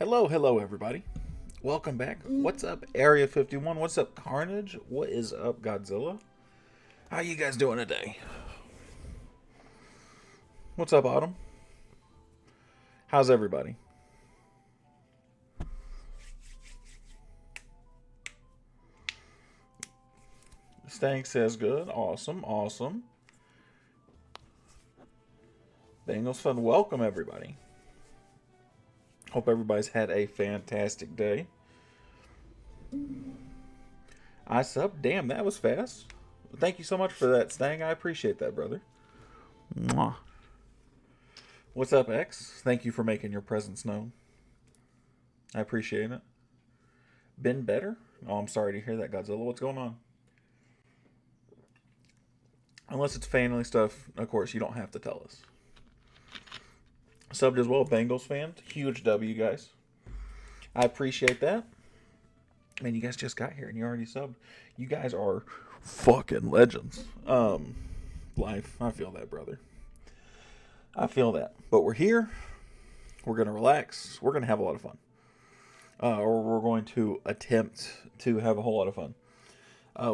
Hello, everybody. Welcome back. What's up, Area 51? What's up, Carnage? What is up, Godzilla? How you guys doing today? What's up, Autumn? How's everybody? Stank says good. Awesome. Bengals fun. Welcome, everybody. Hope everybody's had a fantastic day. I sub. Damn, that was fast. Thank you so much for that, Stang. I appreciate that, brother. Mwah. What's up, X? Thank you for making your presence known. I appreciate it. Been better? Oh, I'm sorry to hear that, Godzilla. What's going on? Unless it's family stuff, of course, you don't have to tell us. Subbed as well, Bengals fan. Huge W, guys. I appreciate that. Man, you guys just got here and you already subbed. You guys are fucking legends. Life. I feel that, brother. I feel that. But we're here. We're going to relax. We're going to have a lot of fun. Or we're going to attempt to have a whole lot of fun.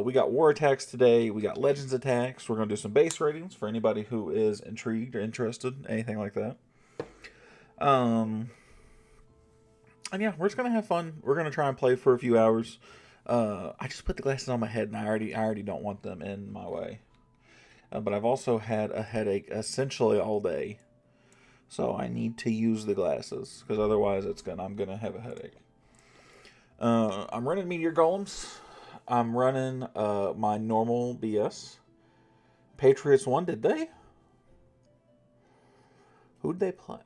We got war attacks today. We got legends attacks. We're going to do some base ratings for anybody who is intrigued or interested. Anything like that. And yeah, we're just going to have fun. We're going to try and play for a few hours. I just put the glasses on my head and I already don't want them in my way. But I've also had a headache essentially all day. So I need to use the glasses because otherwise I'm going to have a headache. I'm running Meteor Golems. I'm running my normal BS. Patriots won, did they? Who'd they play?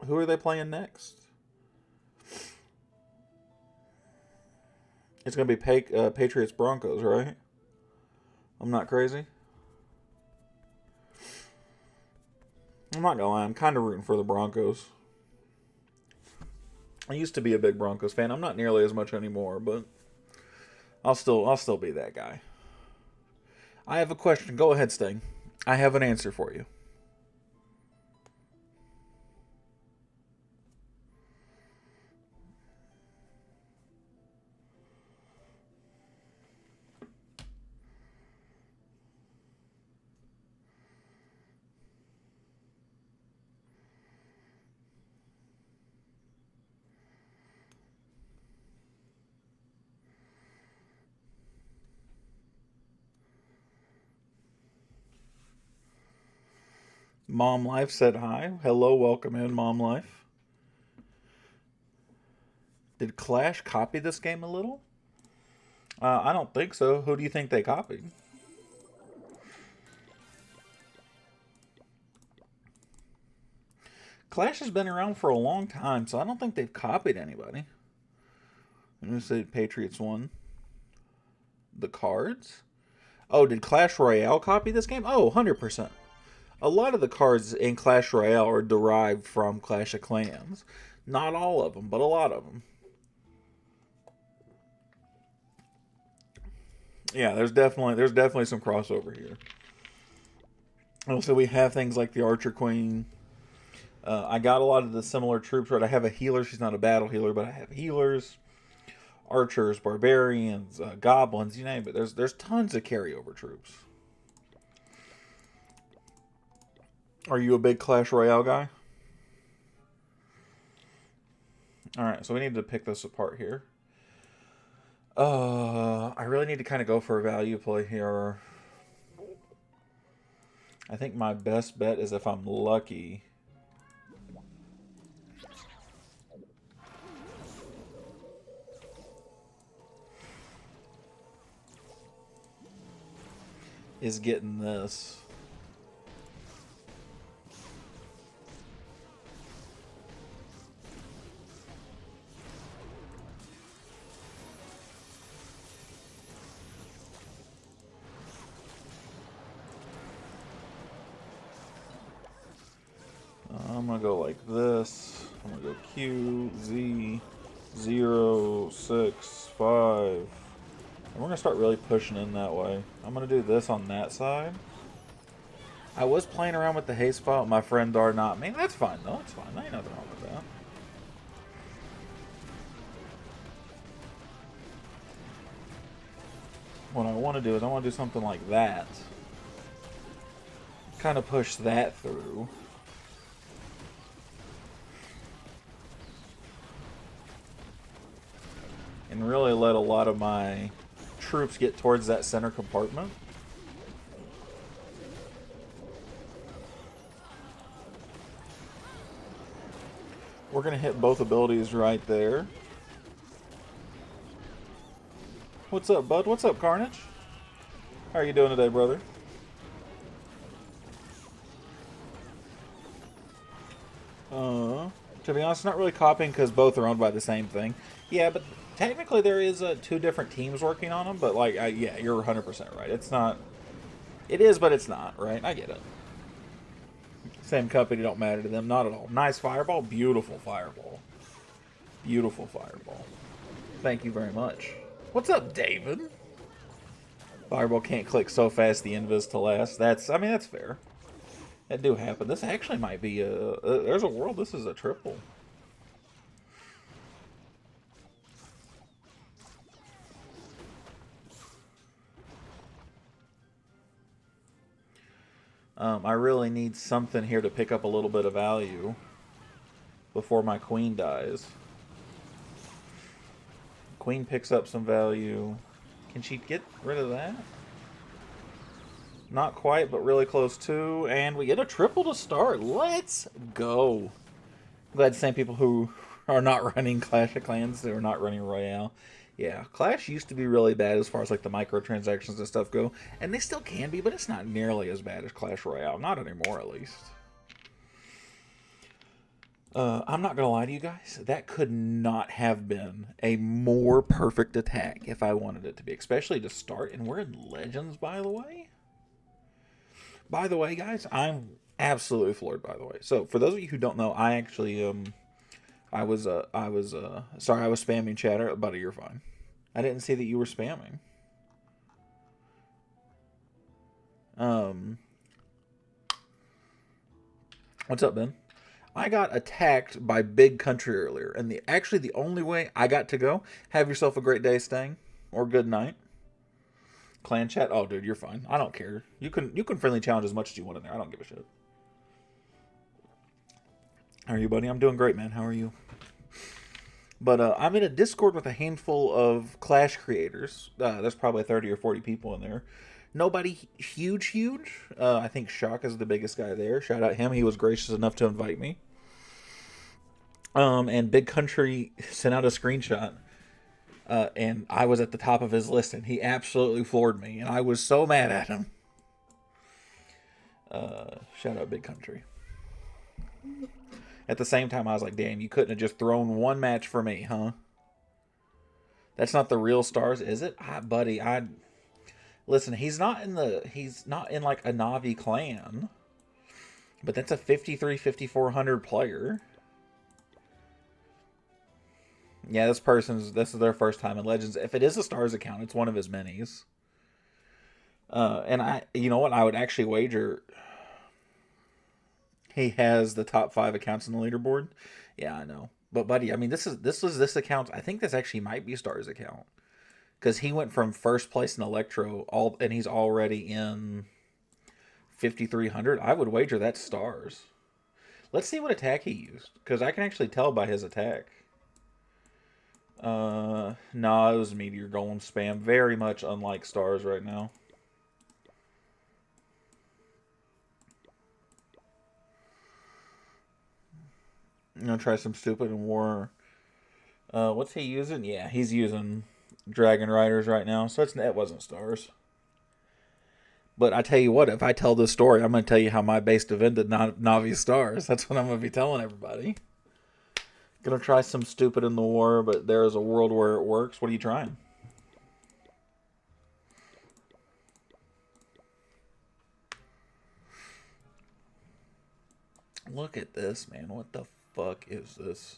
Who are they playing next? It's going to be Patriots Broncos, right? I'm not crazy. I'm not going to lie. I'm kind of rooting for the Broncos. I used to be a big Broncos fan. I'm not nearly as much anymore, but I'll still be that guy. I have a question. Go ahead, Sting. I have an answer for you. Mom Life said hi. Hello, welcome in, Mom Life. Did Clash copy this game a little? I don't think so. Who do you think they copied? Clash has been around for a long time, so I don't think they've copied anybody. Let me say Patriots won. The cards? Oh, did Clash Royale copy this game? Oh, 100%. A lot of the cards in Clash Royale are derived from Clash of Clans. Not all of them, but a lot of them. Yeah, there's definitely some crossover here. Also, we have things like the Archer Queen. I got a lot of the similar troops, right? I have a healer. She's not a battle healer, but I have healers, archers, barbarians, goblins, you name it. There's tons of carryover troops. Are you a big Clash Royale guy? Alright, so we need to pick this apart here. I really need to kind of go for a value play here. I think my best bet is if I'm lucky. Is getting this. I'm gonna go like this. I'm gonna go Q, Z, 0, 6, 5. And we're gonna start really pushing in that way. I'm gonna do this on that side. I was playing around with the haste file. My friend are not. Man, that's fine though. It's fine. There ain't nothing wrong with that. What I want to do is I want to do something like that. Kind of push that through. And really let a lot of my troops get towards that center compartment. We're going to hit both abilities right there. What's up, bud? What's up, Carnage? How are you doing today, brother? To be honest, not really copying because both are owned by the same thing. Yeah, but technically there is two different teams working on them. But like, yeah, you're 100% right. It's not. It is, but it's not. Right? I get it. Same company don't matter to them. Not at all. Nice fireball. Beautiful fireball. Beautiful fireball. Thank you very much. What's up, David? Fireball can't click so fast the invis to last. I mean, that's fair. That do happen. This actually might be there's a world. This is a triple. I really need something here to pick up a little bit of value before my queen dies. Queen picks up some value. Can she get rid of that? Not quite, but really close to. And we get a triple to start. Let's go. I'm glad the same people who are not running Clash of Clans, who are not running Royale. Yeah, Clash used to be really bad as far as like the microtransactions and stuff go. And they still can be, but it's not nearly as bad as Clash Royale. Not anymore, at least. I'm not going to lie to you guys. That could not have been a more perfect attack if I wanted it to be. Especially to start. And we're in Legends, by the way. By the way, guys, I'm absolutely floored, by the way. So, for those of you who don't know, I actually, sorry, I was spamming chatter. Buddy, you're fine. I didn't see that you were spamming. What's up, Ben? I got attacked by Big Country earlier, and the only way I got to go, have yourself a great day, Stang, or good night. Clan chat? Oh, dude, you're fine. I don't care. You can friendly challenge as much as you want in there. I don't give a shit. How are you, buddy? I'm doing great, man. How are you? But I'm in a Discord with a handful of Clash creators. There's probably 30 or 40 people in there. Nobody huge. I think Shock is the biggest guy there. Shout out him. He was gracious enough to invite me. And Big Country sent out a screenshot. And I was at the top of his list, and he absolutely floored me. And I was so mad at him. Shout out Big Country. At the same time, I was like, damn, you couldn't have just thrown one match for me, huh? That's not the real stars, is it? Buddy, listen, he's not in like a Navi clan. But that's a 5,400 player. Yeah, this is their first time in Legends. If it is a Stars account, it's one of his minis. And you know what? I would actually wager he has the top 5 accounts in the leaderboard. Yeah, I know. But buddy, I mean, this was this account. I think this actually might be Stars account because he went from first place in Electro and he's already in 5,300. I would wager that's Stars. Let's see what attack he used because I can actually tell by his attack. No, it was Meteor Golem spam. Very much unlike Stars right now. I'm gonna try some stupid in war. What's he using? Yeah, he's using Dragon Riders right now, so it wasn't Stars. But I tell you what, if I tell this story, I'm gonna tell you how my base defended Navi Stars. That's what I'm gonna be telling everybody. Gonna try some stupid in the war, but there is a world where it works. What are you trying? Look at this, man. What the fuck is this?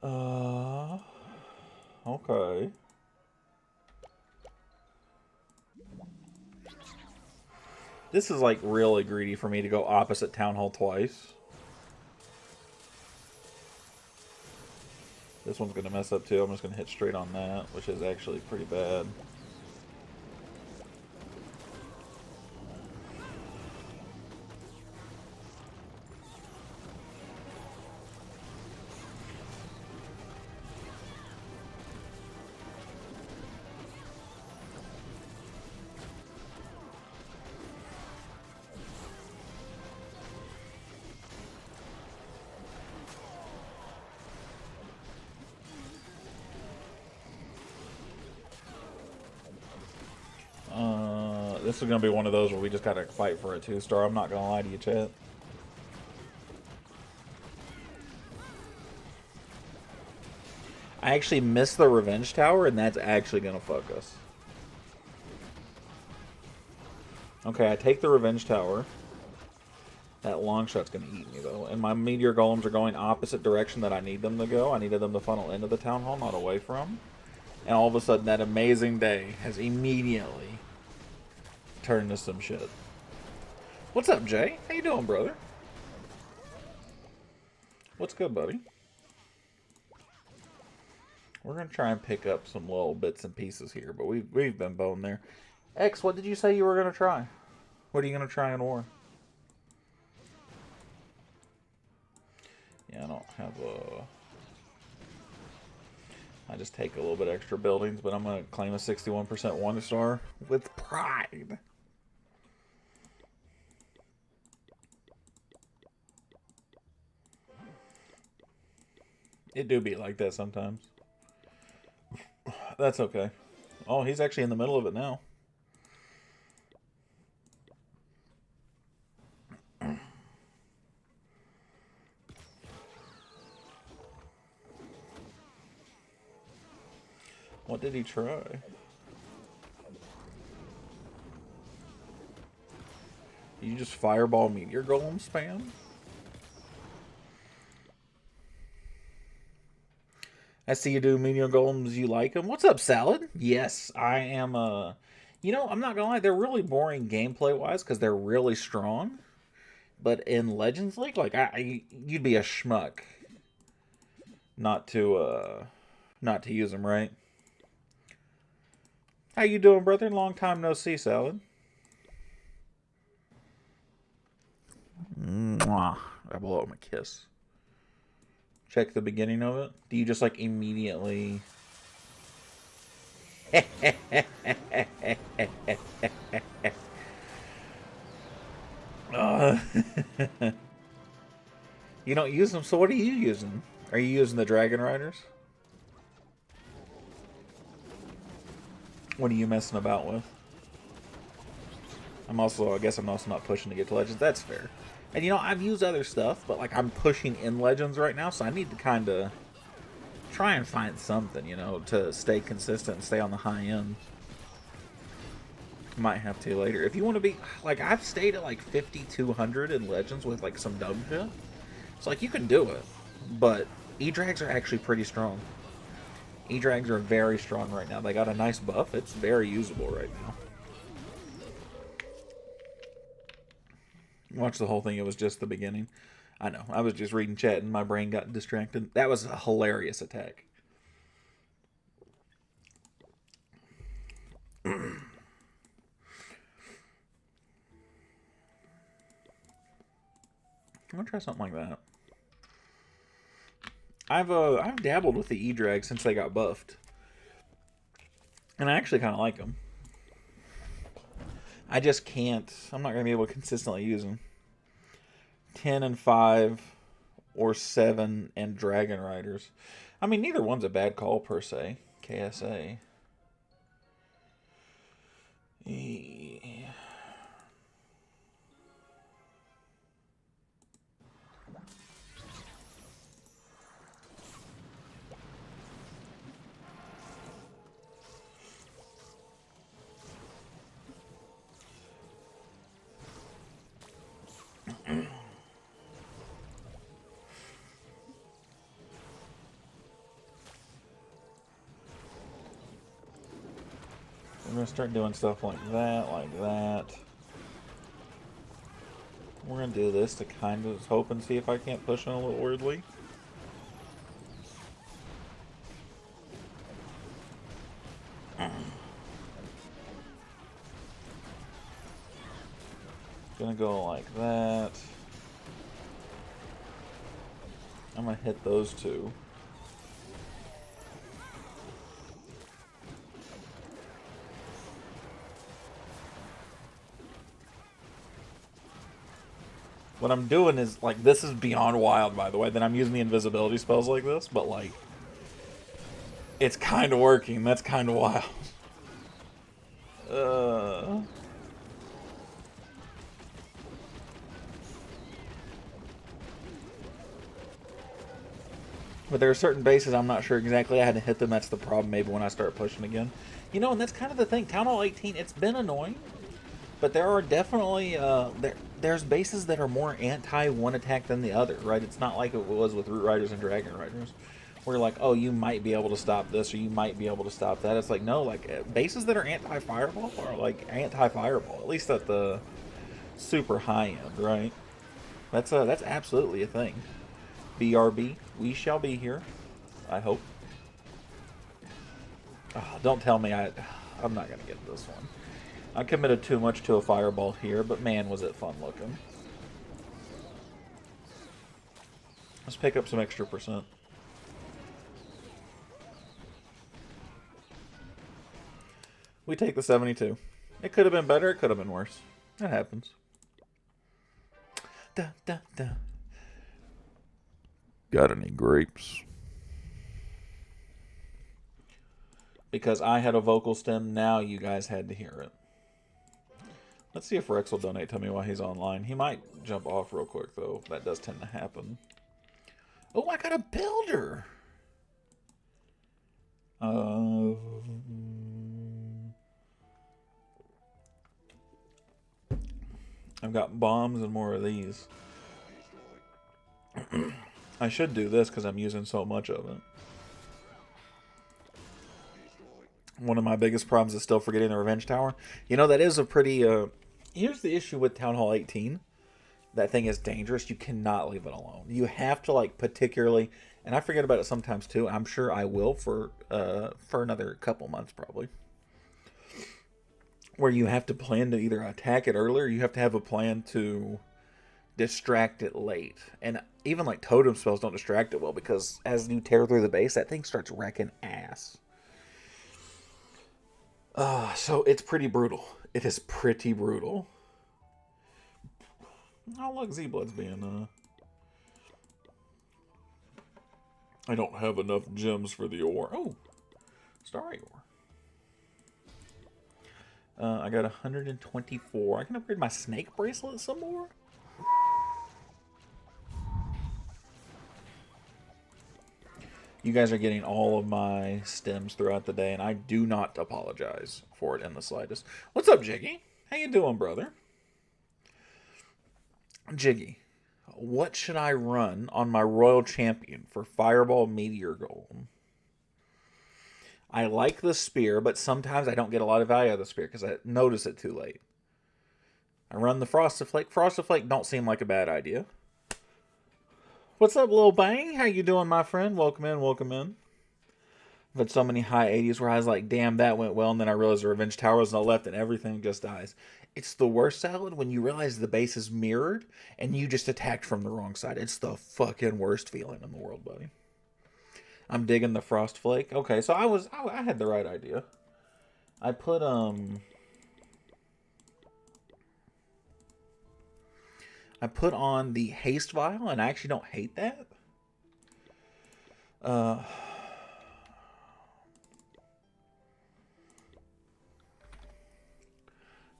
Okay. This is like really greedy for me to go opposite Town Hall twice. This one's going to mess up too. I'm just going to hit straight on that, which is actually pretty bad. This is going to be one of those where we just got to fight for a 2-star. I'm not going to lie to you, chat. I actually missed the Revenge Tower, and that's actually going to fuck us. Okay, I take the Revenge Tower. That long shot's going to eat me, though. And my Meteor Golems are going opposite direction that I need them to go. I needed them to funnel into the Town Hall, not away from. And all of a sudden, that amazing day has immediately turned to some shit. What's up, Jay? How you doing, brother? What's good, buddy? We're going to try and pick up some little bits and pieces here, but we've been boned there. X, what did you say you were going to try? What are you going to try in war? Yeah, I don't have a... I just take a little bit extra buildings, but I'm going to claim a 61% 1-star with pride. It do be like that sometimes. That's okay. Oh, he's actually in the middle of it now. What did he try? You just fireball Meteor Golem spam? I see you do Meteor Golems, you like them. What's up, Salad? Yes, I am, You know, I'm not gonna lie, they're really boring gameplay-wise because they're really strong. But in Legends League, like, you'd be a schmuck not to use them, right? How you doing, brother? Long time no see, Salad. Mwah. I blow him a kiss. Check the beginning of it. Do you just, like, immediately... You don't use them, so what are you using? Are you using the Dragon Riders? What are you messing about with? I guess I'm also not pushing to get to Legends. That's fair. And, you know, I've used other stuff, but, like, I'm pushing in Legends right now, so I need to kind of try and find something, you know, to stay consistent and stay on the high end. Might have to later. If you want to be, like, I've stayed at, like, 5,200 in Legends with, like, some dumb shit. So, like, you can do it. But E-Drags are actually pretty strong. E-Drags are very strong right now. They got a nice buff. It's very usable right now. Watch the whole thing. It was just the beginning. I know. I was just reading chat and my brain got distracted. That was a hilarious attack. I'm gonna try something like that. I've dabbled with the E-Drag since they got buffed, and I actually kind of like them. I just can't. I'm not gonna be able to consistently use them. 10 and 5, or 7 and Dragon Riders. I mean, neither one's a bad call per se. KSA. We're going to start doing stuff like that, like that. We're going to do this to kind of hope and see if I can't push in a little weirdly. Gonna go like that. I'm gonna hit those two. What I'm doing is, like, this is beyond wild, by the way, that I'm using the invisibility spells like this, but, like, it's kind of working. That's kind of wild. But there are certain bases I'm not sure exactly I had to hit them. That's the problem maybe when I start pushing again. You know, and that's kind of the thing. Town Hall 18, it's been annoying. But there are definitely, there's bases that are more anti-one attack than the other, right? It's not like it was with Root Riders and Dragon Riders. Where like, oh, you might be able to stop this or you might be able to stop that. It's like, no, like, bases that are anti-fireball are like anti-fireball. At least at the super high end, right? That's absolutely a thing. BRB, we shall be here. I hope. Oh, don't tell me I'm not going to get this one. I committed too much to a fireball here, but man, was it fun looking. Let's pick up some extra percent. We take the 72. It could have been better, it could have been worse. That happens. Da, da, da. Got any grapes? Because I had a vocal stem, now you guys had to hear it. Let's see if Rex will donate to me while he's online. He might jump off real quick, though. That does tend to happen. Oh, I got a builder! I've got bombs and more of these. I should do this because I'm using so much of it. One of my biggest problems is still forgetting the Revenge Tower. You know, that is a pretty... here's the issue with Town Hall 18. That thing is dangerous. You cannot leave it alone. You have to, like, particularly... And I forget about it sometimes, too. I'm sure I will for another couple months, probably. Where you have to plan to either attack it earlier, or you have to have a plan to distract it late. And even, like, totem spells don't distract it well, because as you tear through the base, that thing starts wrecking ass. So it's pretty brutal. It is pretty brutal. Oh, look, Z-Blood's being, I don't have enough gems for the ore. Oh, Starry ore. I got 124. I can upgrade my snake bracelet some more. You guys are getting all of my stems throughout the day, and I do not apologize for it in the slightest. What's up, Jiggy? How you doing, brother? Jiggy, what should I run on my Royal Champion for Fireball Meteor Golem? I like the spear, but sometimes I don't get a lot of value out of the spear because I notice it too late. I run the Frosted Flake. Frosted Flake don't seem like a bad idea. What's up, Lil Bang? How you doing, my friend? Welcome in, welcome in. I've had so many high 80s where I was like, damn, that went well, and then I realized the Revenge Tower was on the left and everything just dies. It's the worst salad when you realize the base is mirrored and you just attacked from the wrong side. It's the fucking worst feeling in the world, buddy. I'm digging the Frost Flake. Okay, so I had the right idea. I put on the Haste Vial, and I actually don't hate that.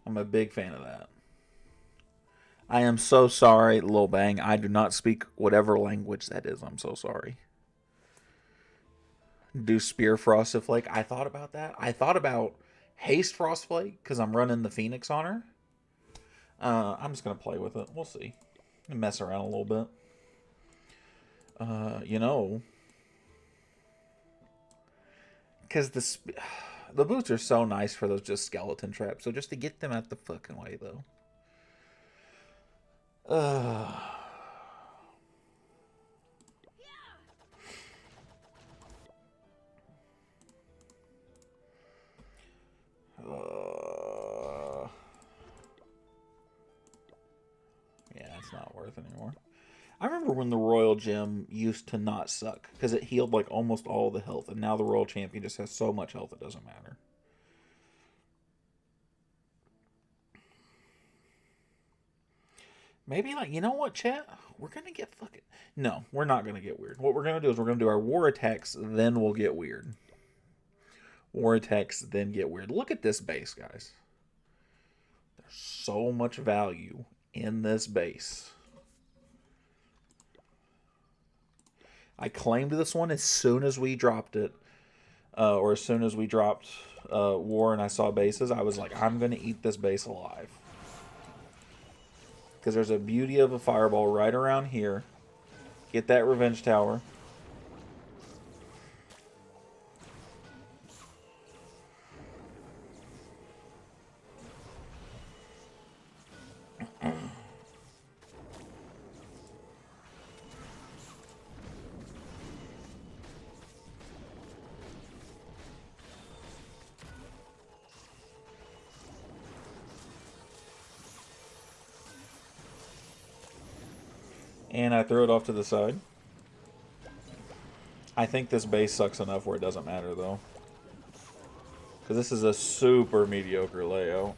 I'm a big fan of that. I am so sorry, Lil Bang. I do not speak whatever language that is. I'm so sorry. Do Spear Frosted Flake. I thought about that. I thought about Haste Frost Flake because I'm running the Phoenix on her. I'm just going to play with it. We'll see. Mess around a little bit. You know. Because the boots are so nice for those just skeleton traps. So just to get them out the fucking way, though. Uh, yeah, it's not worth anymore. I remember when the Royal Gem used to not suck because it healed like almost all the health, and now the Royal Champion just has so much health it doesn't matter. Maybe like, you know what, chat? We're gonna get fucking. No, we're not gonna get weird. What we're gonna do is we're gonna do our war attacks, then we'll get weird. War attacks, then get weird. Look at this base, guys. There's so much value in this base. I claimed this one as soon as we dropped it, or as soon as we dropped war and I saw bases. I was like, I'm gonna eat this base alive. Because there's a beauty of a fireball right around here. Get that revenge tower. And I throw it off to the side. I think this base sucks enough where it doesn't matter, though. Because this is a super mediocre layout.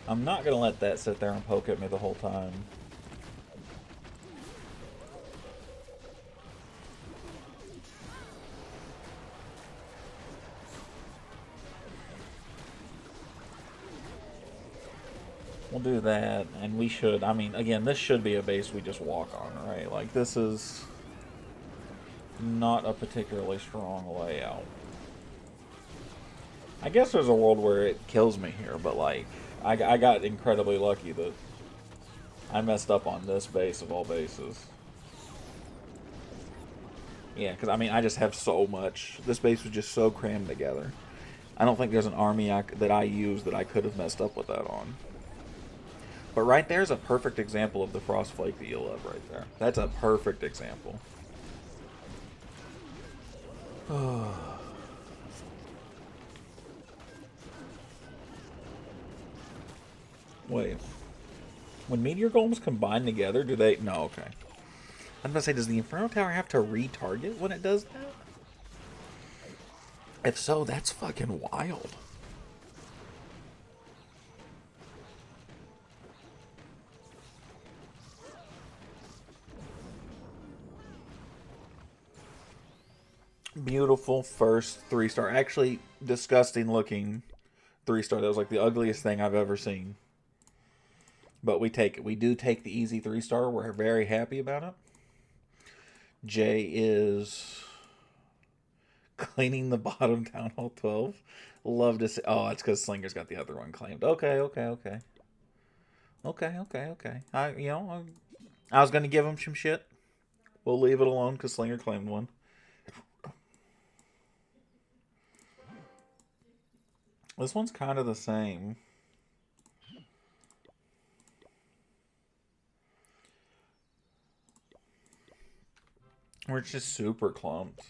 I'm not going to let that sit there and poke at me the whole time. We'll do that, and we should, I mean, again, this should be a base we just walk on, right? Like, this is not a particularly strong layout. I guess there's a world where it kills me here, but, like, I got incredibly lucky that I messed up on this base of all bases. Yeah, because, I mean, I just have so much. This base was just so crammed together. I don't think there's an army that I use that I could have messed up with that on. But right there's a perfect example of the Frostflake that you love right there. That's a perfect example. Wait. When Meteor Golems combine together, do they... No, okay. I'm gonna say, does the Inferno Tower have to retarget when it does that? If so, that's fucking wild. Beautiful first 3-star. Actually, disgusting looking 3-star. That was like the ugliest thing I've ever seen. But we take it. We do take the easy 3-star. We're very happy about it. Jay is cleaning the bottom Town Hall 12. Love to see. Oh, it's because Slinger's got the other one claimed. Okay. Okay. I was going to give him some shit. We'll leave it alone because Slinger claimed one. This one's kind of the same. Where it's just super clumped.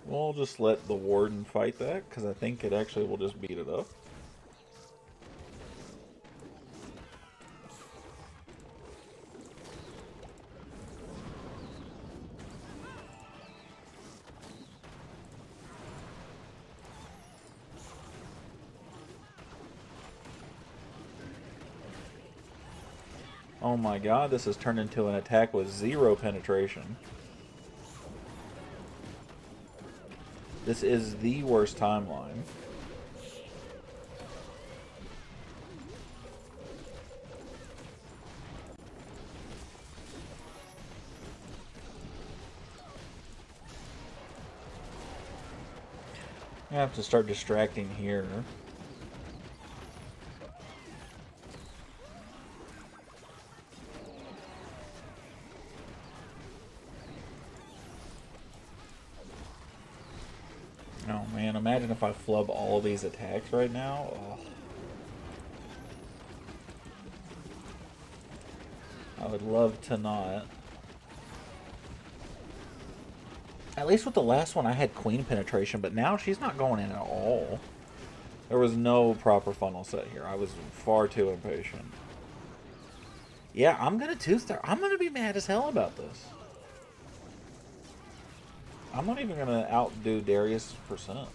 We'll just let the Warden fight that, because I think it actually will just beat it up. Oh my god, this has turned into an attack with 0 penetration. This is the worst timeline. I have to start distracting here. Oh man, imagine if I flub all of these attacks right now. Oh. I would love to not. At least with the last one I had queen penetration, but now she's not going in at all. There was no proper funnel set here. I was far too impatient. Yeah, I'm gonna two-star. I'm gonna be mad as hell about this. I'm not even gonna outdo Darius %.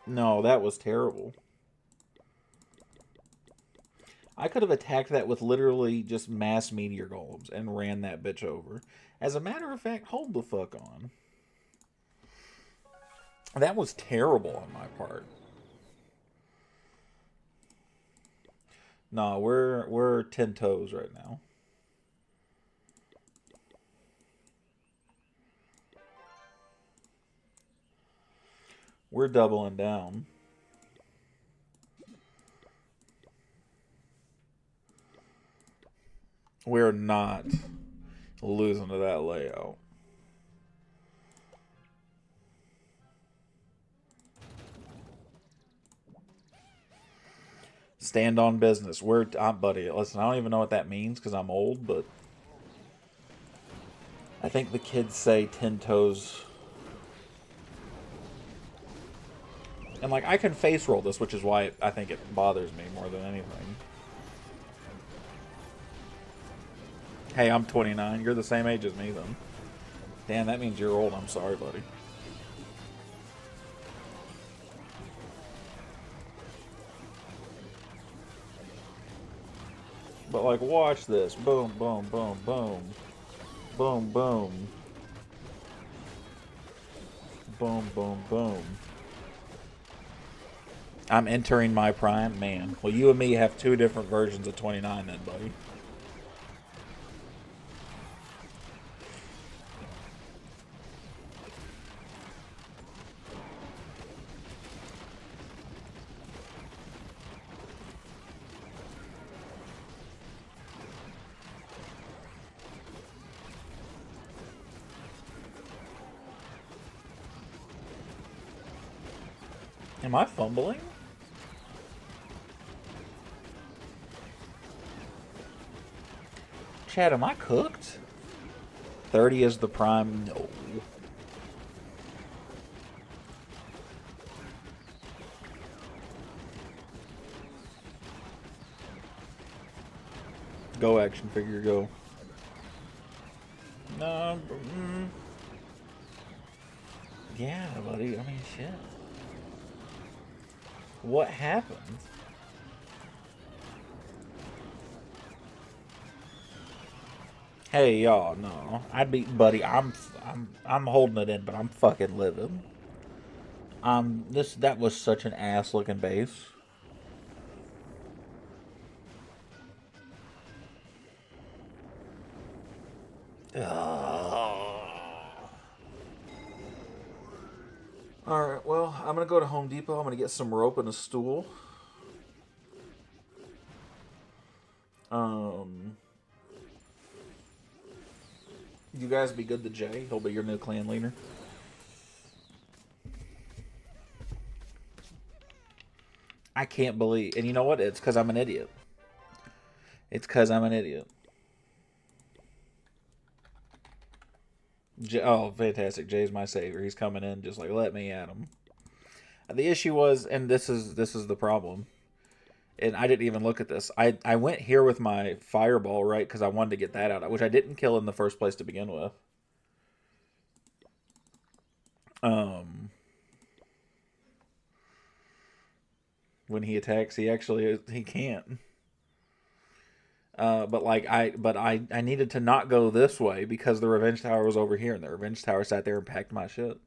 No, that was terrible. I could have attacked that with literally just mass meteor golems and ran that bitch over. As a matter of fact, hold the fuck on. That was terrible on my part. No, we're 10 toes right now. We're doubling down. We're not losing to that layout. Stand on business. Buddy, listen, I don't even know what that means because I'm old, but I think the kids say 10 toes. And, like, I can face roll this, which is why I think it bothers me more than anything. Hey, I'm 29. You're the same age as me, then. Damn, that means you're old. I'm sorry, buddy. But, like, watch this. Boom, boom, boom, boom. Boom, boom. Boom, boom, boom. I'm entering my prime? Man. Well, you and me have two different versions of 29 then, buddy. Am I fumbling? Chad, am I cooked? 30 is the prime? No. Go, action figure, go. No. Yeah, buddy. I mean, shit. What happened? Hey, y'all, no. Buddy, I'm holding it in, but I'm fucking living. That was such an ass looking base. Alright, well, I'm gonna go to Home Depot. I'm gonna get some rope and a stool. You guys be good to Jay. He'll be your new clan leader. I can't believe... And you know what? It's because I'm an idiot. It's because I'm an idiot. Oh, fantastic. Jay's my savior. He's coming in just like, let me at him. The issue was, and this is the problem, and I didn't even look at this. I went here with my fireball, right, because I wanted to get that out, which I didn't kill in the first place to begin with. When he attacks, he can't. But I needed to not go this way because the revenge tower was over here, and the revenge tower sat there and packed my shit.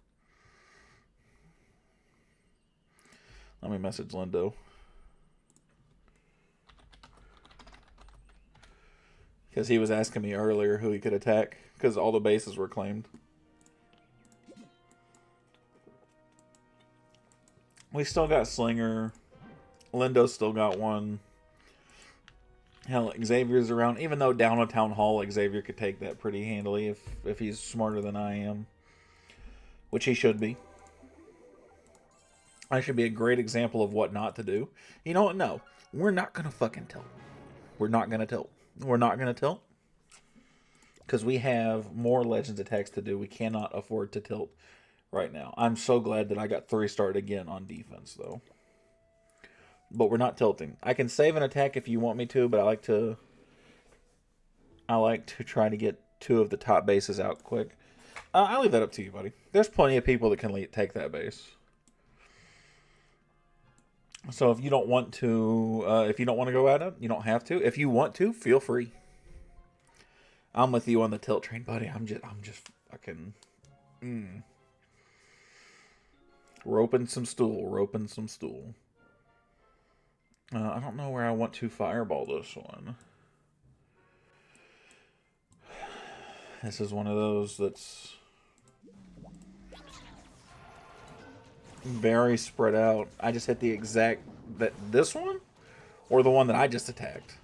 Let me message Lindo. Because he was asking me earlier who he could attack, because all the bases were claimed. We still got Slinger. Lindo's still got one. Hell, Xavier's around. Even though down a Town Hall, Xavier could take that pretty handily if he's smarter than I am. Which he should be. I should be a great example of what not to do. You know what? No. We're not going to fucking tilt. We're not going to tilt. We're not going to tilt. Because we have more Legends attacks to do. We cannot afford to tilt right now. I'm so glad that I got 3-starred again on defense, though. But we're not tilting. I can save an attack if you want me to, but I like to try to get 2 of the top bases out quick. I'll leave that up to you, buddy. There's plenty of people that can take that base. So if you don't want to, go at it, you don't have to. If you want to, feel free. I'm with you on the tilt train, buddy. I'm just fucking roping some stool. I don't know where I want to fireball this one. This is one of those that's very spread out. I just hit the exact... This one? Or the one that I just attacked?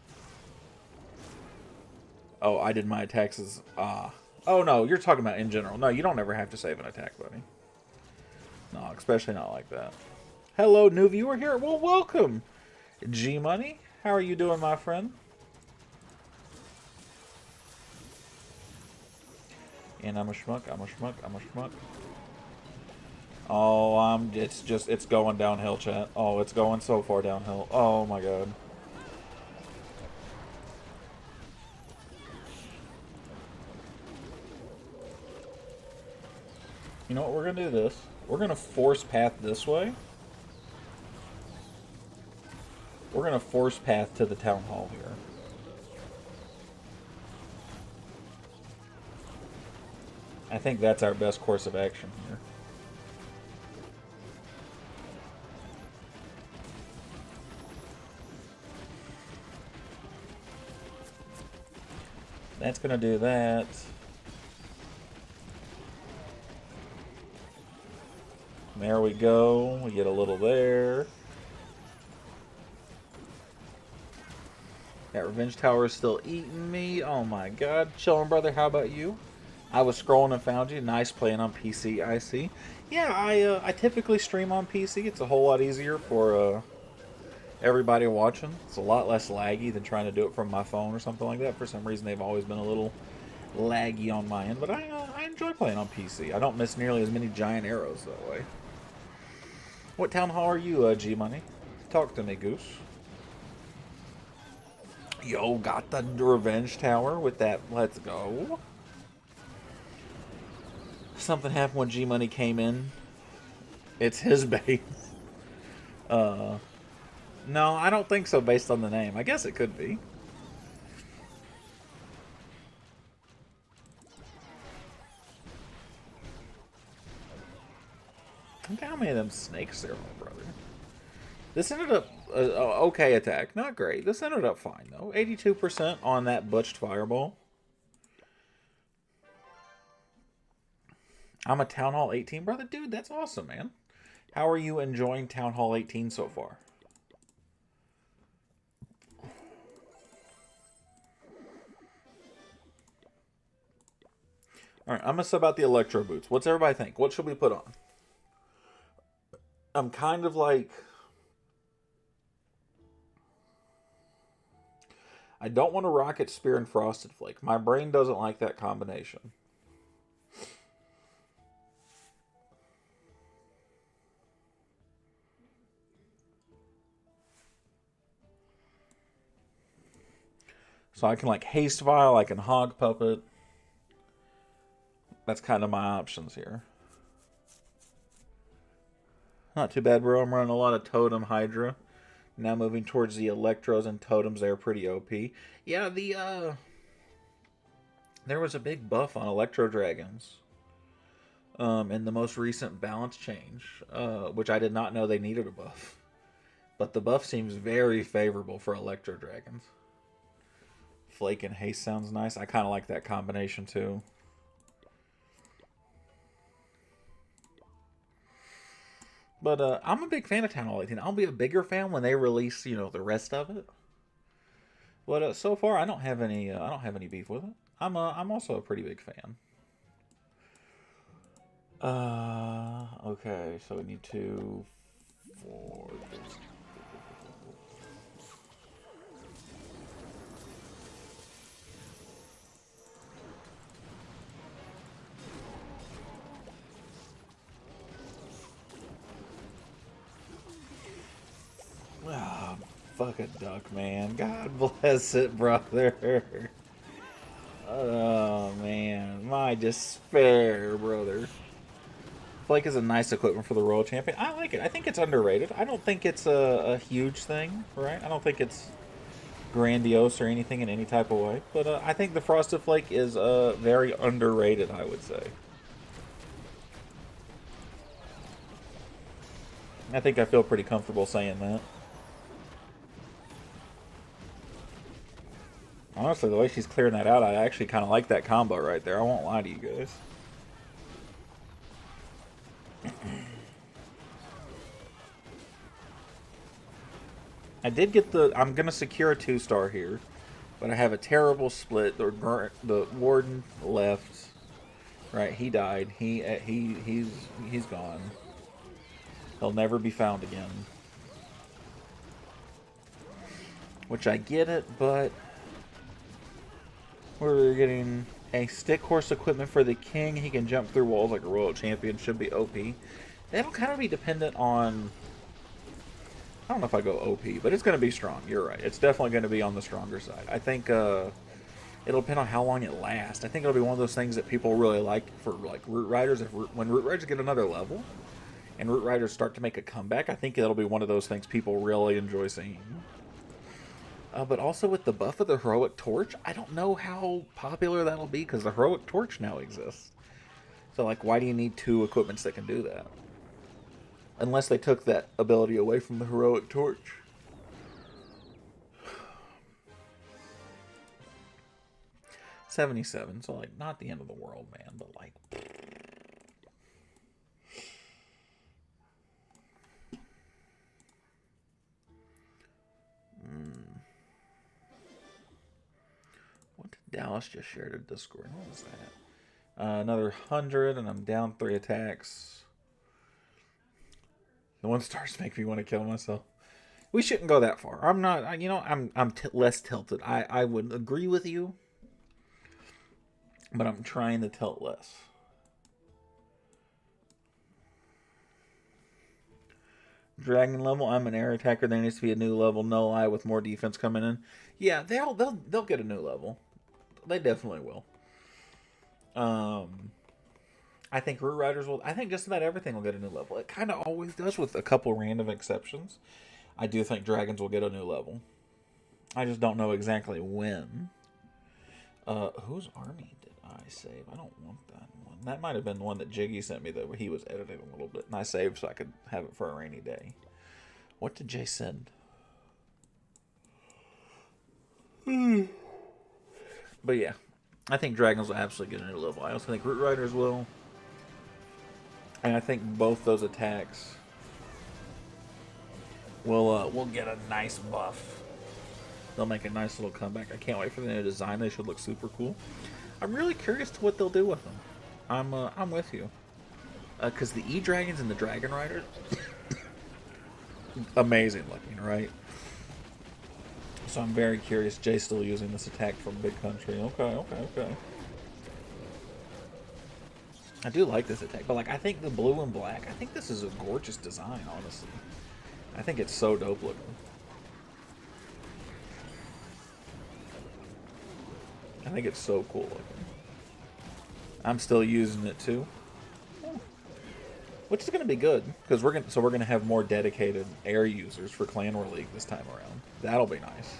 Oh, I did my attacks as... Oh, no, you're talking about in general. No, you don't ever have to save an attack, buddy. No, especially not like that. Hello, new viewer here. Well, welcome, G-Money. How are you doing, my friend? And I'm a schmuck. Oh, it's going downhill, chat. Oh, it's going so far downhill. Oh my god. You know what, we're gonna do this. We're gonna force path this way. We're gonna force path to the Town Hall here. I think that's our best course of action here. That's gonna do that. There we go. We get a little there. That Revenge Tower is still eating me. Oh my god. Chillin', brother. How about you? I was scrolling and found you. Nice playing on PC, I see. Yeah, I typically stream on PC. It's a whole lot easier for everybody watching. It's a lot less laggy than trying to do it from my phone or something like that. For some reason, they've always been a little laggy on my end. But I enjoy playing on PC. I don't miss nearly as many giant arrows that way. What town hall are you, G-Money? Talk to me, Goose. Yo, got the Revenge Tower with that. Let's go. Something happened when G-Money came in. It's his base. No, I don't think so based on the name. I guess it could be. Look how many of them snakes there, my brother. This ended up okay attack. Not great. This ended up fine, though. 82% on that butched fireball. I'm a Town Hall 18, brother. Dude, that's awesome, man. How are you enjoying Town Hall 18 so far? Alright, I'm going to sub out the Electro Boots. What's everybody think? What should we put on? I'm kind of like... I don't want a Rocket Spear and Frosted Flake. My brain doesn't like that combination. So I can like Haste Vial, I can Hog Puppet. That's kind of my options here. Not too bad, bro. I'm running a lot of Totem Hydra. Now moving towards the Electros and Totems. They're pretty OP. Yeah, there was a big buff on Electro Dragons in the most recent balance change, which I did not know they needed a buff. But the buff seems very favorable for Electro Dragons. Flake and Haste sounds nice. I kind of like that combination too. But I'm a big fan of Town Hall 18. I'll be a bigger fan when they release, the rest of it. But so far, I don't have any beef with it. I'm also a pretty big fan. Okay, so we need to four. Ah, fucking duck, man. God bless it, brother. Oh, man. My despair, brother. Flake is a nice equipment for the Royal Champion. I like it. I think it's underrated. I don't think it's a huge thing, right? I don't think it's grandiose or anything in any type of way. But I think the Frosted Flake is very underrated, I would say. I think I feel pretty comfortable saying that. Honestly, the way she's clearing that out, I actually kind of like that combo right there. I won't lie to you guys. I did get I'm going to secure a 2-star here. But I have a terrible split. The warden left. Right, he died. He's gone. He'll never be found again. Which I get it, but we're getting a stick horse equipment for the king. He can jump through walls like a royal champion. Should be OP. That'll kind of be dependent on. I don't know if I go OP, but it's going to be strong. You're right. It's definitely going to be on the stronger side. I think it'll depend on how long it lasts. I think it'll be one of those things that people really like for like Root Riders. When Root Riders get another level and Root Riders start to make a comeback, I think it'll be one of those things people really enjoy seeing. But also with the buff of the Heroic Torch, I don't know how popular that'll be because the Heroic Torch now exists. So like, why do you need 2 equipments that can do that? Unless they took that ability away from the Heroic Torch. $77, so like not the end of the world, man, but like what did Dallas just share to Discord? What was that? Another 100, and I'm down 3 attacks. The 1-stars make me want to kill myself. We shouldn't go that far. I'm not. I'm less tilted. I would agree with you, but I'm trying to tilt less. Dragon level. I'm an air attacker. There needs to be a new level. No lie, with more defense coming in. Yeah, they'll get a new level. They definitely will. I think Root Riders will. I think just about everything will get a new level. It kind of always does, with a couple random exceptions. I do think dragons will get a new level. I just don't know exactly when. Whose army did I save? I don't want that one. That might have been the one that Jiggy sent me that he was editing a little bit, and I saved so I could have it for a rainy day. What did Jay send? But yeah, I think dragons will absolutely get a new level. I also think Root Riders will. And I think both those attacks will get a nice buff. They'll make a nice little comeback. I can't wait for the new design. They should look super cool. I'm really curious to what they'll do with them. I'm with you. Because the E-Dragons and the Dragon Riders, amazing looking, right? So I'm very curious. Jay's still using this attack from Big Country. Okay. I do like this attack, but like I think the blue and black, I think this is a gorgeous design, honestly. I think it's so dope looking. I think it's so cool looking. I'm still using it too. Which is going to be good, because we're going to have more dedicated air users for Clan War League this time around. That'll be nice.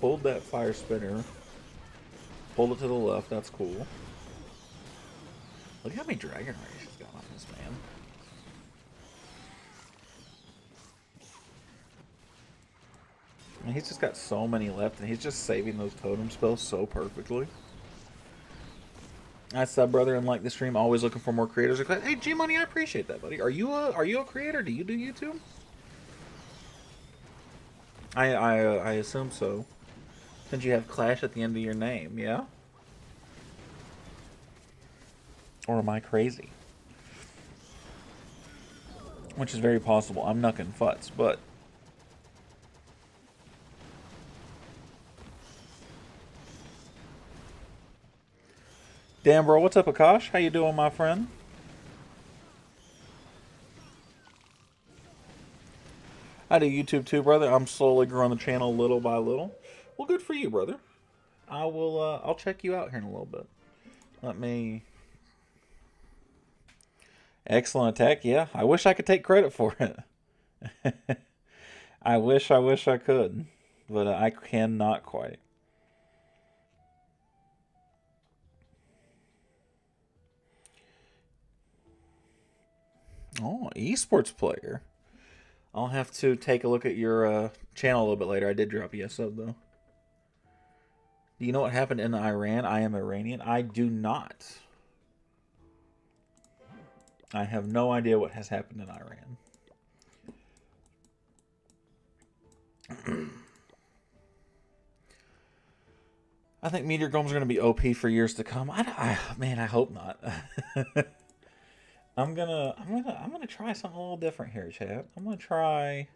Pulled that fire spinner. Pulled it to the left. That's cool. Look how many dragon rays she's got on this, man. And he's just got so many left, and he's just saving those totem spells so perfectly. I sub brother and like the stream, always looking for more creators. Hey G Money, I appreciate that, buddy. Are you a creator? Do you do YouTube? I assume so. Since you have Clash at the end of your name, yeah? Or am I crazy? Which is very possible. I'm knucking futs, but damn, bro, what's up, Akash? How you doing, my friend? I do YouTube too, brother. I'm slowly growing the channel little by little. Well, good for you, brother. I will. I'll check you out here in a little bit. Let me. Excellent attack. Yeah, I wish I could take credit for it. I wish I could, but I cannot quite. Oh, esports player. I'll have to take a look at your channel a little bit later. I did drop you a sub, though. Do you know what happened in Iran? I am Iranian. I do not. I have no idea what has happened in Iran. I think Meteor Golems are going to be OP for years to come. Man, I hope not. I'm gonna try something a little different here, chat. I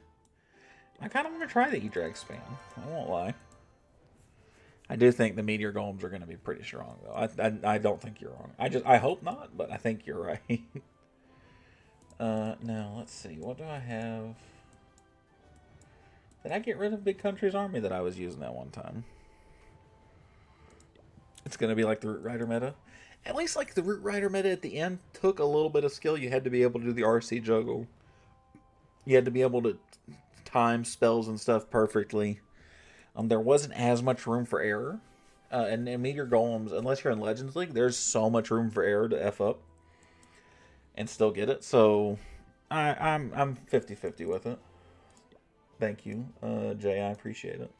kind of want to try the E-Drag spam. I won't lie. I do think the Meteor Golems are going to be pretty strong, though. I don't think you're wrong. I hope not, but I think you're right. Now, let's see. What do I have? Did I get rid of Big Country's Army that I was using at one time? It's going to be like the Root Rider meta. At least like the Root Rider meta at the end took a little bit of skill. You had to be able to do the RC juggle. You had to be able to time spells and stuff perfectly. There wasn't as much room for error. And Meteor Golems, unless you're in Legends League, there's so much room for error to F up and still get it. So I'm 50-50 with it. Thank you, Jay. I appreciate it.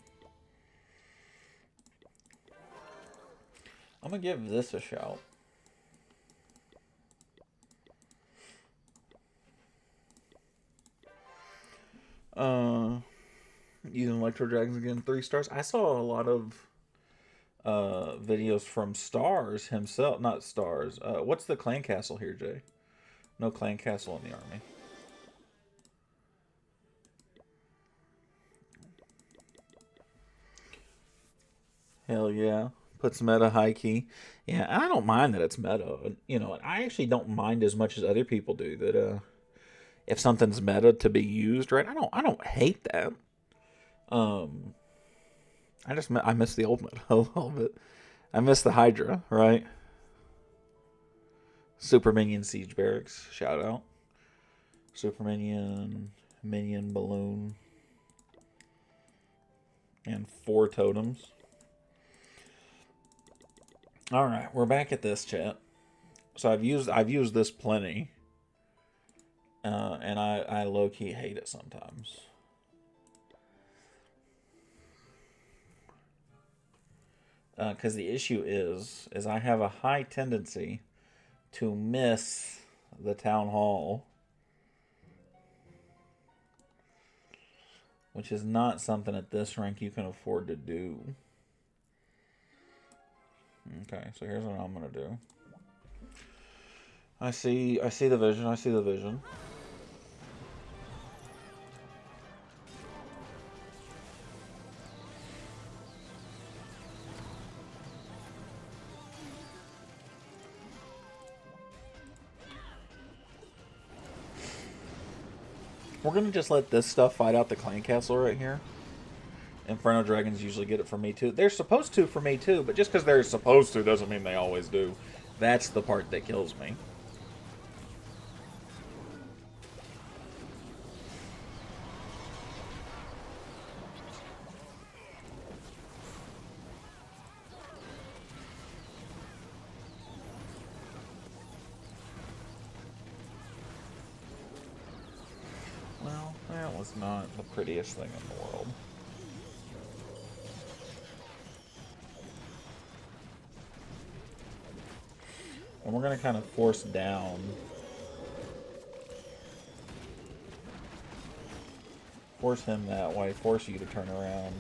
I'm gonna give this a shout. Using Electro Dragons again, 3 stars. I saw a lot of videos from Stars himself, not Stars. What's the clan castle here, Jay? No clan castle in the army. Hell yeah. Puts meta high key. Yeah, I don't mind that it's meta. You know, I actually don't mind as much as other people do that if something's meta to be used, right? I don't hate that. I miss the old meta a little bit. I miss the Hydra, right? Super Minion Siege Barracks, shout out. Super Minion, Minion Balloon, and 4 totems. All right, we're back at this, chat. So I've used this plenty, and I low key hate it sometimes. Because the issue is I have a high tendency to miss the town hall, which is not something at this rank you can afford to do. Okay, so here's what I'm gonna do. I see the vision. I see the vision. We're gonna just let this stuff fight out the clan castle right here. Inferno Dragons usually get it from me too. They're supposed to for me too, but just because they're supposed to doesn't mean they always do. That's the part that kills me. Well, that was not the prettiest thing in the world. And we're going to kind of force down. Force him that way. Force you to turn around.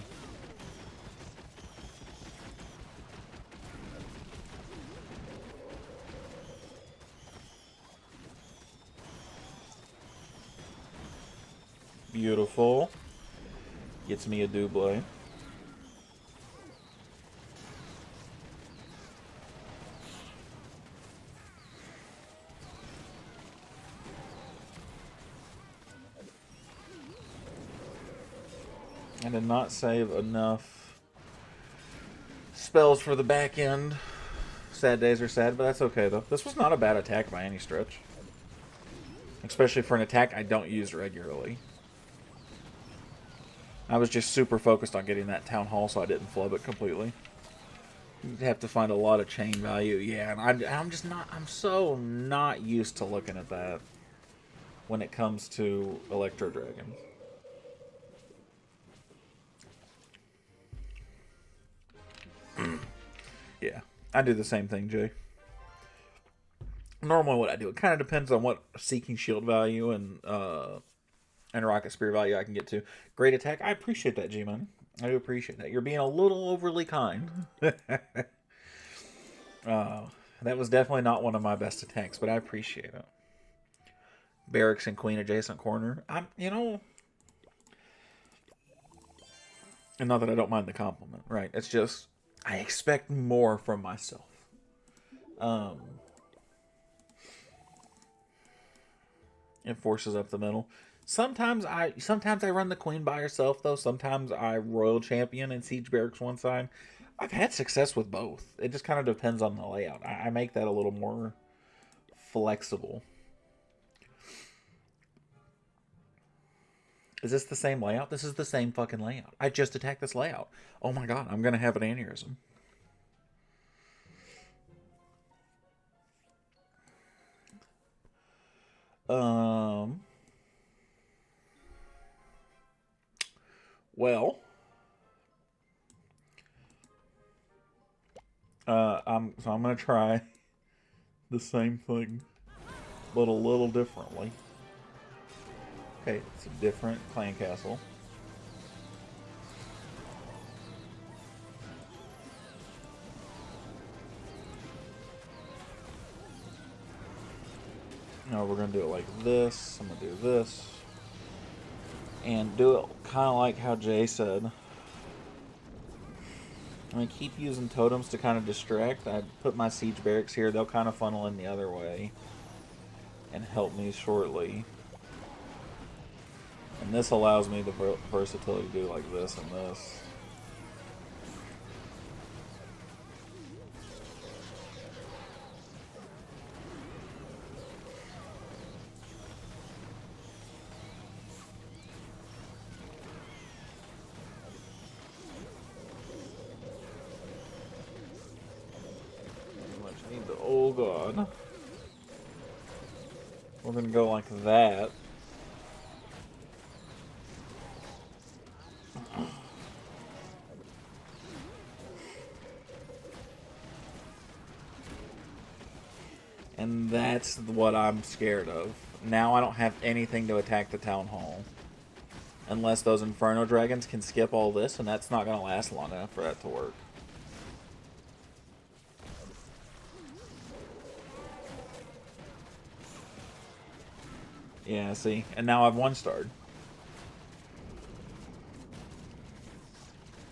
Beautiful. Gets me a double. I did not save enough spells for the back end. Sad days are sad, but that's okay though. This was not a bad attack by any stretch. Especially for an attack I don't use regularly. I was just super focused on getting that Town Hall so I didn't flub it completely. You'd have to find a lot of chain value. Yeah, and I'm just not... I'm so not used to looking at that when it comes to Electro Dragons. Yeah, I do the same thing, Jay. Normally what I do, it kind of depends on what Seeking Shield value and Rocket Spear value I can get to. Great attack. I appreciate that, G-Man. I do appreciate that. You're being a little overly kind. That was definitely not one of my best attacks, but I appreciate it. Barracks and Queen adjacent corner. And not that I don't mind the compliment, right? It's just, I expect more from myself. It forces up the middle. Sometimes I run the Queen by herself, though. Sometimes I Royal Champion and Siege Barracks one side. I've had success with both. It just kind of depends on the layout. I make that a little more flexible. Is this the same layout? This is the same fucking layout. I just attacked this layout. Oh my god, I'm going to have an aneurysm. Well, I'm gonna try the same thing, but a little differently. Okay, it's a different clan castle. Now we're gonna do it like this. I'm gonna do this. And do it kind of like how Jay said. I'm going to keep using totems to kind of distract. I put my siege barracks here. They'll kind of funnel in the other way and help me shortly. And this allows me the versatility to do like this and this. Oh god. We're gonna go like that. And that's what I'm scared of. Now I don't have anything to attack the Town Hall. Unless those Inferno Dragons can skip all this, and that's not gonna last long enough for that to work. Yeah, see? And now I've one-starred.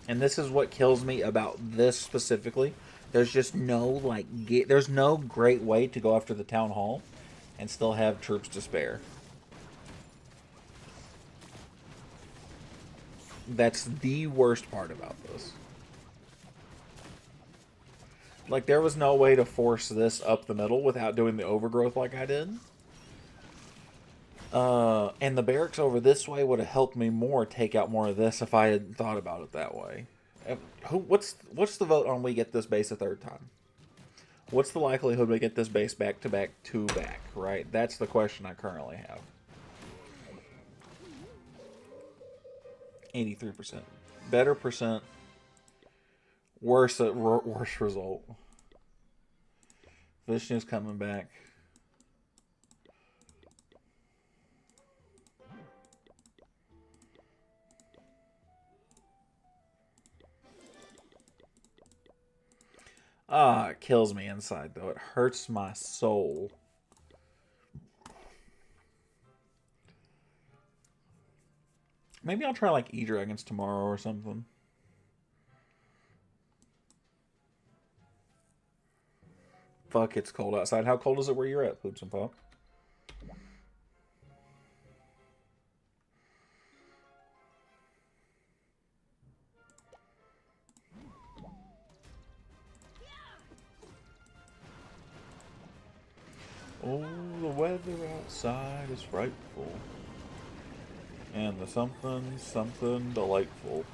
And this is what kills me about this specifically. There's just no, like, there's no great way to go after the Town Hall and still have troops to spare. That's the worst part about this. Like, there was no way to force this up the middle without doing the overgrowth like I did. And the barracks over this way would have helped me more take out more of this if I had thought about it that way. What's the vote on we get this base a third time? What's the likelihood we get this base back to back to back, right? That's the question I currently have. 83%. Better percent. Worse result. Vishnu's coming back. Ah, it kills me inside, though. It hurts my soul. Maybe I'll try, like, E-Dragons tomorrow or something. Fuck, it's cold outside. How cold is it where you're at, Poops and Pop? Oh, the weather outside is frightful. And the something delightful.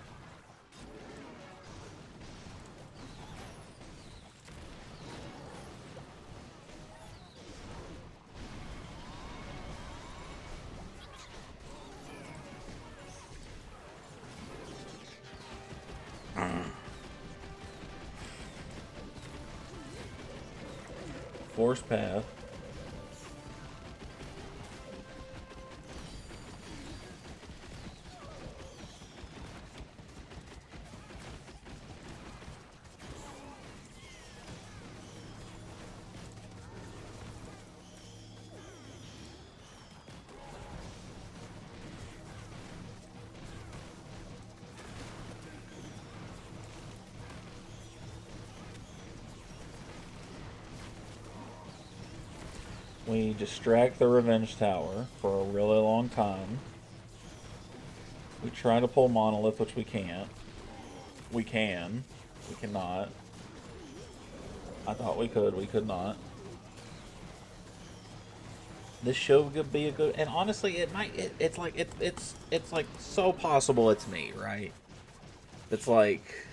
Force path. We distract the Revenge Tower for a really long time. We try to pull Monolith, which we can't. We can. We cannot. I thought we could. We could not. This show could be a good, and honestly, it might. It's like it's like so possible it's me, right? It's like,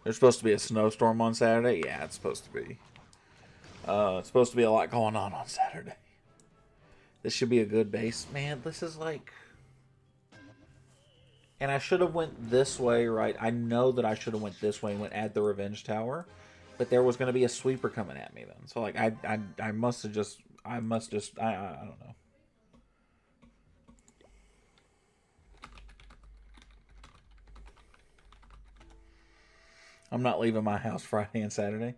there's supposed to be a snowstorm on Saturday. Yeah, it's supposed to be. It's supposed to be a lot going on Saturday. This should be a good base, man. This is like, and I should have went this way, right? I know that I should have went this way and went at the Revenge Tower, but there was going to be a sweeper coming at me then. So like, I must have just, I don't know. I'm not leaving my house Friday and Saturday.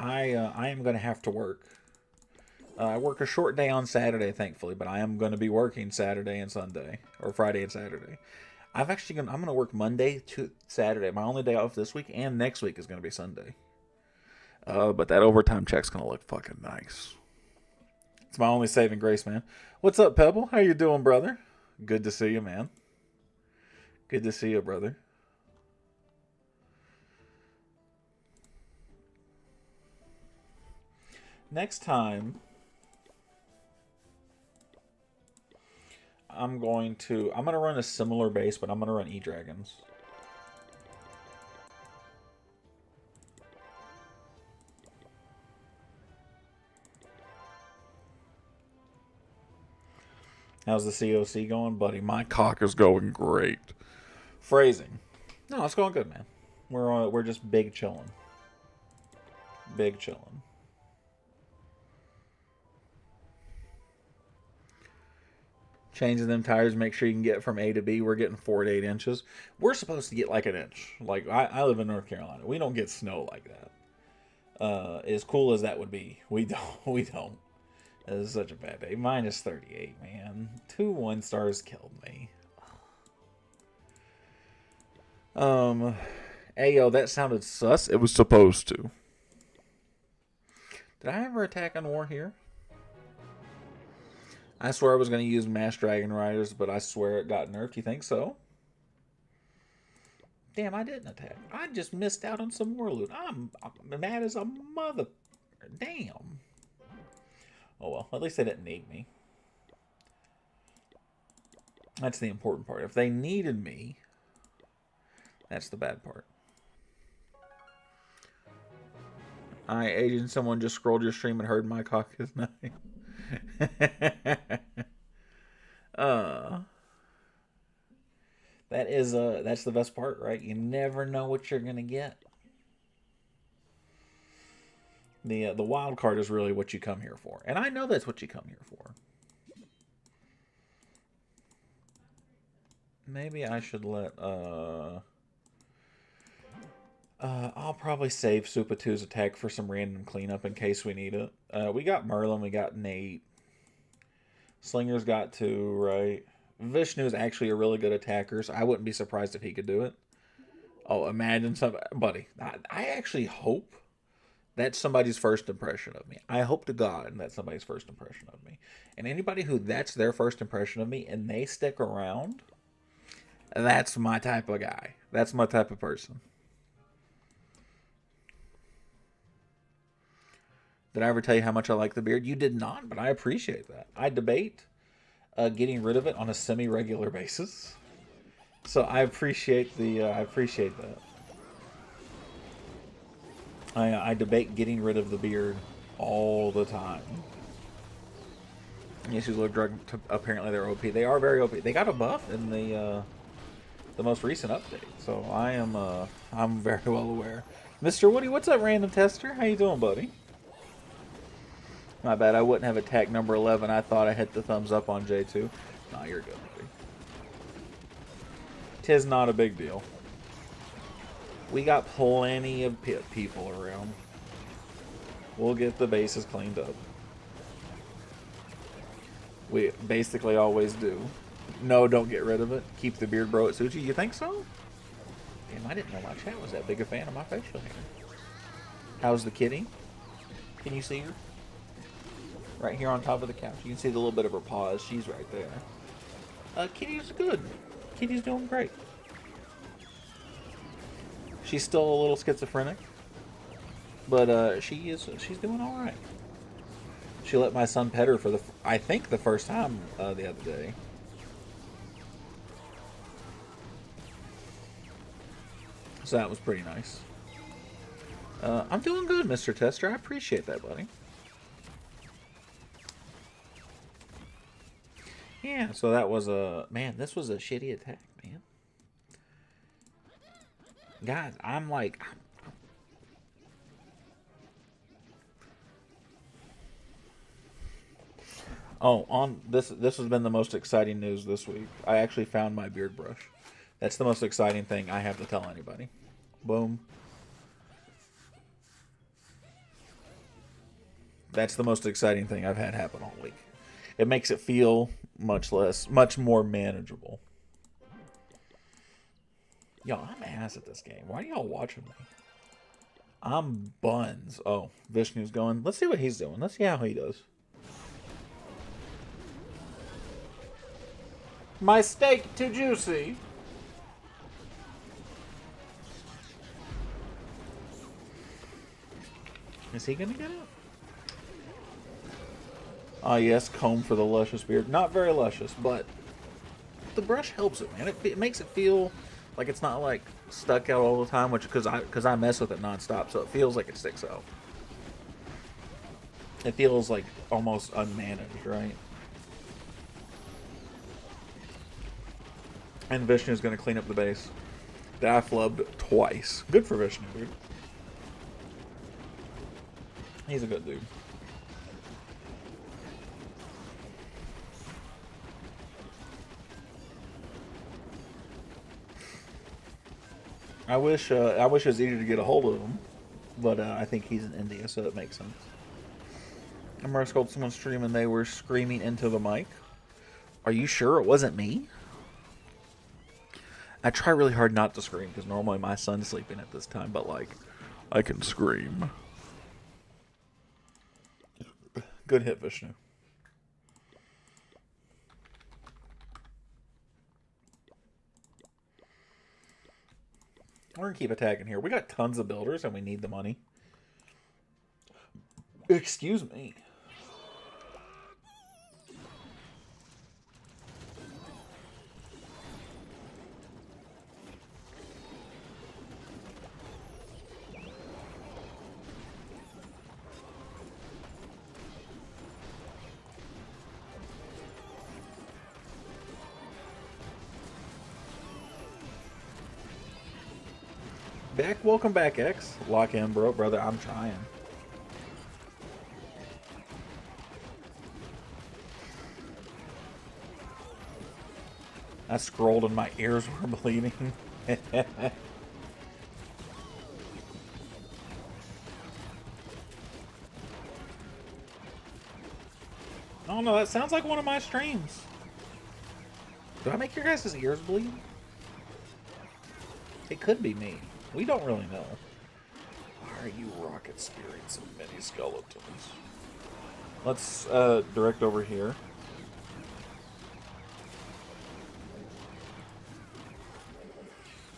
I am going to have to work. I work a short day on Saturday, thankfully, but I am going to be working Saturday and Sunday, or Friday and Saturday. I'm going to work Monday to Saturday. My only day off this week and next week is going to be Sunday. But that overtime check's going to look fucking nice. It's my only saving grace, man. What's up, Pebble? How you doing, brother? Good to see you, man. Good to see you, brother. Next time, I'm going to run a similar base, but I'm going to run E-Dragons. How's the COC going, buddy? My cock is going great. Phrasing. No, it's going good, man. We're just big chilling. Big chilling. Changing them tires, make sure you can get from A to B. We're getting 4 to 8 inches. We're supposed to get like an inch. Like, I live in North Carolina. We don't get snow like that. As cool as that would be, we don't. We don't. This is such a bad day. Minus 38, man. 2 1-stars killed me. Ayo, that sounded sus. It was supposed to. Did I ever attack on war here? I swear I was going to use Mass Dragon Riders, but I swear it got nerfed. You think so? Damn, I didn't attack. I just missed out on some more loot. I'm mad as a mother. Damn. Oh well, at least they didn't need me. That's the important part. If they needed me, that's the bad part. Agent, someone just scrolled your stream and heard my cock is nice. That's the best part, right? You never know what you're gonna get. The wild card is really what you come here for, and I know that's what you come here for. Maybe I should let I'll probably save Supatu's attack for some random cleanup in case we need it. We got Merlin, we got Nate. Slinger's got 2, right? Vishnu is actually a really good attacker, so I wouldn't be surprised if he could do it. Oh, imagine somebody. I actually hope that's somebody's first impression of me. I hope to God that's somebody's first impression of me. And anybody who that's their first impression of me and they stick around, that's my type of guy. That's my type of person. Did I ever tell you how much I like the beard? You did not, but I appreciate that. I debate getting rid of it on a semi-regular basis. So I appreciate I appreciate that. I debate getting rid of the beard all the time. Yes, you look drug. Apparently they're OP. They are very OP. They got a buff in the most recent update. So I'm very well aware. Mr. Woody, what's up, random tester? How you doing, buddy? My bad. I wouldn't have attack number 11. I thought I hit the thumbs up on J2. Nah, you're good, buddy. 'Tis not a big deal. We got plenty of pit people around. We'll get the bases cleaned up. We basically always do. No, don't get rid of it. Keep the beard bro at Suchi. You think so? Damn, I didn't know my chat was that big a fan of my facial hair. How's the kitty? Can you see her? Right here on top of the couch. You can see the little bit of her paws. She's right there. Kitty's good. Kitty's doing great. She's still a little schizophrenic, but she's doing all right. She let my son pet her for I think the first time the other day. So that was pretty nice. I'm doing good, Mr. Tester. I appreciate that, buddy. Yeah, so that was man, this was a shitty attack, man. Guys, I'm like... Oh, on this has been the most exciting news this week. I actually found my beard brush. That's the most exciting thing I have to tell anybody. Boom. That's the most exciting thing I've had happen all week. It makes it feel much more manageable. Yo, I'm ass at this game. Why are y'all watching me? I'm buns. Oh, Vishnu's going. Let's see what he's doing. Let's see how he does. My steak too juicy. Is he gonna get it? Ah, yes, comb for the luscious beard. Not very luscious, but the brush helps it, man. It makes it feel like it's not like stuck out all the time, which because I mess with it nonstop, so it feels like it sticks out. It feels like almost unmanaged, right? And Vishnu's gonna clean up the base. That I flubbed twice. Good for Vishnu, dude. He's a good dude. I wish it was easier to get a hold of him, but I think he's in India, so it makes sense. I remember I told someone streaming they were screaming into the mic. Are you sure it wasn't me? I try really hard not to scream because normally my son's sleeping at this time, but like, I can scream. Good hit, Vishnu. We're going to keep attacking here. We got tons of builders and we need the money. Excuse me. Welcome back, X. Lock in, brother. I'm trying. I scrolled and my ears were bleeding. Oh no, that sounds like one of my streams. Do I make your guys' ears bleed? It could be me. We don't really know. Why are you rocket spirits and mini skeletons? Let's direct over here.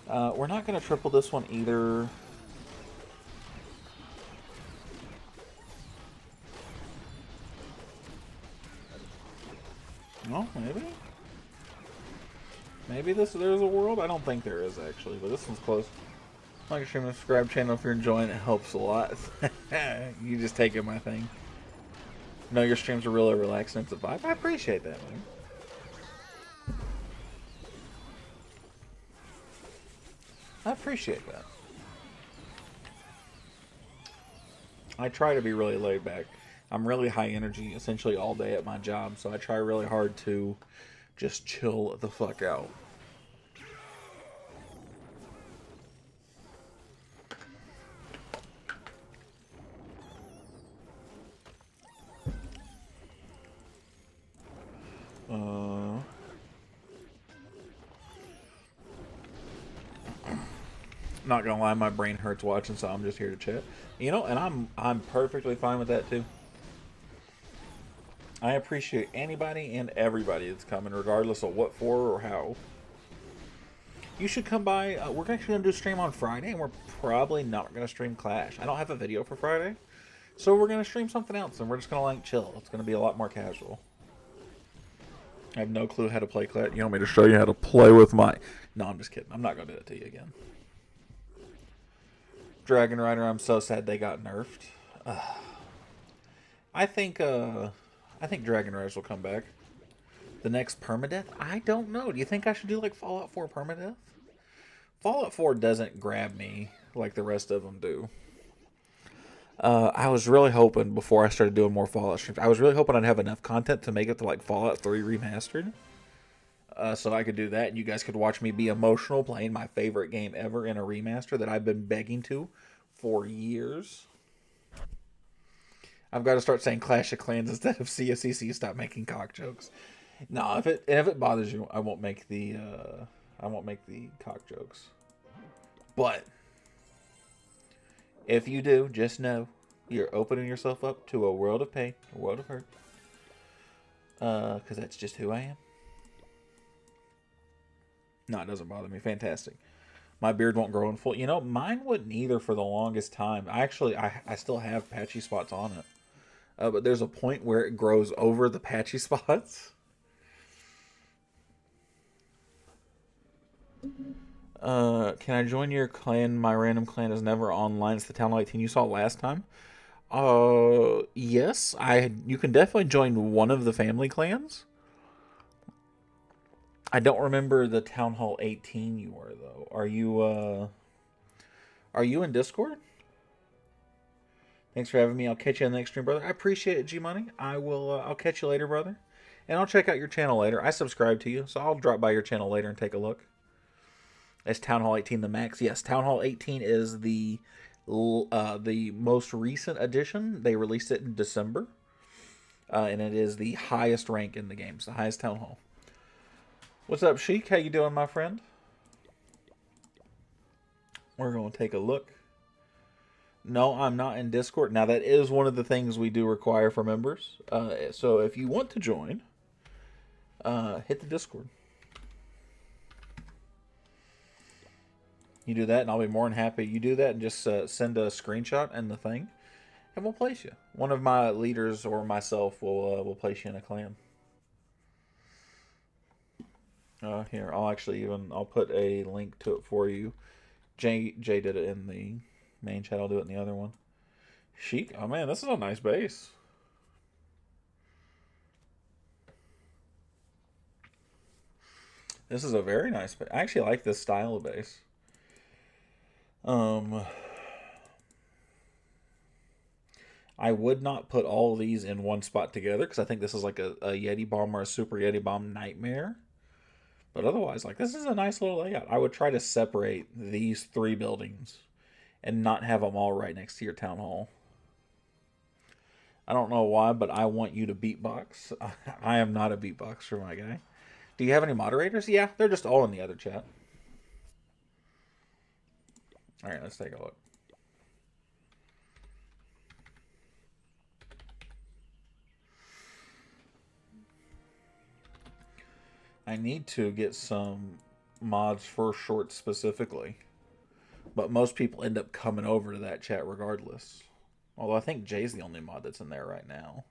We're not going to triple this one either. Oh, maybe? Maybe there's a world? I don't think there is, actually, but this one's close. Like, stream, and subscribe channel if you're enjoying it. It helps a lot. You just taking my thing. No, your streams are really relaxing. It's a vibe. I appreciate that, man. I appreciate that. I try to be really laid back. I'm really high energy essentially all day at my job, so I try really hard to just chill the fuck out. Not gonna lie, my brain hurts watching, so I'm just here to chat. You know, and I'm perfectly fine with that too. I appreciate anybody and everybody that's coming, regardless of what for or how. You should come by. We're actually going to do a stream on Friday, and we're probably not going to stream Clash. I don't have a video for Friday, so we're going to stream something else, and we're just going to like chill. It's going to be a lot more casual. I have no clue how to play Clash. You want me to show you how to play with my... No, I'm just kidding. I'm not going to do it to you again. Dragon Rider, I'm so sad they got nerfed. I think Dragon Riders will come back. The next permadeath? I don't know. Do you think I should do like Fallout 4 permadeath? Fallout 4 doesn't grab me like the rest of them do. I was really hoping before I started doing more Fallout streams, I was really hoping I'd have enough content to make it to like Fallout 3 Remastered. So I could do that and you guys could watch me be emotional playing my favorite game ever in a remaster that I've been begging to for years. I've got to start saying Clash of Clans instead of CSCC. Stop making cock jokes. No, if it bothers you, I won't make the cock jokes. But if you do, just know you're opening yourself up to a world of pain, a world of hurt. Because that's just who I am. No, it doesn't bother me. Fantastic. My beard won't grow in full. You know, mine wouldn't either for the longest time. I still have patchy spots on it. But there's a point where it grows over the patchy spots. Can I join your clan? My random clan is never online. It's the Town Hall 18 you saw last time. Yes. You can definitely join one of the family clans. I don't remember the Town Hall 18 you were, though. Are you in Discord? Thanks for having me. I'll catch you in the next stream, brother. I appreciate it, G-Money. I'll catch you later, brother. And I'll check out your channel later. I subscribe to you, so I'll drop by your channel later and take a look. Is Town Hall 18 the max? Yes, Town Hall 18 is the most recent edition. They released it in December. And it is the highest rank in the game. It's the highest Town Hall. What's up, Sheik? How you doing, my friend? We're going to take a look. No, I'm not in Discord. Now, that is one of the things we do require for members. So if you want to join, hit the Discord. You do that, and I'll be more than happy. You do that, and just send a screenshot and the thing, and we'll place you. One of my leaders or myself will place you in a clan. Here, I'll put a link to it for you. Jay did it in the main chat. I'll do it in the other one. Chic. Oh man, this is a nice base. This is a very nice base. I actually like this style of base. I would not put all of these in one spot together because I think this is like a Yeti bomb or a Super Yeti bomb nightmare. But otherwise, like, this is a nice little layout. I would try to separate these 3 buildings and not have them all right next to your town hall. I don't know why, but I want you to beatbox. I am not a beatboxer, my guy. Do you have any moderators? Yeah, they're just all in the other chat. All right, let's take a look. I need to get some mods for shorts specifically. But most people end up coming over to that chat regardless. Although I think Jay's the only mod that's in there right now.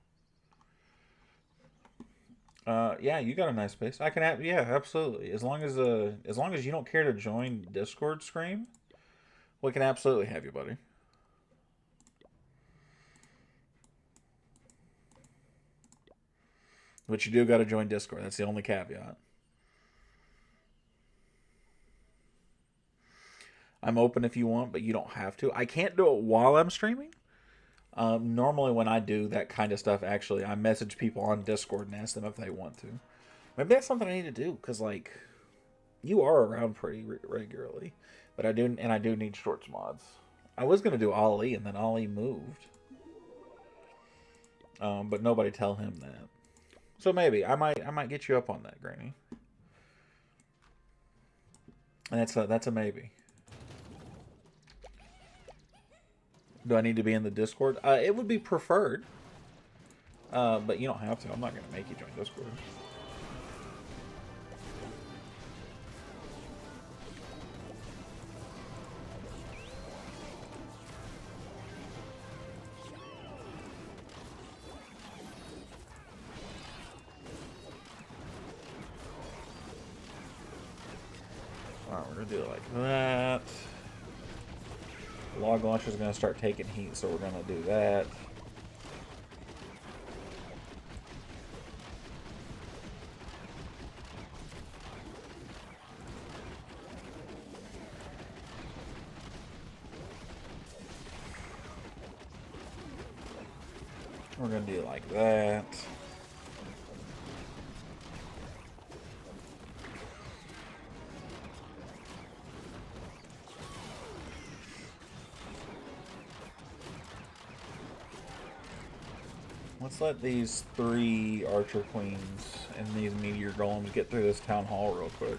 Yeah, you got a nice space. I can have, yeah, absolutely. As long as you don't care to join Discord stream, we can absolutely have you, buddy. But you do got to join Discord. That's the only caveat. I'm open if you want, but you don't have to. I can't do it while I'm streaming. Normally, when I do that kind of stuff, actually, I message people on Discord and ask them if they want to. Maybe that's something I need to do, because, like, you are around pretty regularly. But I do need shorts mods. I was going to do Ollie, and then Ollie moved. But nobody tell him that. So maybe I might get you up on that, Granny. And that's a maybe. Do I need to be in the Discord? It would be preferred. But you don't have to. I'm not going to make you join Discord. Alright, we're going to do it like that. Log launcher is going to start taking heat, so we're going to do that. We're going to do it like that. Let's let these 3 Archer Queens and these Meteor Golems get through this Town Hall real quick.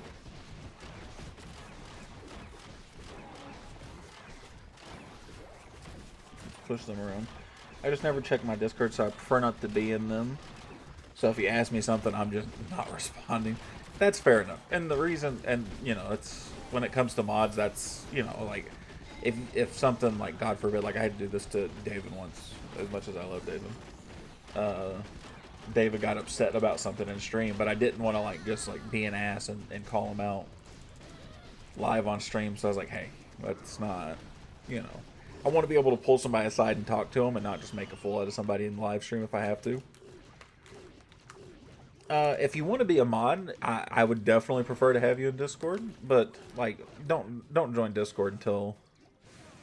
Push them around. I just never check my Discord, so I prefer not to be in them. So if you ask me something, I'm just not responding. That's fair enough. And the reason, and you know, it's when it comes to mods, that's, you know, like if something like, God forbid, like I had to do this to David once, as much as I love David. David got upset about something in stream, but I didn't want to like just like be an ass and call him out live on stream. So I was like, hey, that's not, you know, I want to be able to pull somebody aside and talk to them and not just make a fool out of somebody in the live stream if I have to. If you want to be a mod, I would definitely prefer to have you in Discord, but like don't join Discord until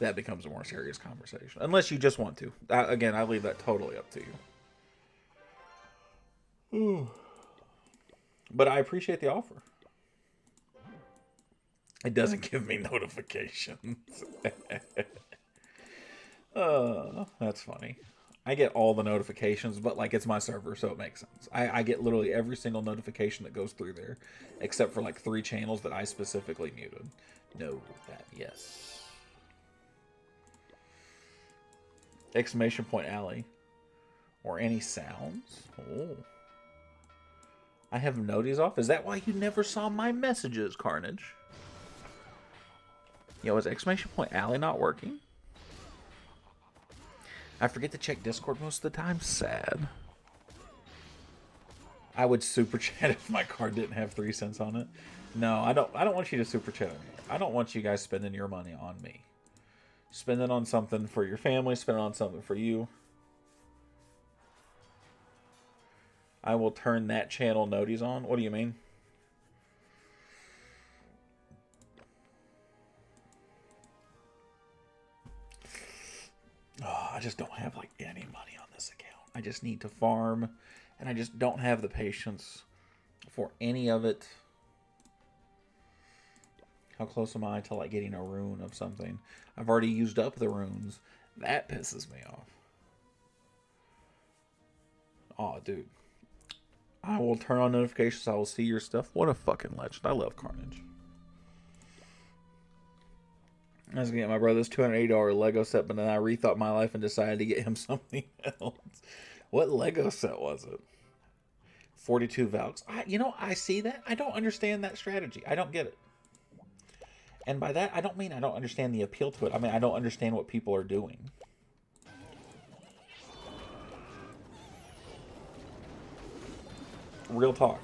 that becomes a more serious conversation, unless you just want to. Again, I leave that totally up to you. But I appreciate the offer. It doesn't give me notifications. That's funny. I get all the notifications, but like it's my server, so it makes sense. I get literally every single notification that goes through there, except for like 3 channels that I specifically muted. No, that, yes. Exclamation point alley. Or any sounds? Oh. I have noties off. Is that why you never saw my messages, Carnage? Yo, is exclamation point alley not working? I forget to check Discord most of the time. Sad. I would super chat if my card didn't have 3 cents on it. No, I don't want you to super chat me. I don't want you guys spending your money on me. Spend it on something for your family. Spend it on something for you. I will turn that channel noties on. What do you mean? Oh, I just don't have like any money on this account. I just need to farm, and I just don't have the patience for any of it. How close am I to like getting a rune of something? I've already used up the runes. That pisses me off. Oh, dude. I will turn on notifications. I will see your stuff. What a fucking legend. I love Carnage. I was going to get my brother this $280 Lego set, but then I rethought my life and decided to get him something else. What Lego set was it? 42 Valks. I see that. I don't understand that strategy. I don't get it. And by that, I don't mean I don't understand the appeal to it. I mean, I don't understand what people are doing. Real talk.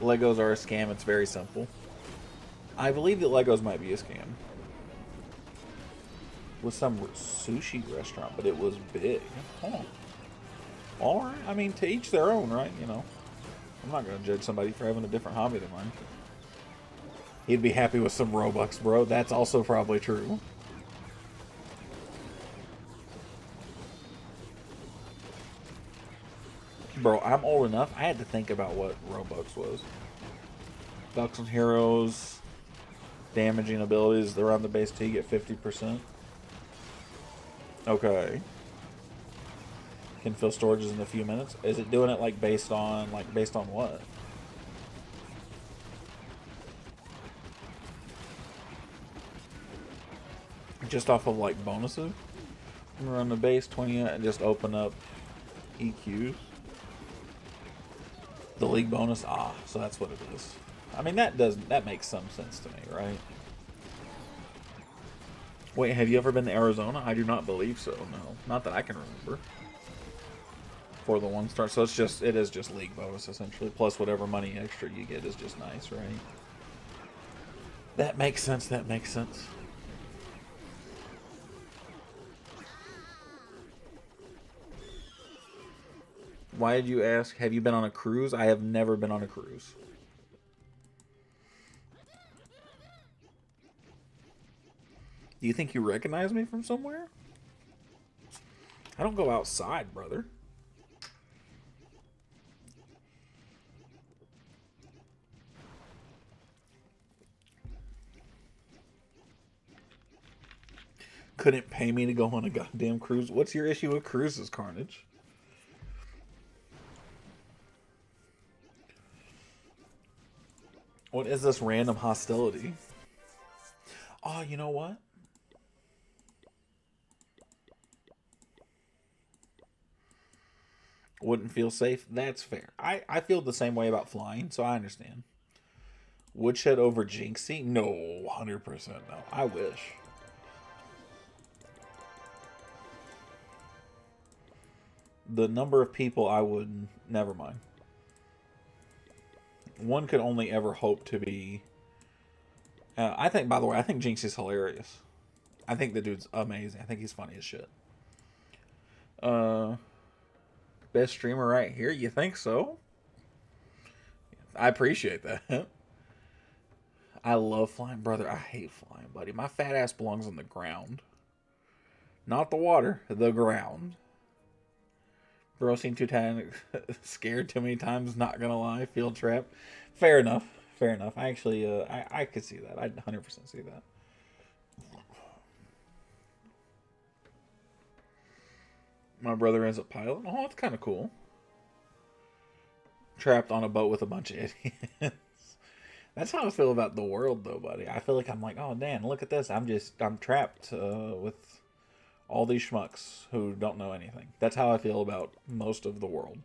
Legos are a scam. It's very simple. I believe that Legos might be a scam. With some sushi restaurant, but it was big. Huh. Alright. I mean, to each their own, right? You know. I'm not going to judge somebody for having a different hobby than mine. He'd be happy with some Robux, bro. That's also probably true. Bro, I'm old enough. I had to think about what Robux was. Bucks and Heroes. Damaging abilities around the base 2, you get 50%. Okay. Can fill storages in a few minutes. Is it doing it like based on what? Just off of like bonuses? Run the base 20 and just open up EQs. The league bonus, so that's what it is. I mean that makes some sense to me, right? Wait, have you ever been to Arizona? I do not believe so, no. Not that I can remember. For the 1-star. So it is just league bonus essentially. Plus whatever money extra you get is just nice, right? That makes sense, that makes sense. Why did you ask, have you been on a cruise? I have never been on a cruise. Do you think you recognize me from somewhere? I don't go outside, brother. Couldn't pay me to go on a goddamn cruise. What's your issue with cruises, Carnage? What is this random hostility? Oh, you know what? Wouldn't feel safe. That's fair. I feel the same way about flying, so I understand. Woodshed over Jinxie? No, 100% no. I wish. The number of people I would... Never mind. One could only ever hope to be... I think, by the way, I think Jinxie's hilarious. I think the dude's amazing. I think he's funny as shit. Best streamer right here? You think so? I appreciate that. I love flying, brother. I hate flying, buddy. My fat ass belongs on the ground. Not the water, the ground. Bro, seen too tired, scared too many times, not gonna lie. Field trap. Fair enough. Fair enough. I actually, I could see that. I'd 100% see that. My brother is a pilot. Oh, that's kind of cool. Trapped on a boat with a bunch of idiots. That's how I feel about the world, though, buddy. I feel like I'm like, oh, Dan, look at this. I'm trapped with all these schmucks who don't know anything. That's how I feel about most of the world.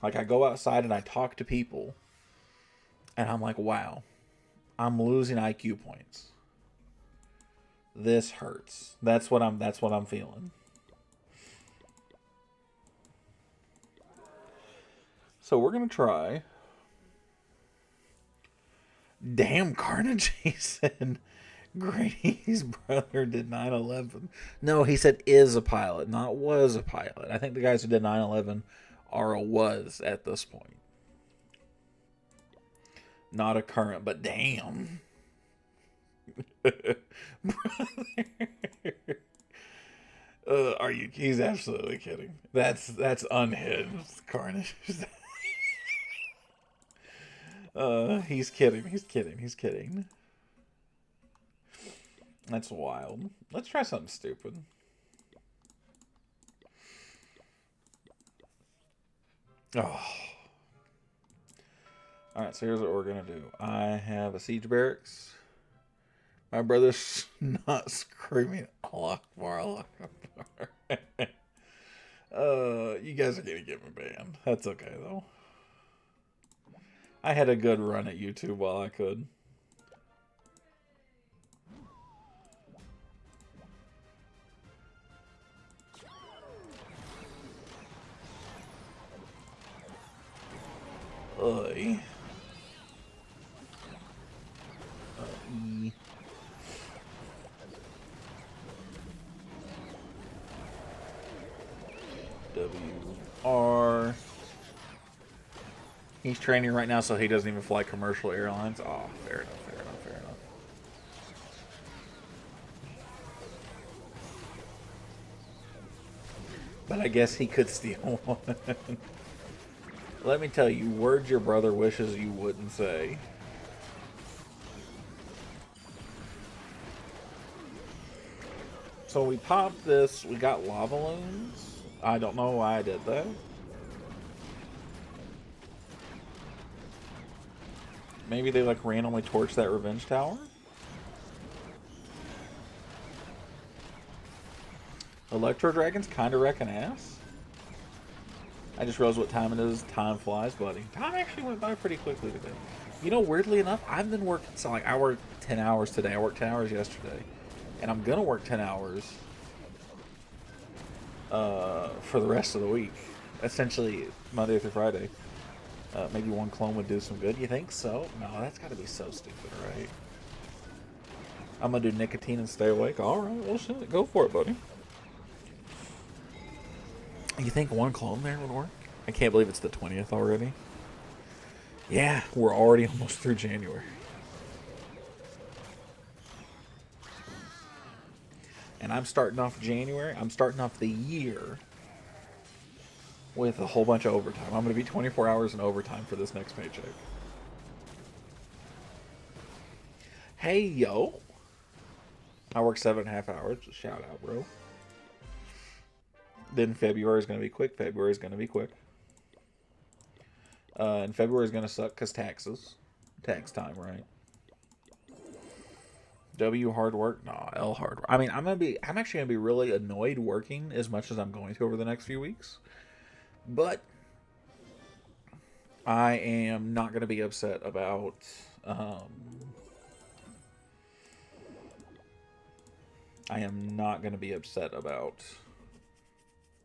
Like, I go outside and I talk to people, and I'm like, wow, I'm losing IQ points. This hurts. That's what I'm feeling. So we're gonna try. Damn, Carnage, he said. Grady's brother did 9/11. No, he said is a pilot, not was a pilot. I think the guys who did 9/11 are a was at this point. Not a current, but damn. Brother. Are you? He's absolutely kidding. That's unhinged, Carnage. He's kidding. He's kidding. He's kidding. That's wild. Let's try something stupid. Oh. Alright, so here's what we're going to do. I have a siege barracks. My brother's not screaming, Allah Akbar, Allah Akbar. You guys are going to get me banned. That's okay, though. I had a good run at YouTube while I could. E. W. R. He's training right now, so he doesn't even fly commercial airlines. Oh, fair enough, fair enough, fair enough. But I guess he could steal one. Let me tell you, words your brother wishes you wouldn't say. So we popped this, we got lava balloons. I don't know why I did that. Maybe they like randomly torched that revenge tower? Electro Dragons kinda wrecking ass. I just realized what time it is. Time flies, buddy. Time actually went by pretty quickly today. You know, weirdly enough, I've been working, so like I worked 10 hours today. I worked 10 hours yesterday. And I'm gonna work 10 hours for the rest of the week. Essentially, Monday through Friday. Maybe one clone would do some good. You think so? No, that's gotta be so stupid, right? I'm gonna do nicotine and stay awake. Alright, well shit, go for it, buddy. You think one clone there would work? I can't believe it's the 20th already. Yeah, we're already almost through January. And I'm starting off January. I'm starting off the year with a whole bunch of overtime. I'm going to be 24 hours in overtime for this next paycheck. Hey, yo. I work 7.5 hours. Just shout out, bro. Then February is going to be quick. February is going to be quick. And February is going to suck because taxes. Tax time, right? W hard work? No, L hard work. I mean, I'm actually gonna be really annoyed working as much as I'm going to over the next few weeks. But I am not gonna be upset about I am not gonna be upset about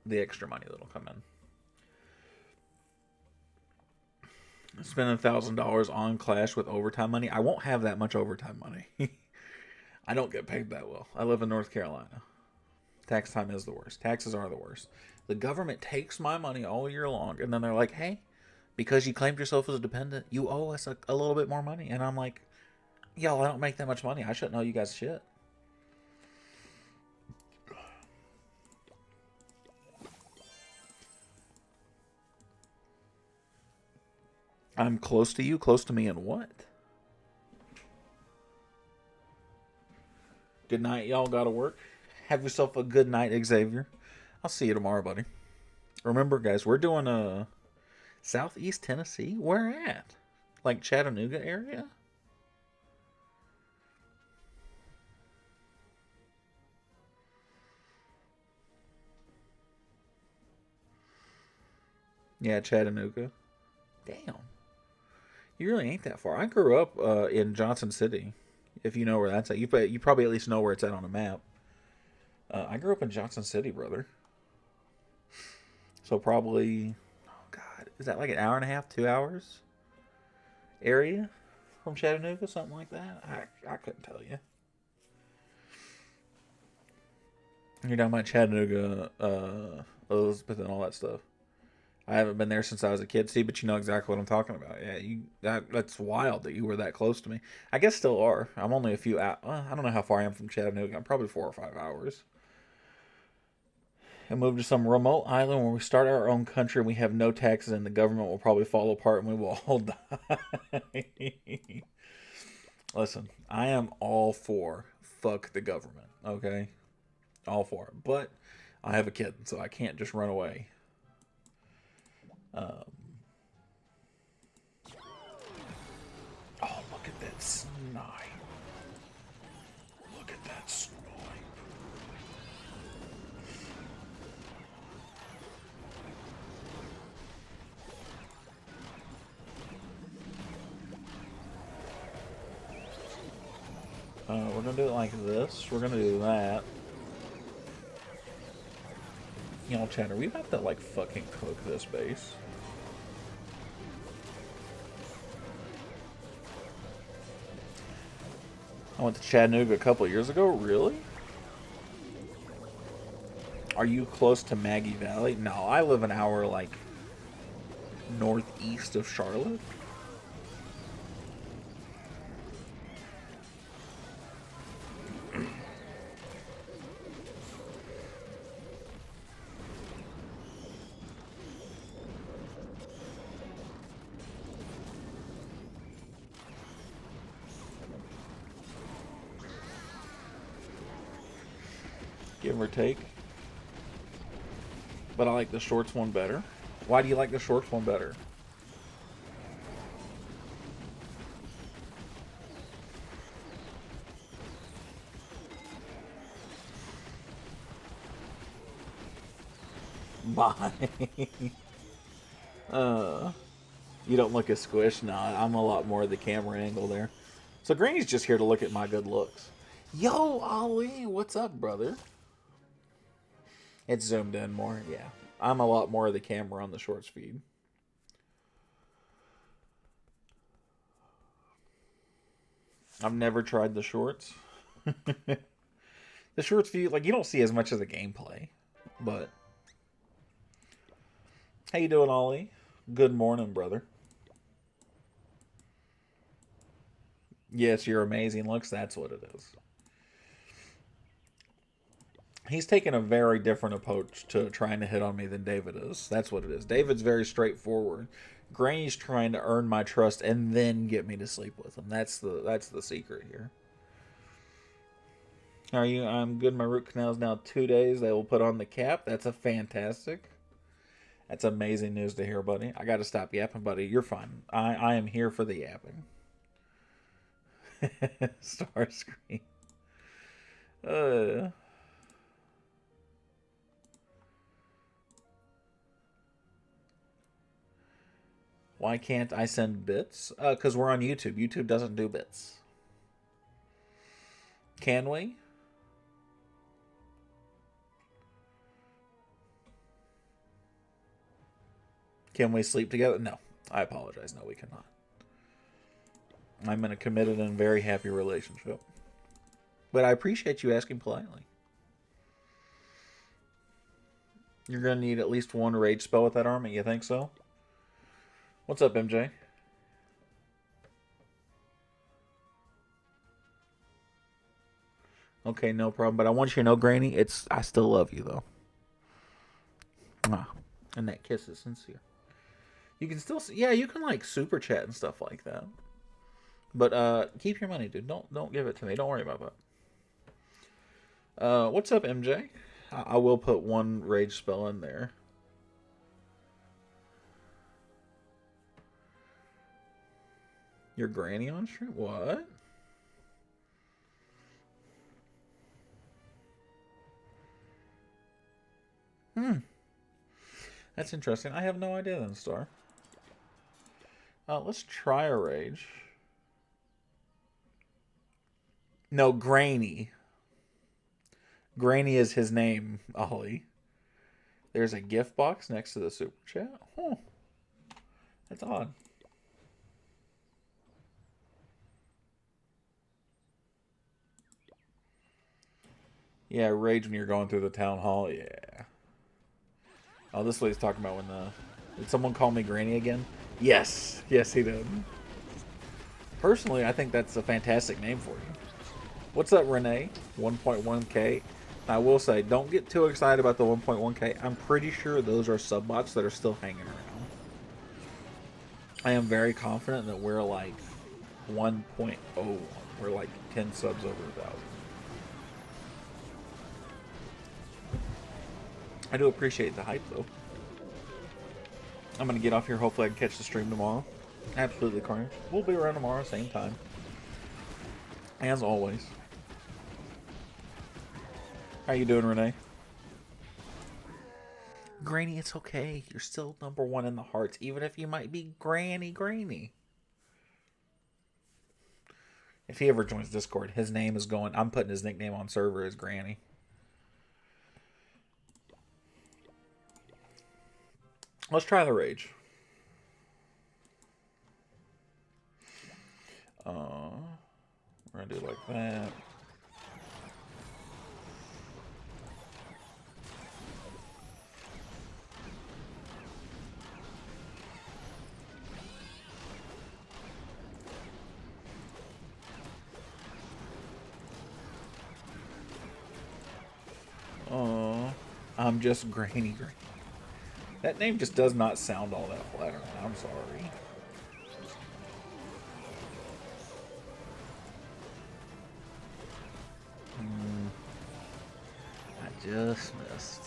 the extra money that'll come in. Spending $1,000 on Clash with overtime money. I won't have that much overtime money. I don't get paid that well. I live in North Carolina. Tax time is the worst. Taxes are the worst. The government takes my money all year long, and then they're like, hey, because you claimed yourself as a dependent, you owe us a little bit more money. And I'm like, y'all, I don't make that much money. I shouldn't owe you guys shit. I'm close to you? Close to me in what? Good night, y'all. Gotta work. Have yourself a good night, Xavier. I'll see you tomorrow, buddy. Remember, guys, we're doing Southeast Tennessee. Where at? Like Chattanooga area? Yeah, Chattanooga. Damn. You really ain't that far. I grew up in Johnson City. If you know where that's at. You probably at least know where it's at on a map. I grew up in Johnson City, brother. So probably, oh God, is that like an hour and a half, 2 hours area from Chattanooga? Something like that? I couldn't tell you. You're talking about Chattanooga, Elizabeth and all that stuff. I haven't been there since I was a kid. See, but you know exactly what I'm talking about. Yeah, that's wild that you were that close to me. I guess still are. I'm only a few out. I don't know how far I am from Chattanooga. I'm probably 4 or 5 hours. and move to some remote island where we start our own country and we have no taxes and the government will probably fall apart and we will all die. Listen, I am all for fuck the government, okay? All for it. But I have a kid, so I can't just run away. Oh, look at that snipe. Look at that snipe. We're going to do it like this. We're going to do that. You know, Chatter, we have to, like, fucking cook this base. I went to Chattanooga a couple of years ago. Really? Are you close to Maggie Valley? No, I live an hour, like, northeast of Charlotte. Give or take. But I like the shorts one better. Why do you like the shorts one better? Bye. You don't look as squished. No, I'm a lot more of the camera angle there. So Granny's just here to look at my good looks. Yo, Ali, what's up, brother? It's zoomed in more, yeah. I'm a lot more of the camera on the shorts feed. I've never tried the shorts. The shorts feed, like, you don't see as much of the gameplay. But how you doing, Ollie? Good morning, brother. Yes, you're amazing looks. That's what it is. He's taken a very different approach to trying to hit on me than David is. That's what it is. David's very straightforward. Granny's trying to earn my trust and then get me to sleep with him. That's the secret here. Are you? I'm good. My root canal is now 2 days. They will put on the cap. That's a fantastic. That's amazing news to hear, buddy. I got to stop yapping, buddy. You're fine. I am here for the yapping. Star screen. Why can't I send bits? Because we're on YouTube. YouTube doesn't do bits. Can we? Can we sleep together? No. I apologize. No, we cannot. I'm in a committed and very happy relationship. But I appreciate you asking politely. You're going to need at least one rage spell with that army. You think so? What's up, MJ? Okay, no problem. But I want you to know, Granny, I still love you, though. Mwah. And that kiss is sincere. You can still see, yeah, you can, like, super chat and stuff like that. But keep your money, dude. Don't give it to me. Don't worry about that. What's up, MJ? I will put one rage spell in there. Your granny on stream? What? That's interesting. I have no idea then, Star. Let's try a rage. No, Granny. Granny is his name, Ollie. There's a gift box next to the super chat. Huh. That's odd. Yeah, rage when you're going through the town hall. Yeah. Oh, this is what he's talking about when the... Did someone call me Granny again? Yes. Yes, he did. Personally, I think that's a fantastic name for you. What's up, Renee? 1.1k. I will say, don't get too excited about the 1.1K. I'm pretty sure those are sub-bots that are still hanging around. I am very confident that we're like 1.01. We're like 10 subs over 1,000. I do appreciate the hype, though. I'm going to get off here. Hopefully I can catch the stream tomorrow. Absolutely, Carnage. We'll be around tomorrow, same time. As always. How you doing, Renee? Granny, it's okay. You're still #1 in the hearts, even if you might be Granny. If he ever joins Discord, his name is going... I'm putting his nickname on server as Granny. Let's try the rage. We're going to do it like that. I'm just Granny. That name just does not sound all that flattering. I'm sorry. I just missed.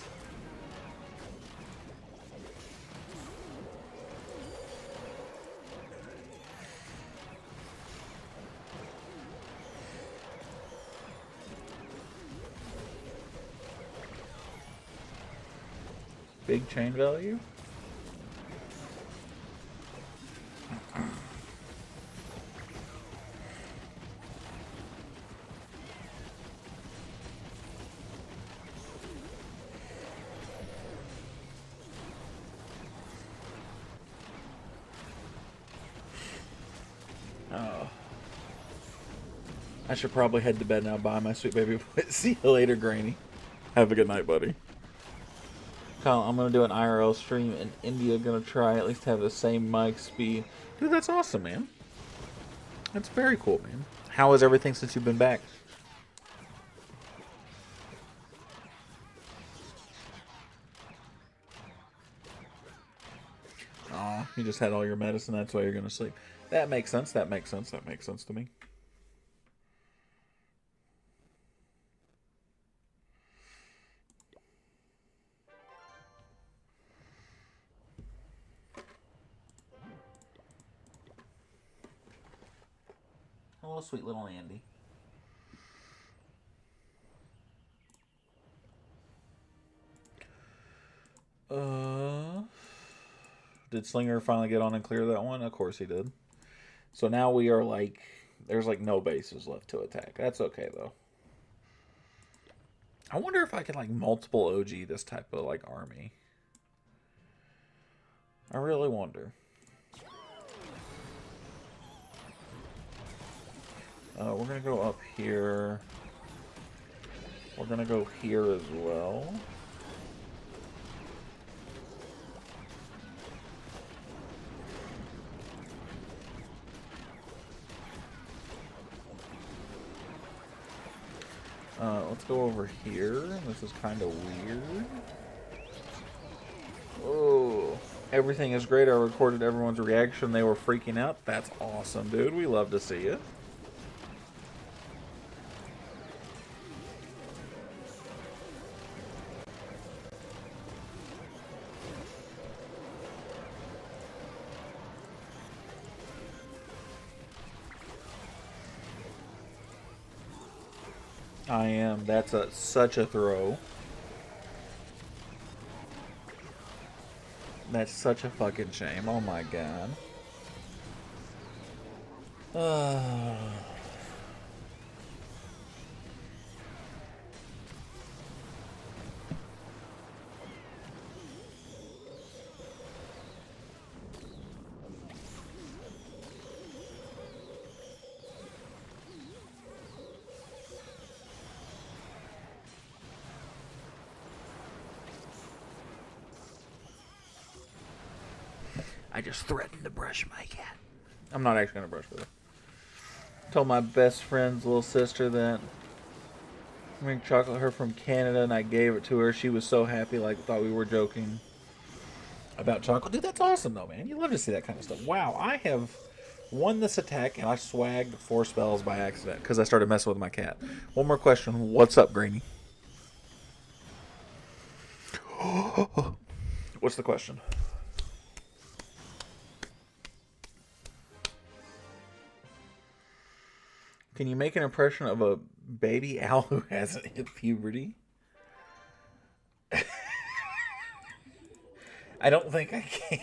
Big chain value? Oh. I should probably head to bed now. Bye, my sweet baby. See you later, Granny. Have a good night, buddy. Kyle, I'm going to do an IRL stream in India. Going to try at least have the same mic speed. Dude, that's awesome, man. That's very cool, man. How is everything since you've been back? Aw, you just had all your medicine. That's why you're going to sleep. That makes sense. That makes sense. That makes sense to me. Hello, sweet little Andy. Did Slinger finally get on and clear that one? Of course he did. So now we are like, there's like no bases left to attack. That's okay though. I wonder if I can like multiple OG this type of like army. I really wonder. We're going to go up here. We're going to go here as well. Let's go over here. This is kind of weird. Oh, everything is great. I recorded everyone's reaction. They were freaking out. That's awesome, dude. We love to see it. I am. That's such a throw. That's such a fucking shame. Oh my god. I just threatened to brush my cat. I'm not actually going to brush with her. Told my best friend's little sister that I made chocolate her from Canada, and I gave it to her. She was so happy, like thought we were joking about chocolate. Dude, that's awesome though, man. You love to see that kind of stuff. Wow, I have won this attack, and I swagged 4 spells by accident because I started messing with my cat. One more question. What's up, Greeny? What's the question? Can you make an impression of a baby owl who hasn't hit puberty? I don't think I can.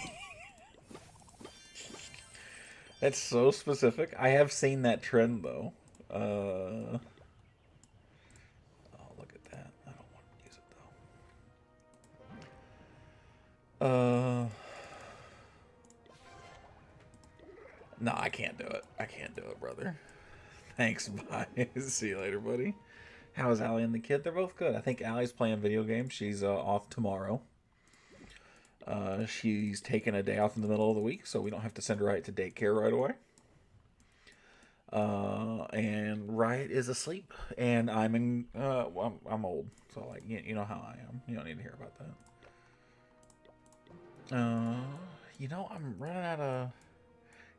That's so specific. I have seen that trend though. Oh, look at that. I don't want to use it though. No, I can't do it. I can't do it, brother. Thanks, bye. See you later, buddy. How is Allie and the kid? They're both good. I think Allie's playing video games. She's off tomorrow. She's taking a day off in the middle of the week, so we don't have to send her right to daycare right away. And Riot is asleep, and I'm in. Well, I'm old, so like you know how I am. You don't need to hear about that. You know I'm running out of.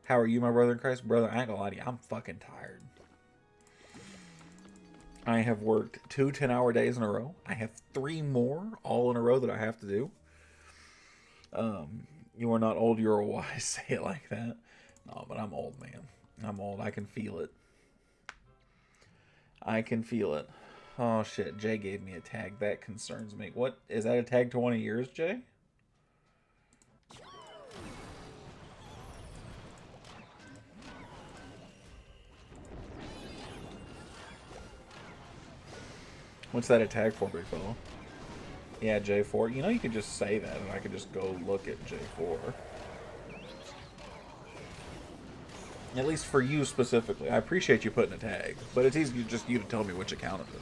How are you, my brother in Christ? Brother, I ain't gonna lie to you. I'm fucking tired. I have worked 2 10-hour days in a row. I have 3 more all in a row that I have to do. You are not old, you're wise. Say it like that. No, but I'm old, man. I'm old. I can feel it. I can feel it. Oh, shit. Jay gave me a tag. That concerns me. What? Is that a tag to one of yours, Jay? What's that a tag for, big fellow? Yeah, J4. You know you could just say that, and I could just go look at J4. At least for you specifically. I appreciate you putting a tag, but it's easy just you to tell me which account it is.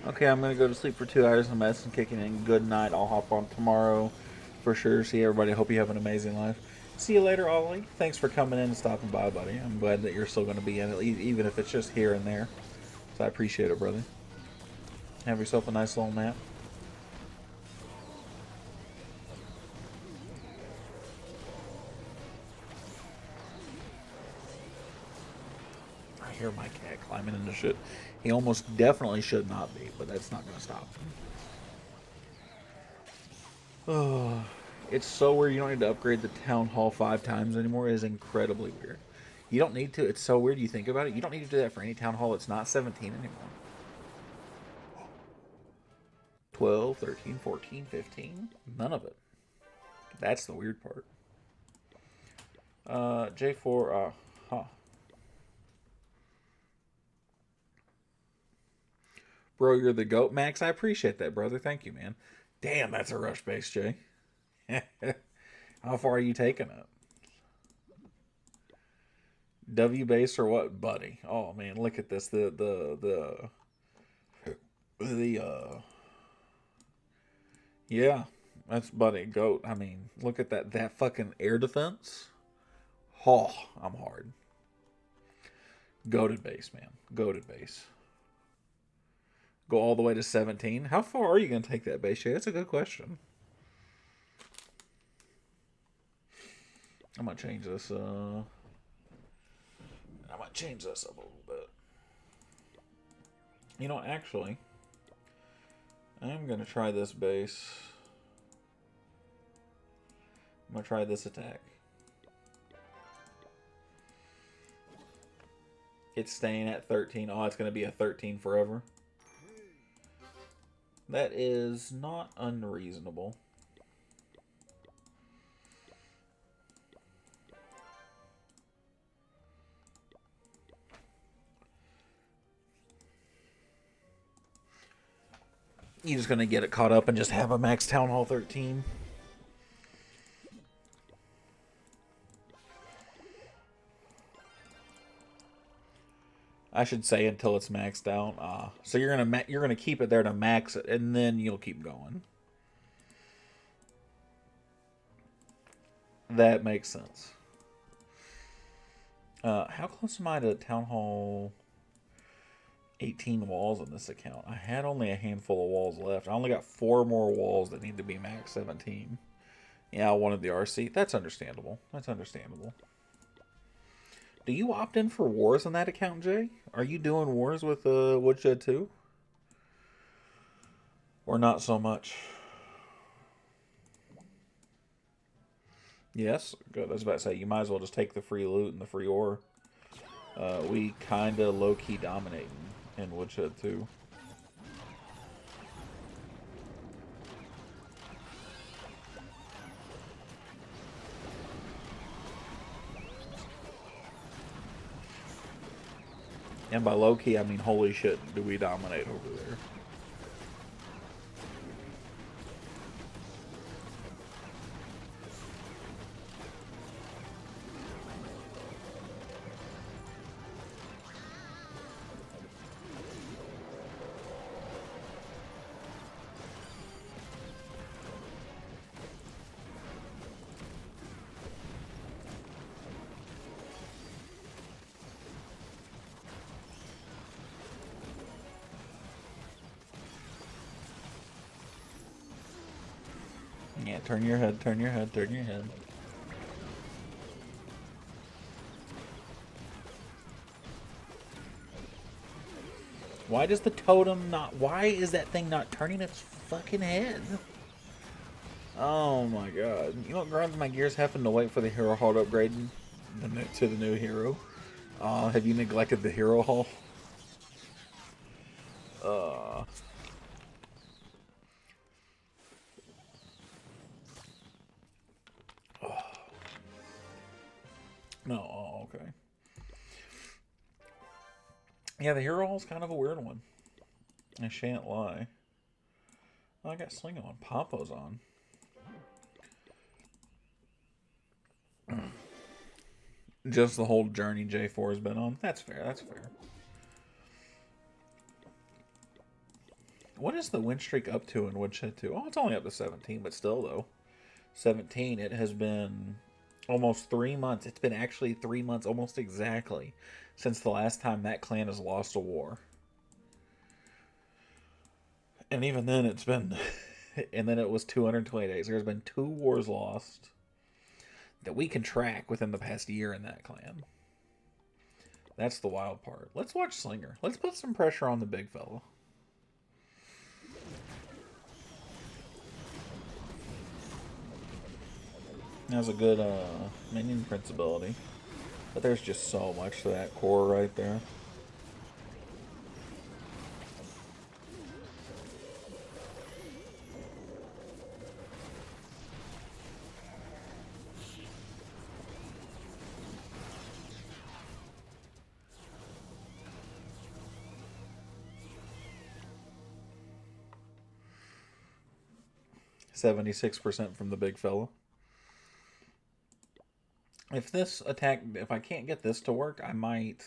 Okay, I'm gonna go to sleep for 2 hours and medicine kicking in. Good night. I'll hop on tomorrow for sure. See everybody. Hope you have an amazing life. See you later, Ollie. Thanks for coming in and stopping by, buddy. I'm glad that you're still going to be in it, even if it's just here and there. So I appreciate it, brother. Have yourself a nice little nap. I hear my cat climbing into shit. He almost definitely should not be, but that's not going to stop him. Oh, it's so weird you don't need to upgrade the town hall 5 times anymore. It is incredibly weird. You don't need to. It's so weird you think about it. You don't need to do that for any town hall. It's not 17 anymore. 12, 13, 14, 15. None of it. That's the weird part. J4, huh. Bro, you're the GOAT. Max, I appreciate that, brother. Thank you, man. Damn, that's a rush base, Jay. How far are you taking it? W base or what, buddy? Oh man, look at this. Yeah, that's buddy GOAT. I mean, look at that fucking air defense. Oh, I'm hard. Goated base, man. Goated base. Go all the way to 17. How far are you going to take that base, Jay? That's a good question. I'm going to change this. I might change this up a little bit. You know, actually, I'm going to try this base. I'm going to try this attack. It's staying at 13. Oh, it's going to be a 13 forever. That is not unreasonable. You just gonna get it caught up and just have a max Town Hall 13? I should say until it's maxed out. So you're gonna keep it there to max it, and then you'll keep going. That makes sense. How close am I to Town Hall 18 walls in this account? I had only a handful of walls left. I only got 4 more walls that need to be max 17. Yeah, I wanted the RC. That's understandable. That's understandable. Do you opt in for wars on that account, Jay? Are you doing wars with Woodshed too? Or not so much? Yes? Good. I was about to say, you might as well just take the free loot and the free ore. We kinda low-key dominating in Woodshed too. And by low-key, I mean holy shit, do we dominate over there. Yeah, turn your head, turn your head, turn your head. Why does the totem not... Why is that thing not turning its fucking head? Oh my god. You know what grinds my gears having to wait for the hero hall to upgrade to the new hero? Have you neglected the hero hall? No, oh, okay. Yeah, the hero hall's kind of a weird one. I shan't lie. Oh, I got Sling on. Papa's on. Just the whole journey J4 has been on. That's fair, that's fair. What is the win streak up to in Woodshed 2? Oh, it's only up to 17, but still, though. 17, it has been almost 3 months. It's been actually 3 months, almost exactly, since the last time that clan has lost a war. And even then, it's been... and then it was 220 days. There's been 2 wars lost that we can track within the past year in that clan. That's the wild part. Let's watch Slinger. Let's put some pressure on the big fella. Has a good minion prince ability. But there's just so much to that core right there. %76% from the big fella. If this attack, if I can't get this to work, I might...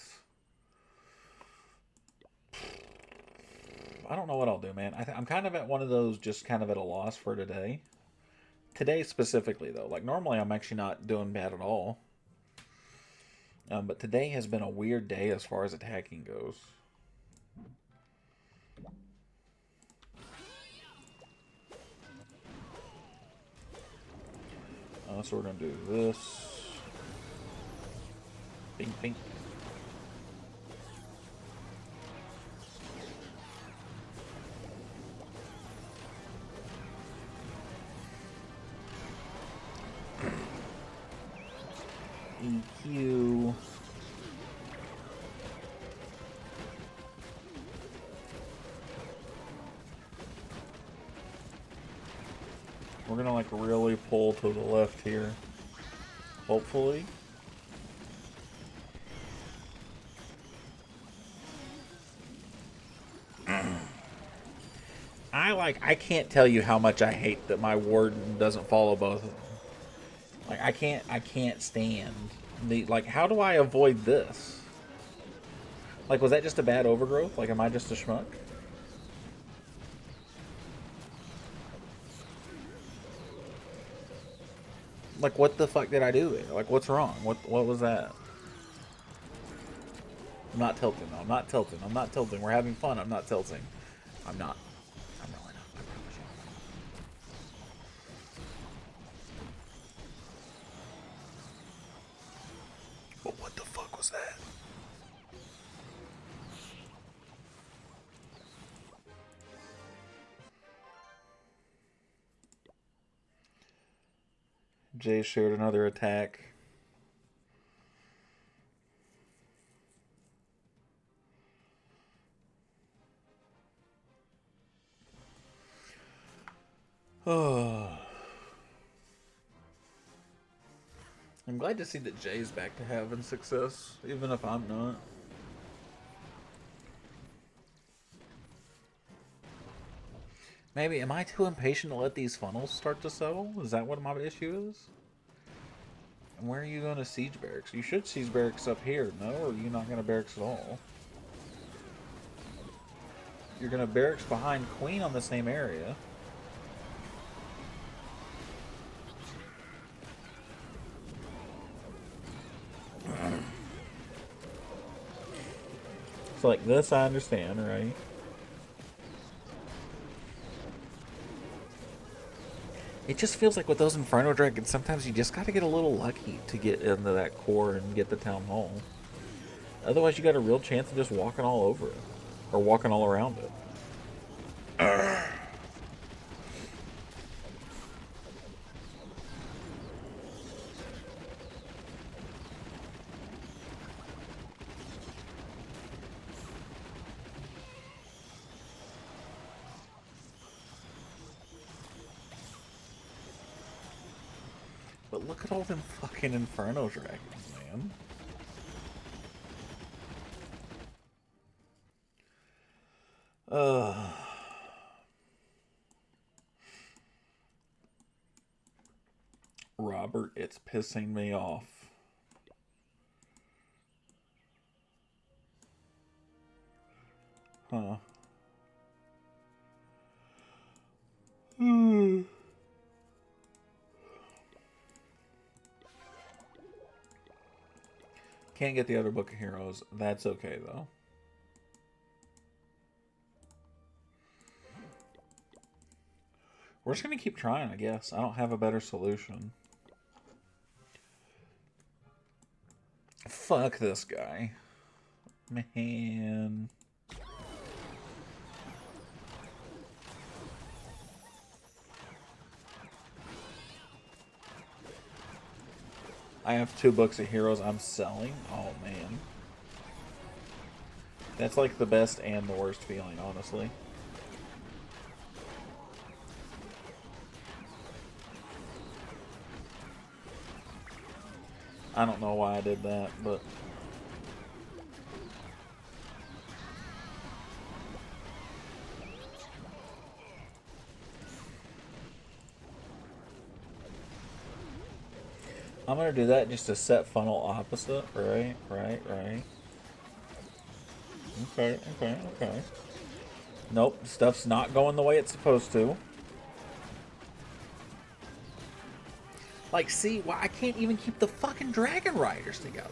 I don't know what I'll do, man. I'm kind of at one of those, just kind of at a loss for today. Today specifically, though. Like, normally I'm actually not doing bad at all. But today has been a weird day as far as attacking goes. So we're going to do this. Bing, bing. EQ. We're gonna like really pull to the left here. Hopefully. I can't tell you how much I hate that my warden doesn't follow both of them. Like I can't stand the like. How do I avoid this? Like, was that just a bad overgrowth? Like, am I just a schmuck? Like, what the fuck did I do there? Like, what's wrong? What was that? I'm not tilting, though. I'm not tilting. I'm not tilting. We're having fun. I'm not tilting. I'm not. I'm really not. I promise you. But what the fuck was that? Jay shared another attack. Oh. I'm glad to see that Jay's back to having success, even if I'm not. Maybe, am I too impatient to let these funnels start to settle? Is that what my issue is? And where are you going to siege barracks? You should siege barracks up here, no? Or are you not going to barracks at all? You're going to barracks behind Queen on the same area. So like this I understand, right? It just feels like with those Inferno Dragons, sometimes you just got to get a little lucky to get into that core and get the Town Hall. Otherwise, you got a real chance of just walking all over it. Or walking all around it. But look at all them fucking Inferno Dragons, man. Robert, it's pissing me off. Huh. Can't get the other Book of Heroes. That's okay, though. We're just going to keep trying, I guess. I don't have a better solution. Fuck this guy. Man. I have 2 Books of Heroes I'm selling. Oh, man. That's like the best and the worst feeling, honestly. I don't know why I did that, but... I'm gonna do that just to set funnel opposite. Right. Okay. Nope, stuff's not going the way it's supposed to. Like, see, why I can't even keep the fucking Dragon Riders together.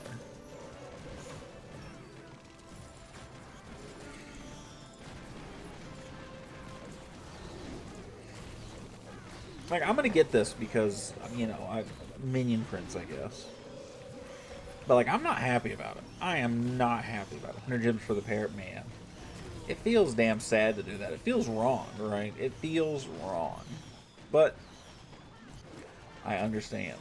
Like, I'm gonna get this because, you know, Minion Prince, I guess. But, like, I'm not happy about it. I am not happy about it. 100 gems for the parrot, man. It feels damn sad to do that. It feels wrong, right? It feels wrong. But I understand.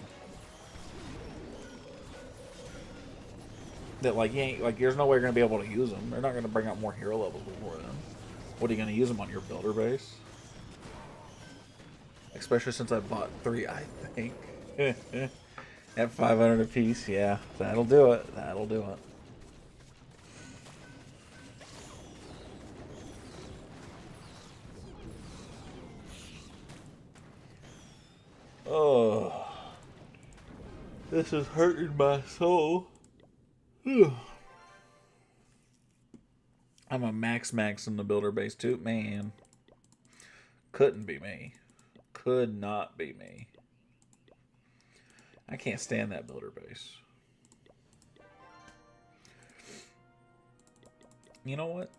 That, like, you ain't, like, there's no way you're going to be able to use them. They're not going to bring out more hero levels before then. What are you going to use them on your builder base? Especially since I bought 3, I think. At 500 apiece, yeah. That'll do it. That'll do it. This is hurting my soul. I'm a max in the builder base too. Man. Couldn't be me. Could not be me. I can't stand that builder base. You know what?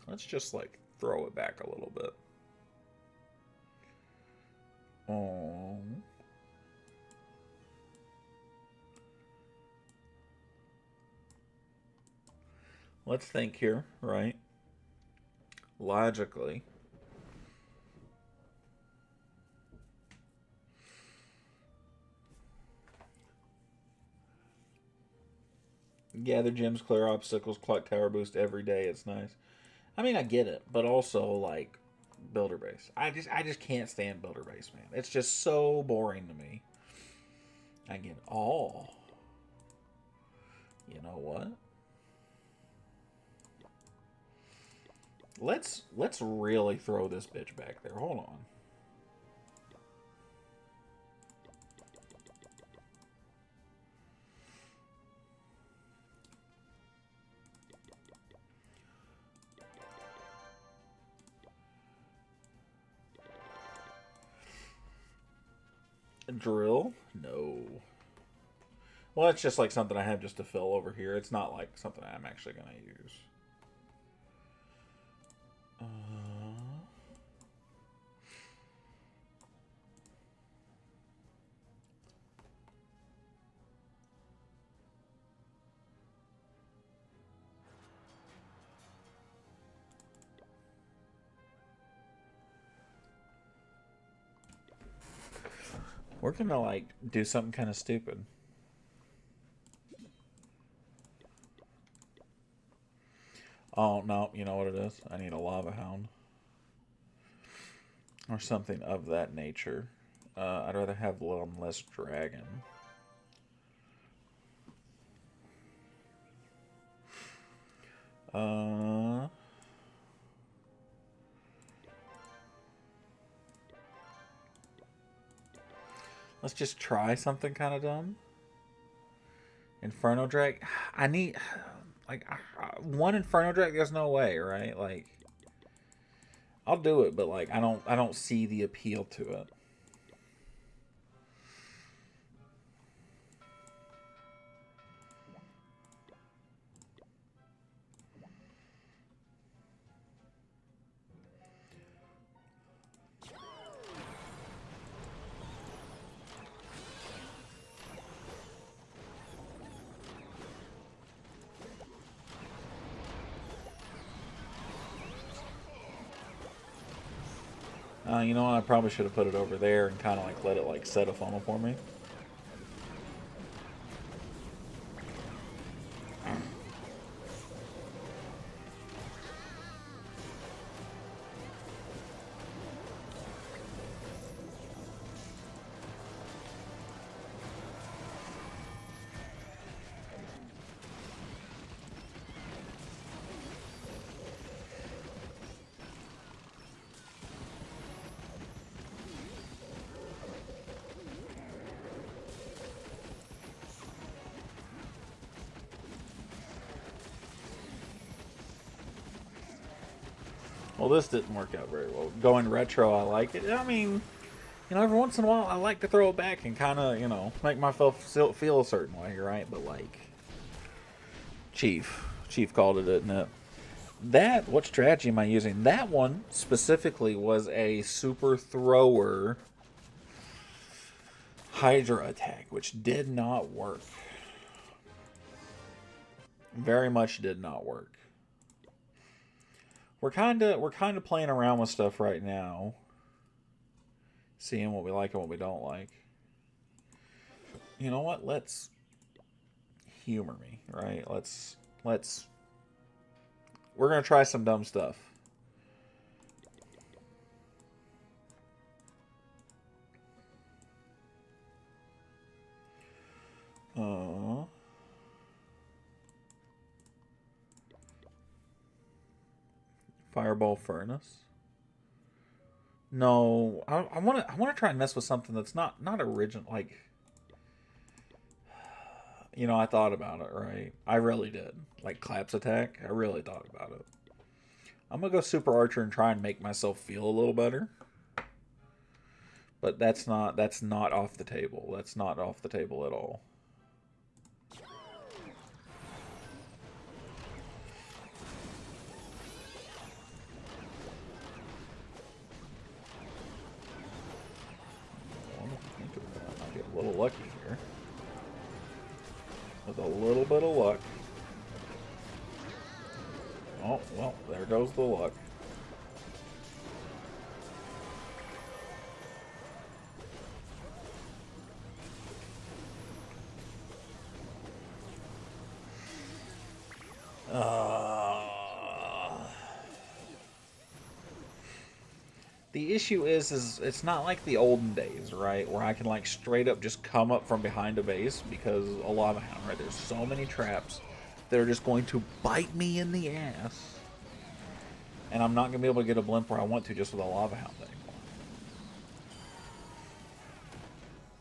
Let's just like throw it back a little bit. Oh. Let's think here, right? Logically. Gather gems, clear obstacles, clock tower boost every day. It's nice. I mean, I get it, but also like builder base. I just can't stand builder base, man. It's just so boring to me. I get all. You know what? Let's really throw this bitch back there. Hold on. Drill? No. Well, it's just like something I have just to fill over here. It's not like something I'm actually going to use. We're going to like do something kind of stupid. Oh, no. You know what it is? I need a lava hound. Or something of that nature. I'd rather have one less dragon. Let's just try something kind of dumb. Inferno Drake. I need like one Inferno Drake. There's no way, right? Like, I'll do it, but like I don't see the appeal to it. You know what? I probably should have put it over there and kind of like let it like set a funnel for me. Well, this didn't work out very well. Going retro, I like it. I mean, you know, every once in a while, I like to throw it back and kind of, you know, make myself feel a certain way, right? But like, Chief called it, didn't it? That, what strategy am I using? That one specifically was a super thrower Hydra attack, which did not work. Very much did not work. We're kind of playing around with stuff right now, seeing what we like and what we don't like. You know what? Let's humor me, right? We're gonna try some dumb stuff. Fireball furnace. No, I want to try and mess with something that's not original. Like, You know, I thought about it, right? I really did. Like Claps attack, I really thought about it. I'm gonna go Super Archer and try and make myself feel a little better. But that's not off the table. That's not off the table at all. I might get a little lucky here. With a little bit of luck. Oh, well, there goes the luck. The issue is it's not like the olden days, right? Where I can like straight up just come up from behind a base because a lava hound, right? There's so many traps that are just going to bite me in the ass. And I'm not going to be able to get a blimp where I want to just with a lava hound anymore.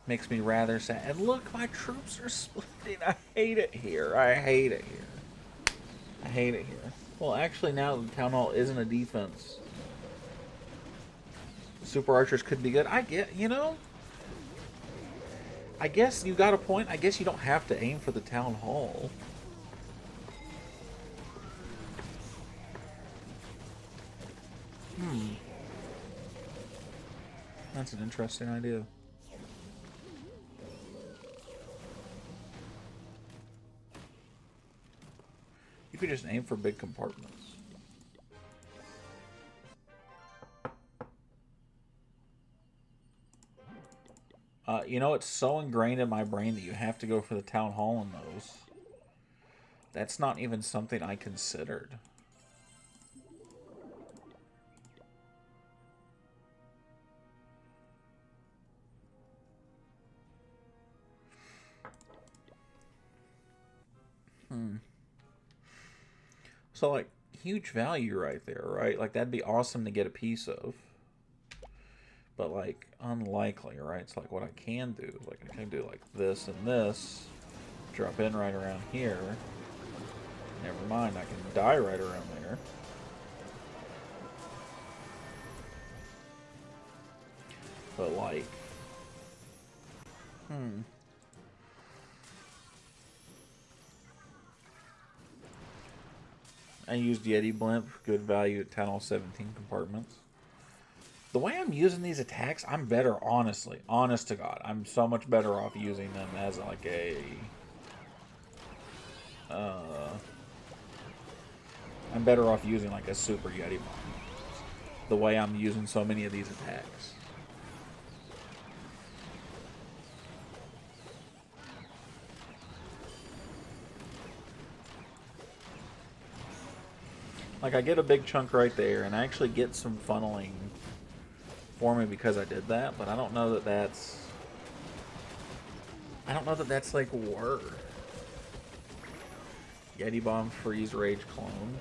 Makes me rather sad. And look, my troops are splitting. I hate it here. I hate it here. I hate it here. Well, actually, now the Town Hall isn't a defense. Super Archers could be good. I get, you know, I guess you got a point. I guess you don't have to aim for the Town Hall. That's an interesting idea. You could just aim for big compartments. You know, it's so ingrained in my brain that you have to go for the Town Hall in those. That's not even something I considered. So, like, huge value right there, right? Like, that'd be awesome to get a piece of. But, like, unlikely, right? It's like what I can do is, like, I can do, like, this and this. Drop in right around here. Never mind, I can die right around there. But, like... I used Yeti Blimp. Good value at Town Hall 17 compartments. The way I'm using these attacks, I'm better, honestly. Honest to God. I'm so much better off using them as, like, a... I'm better off using, like, a Super Yeti Bomb. The way I'm using so many of these attacks. Like, I get a big chunk right there, and I actually get some funneling for me because I did that, but I don't know that that's... I don't know that that's, like, worth. Yeti Bomb, Freeze, Rage, Clone.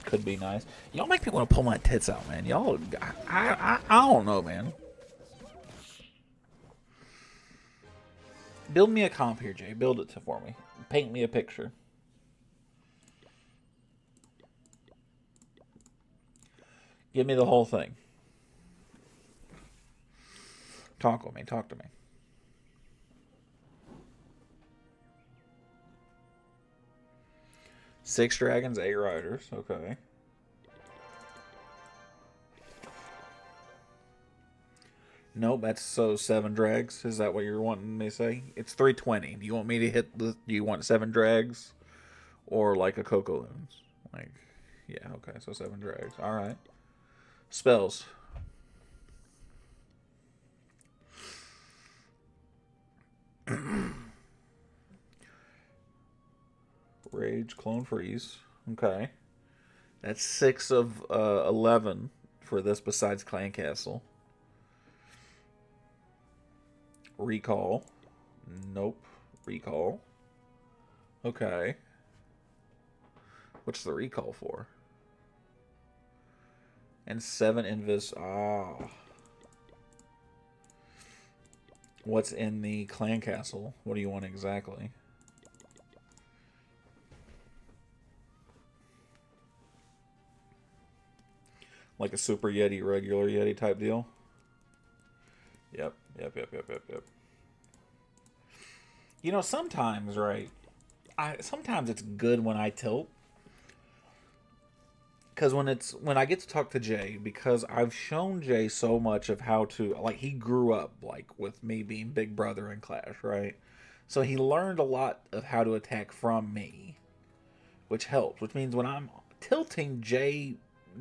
Could be nice. Y'all make me want to pull my tits out, man. Y'all... I don't know, man. Build me a comp here, Jay. Build it for me. Paint me a picture. Give me the whole thing. Talk with me. Talk to me. Six dragons, 8 riders. Okay. Nope, that's so 7 drags. Is that what you're wanting me to say? It's 320. Do you want me to hit the... Do you want 7 drags? Or like a Coco Loons? Like, yeah, okay, so 7 drags. Alright. Spells. Rage, Clone, Freeze. Okay. That's 6 of 11 for this besides Clan Castle. Recall. Nope. Recall. Okay. What's the recall for? And 7 Invis. Ah. What's in the clan castle? What do you want exactly? Like a super Yeti, regular Yeti type deal? Yep. You know, sometimes, right? Sometimes it's good when I tilt. Because when I get to talk to Jay, because I've shown Jay so much of how to, like, he grew up like with me being big brother in Clash, right? So he learned a lot of how to attack from me, which helps. Which means when I'm tilting, Jay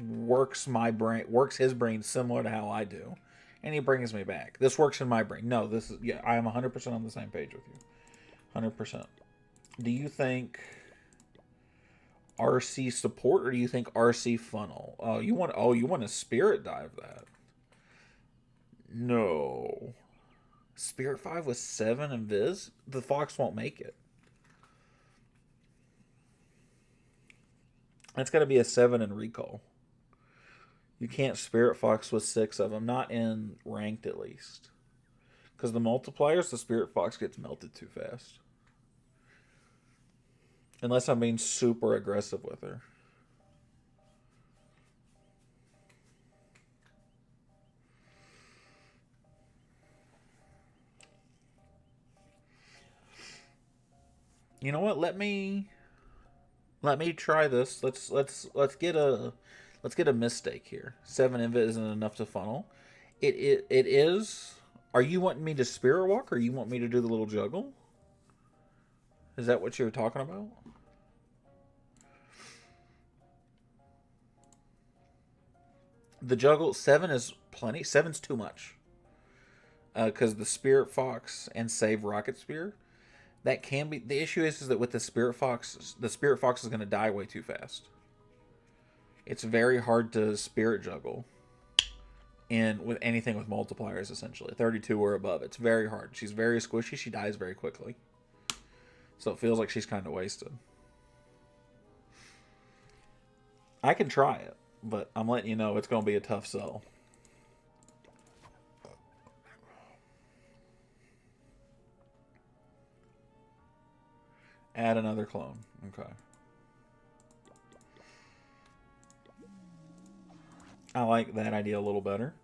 works his brain similar to how I do, and he brings me back. This works in my brain. No, this is, yeah, I am 100% on the same page with you, 100%. Do you think RC support, or do you think RC funnel? You want to spirit dive that? No. Spirit 5 with 7 and Viz? The Fox won't make it. That's got to be a 7 in recall. You can't Spirit Fox with 6 of them, not in ranked at least. Because the multipliers, the Spirit Fox gets melted too fast. Unless I'm being super aggressive with her. You know what? Let me try this. Let's get a mistake here. 7 inv isn't enough to funnel. It is. Are you wanting me to spirit walk, or you want me to do the little juggle? Is that what you're talking about? The juggle 7 is plenty. 7's too much. Because the Spirit Fox and save Rocket Spear, that can be the issue. Is that with the Spirit Fox is going to die way too fast. It's very hard to spirit juggle, and with anything with multipliers, essentially 32 or above, it's very hard. She's very squishy. She dies very quickly, so it feels like she's kind of wasted. I can try it, but I'm letting you know it's going to be a tough sell. Add another clone. Okay. I like that idea a little better.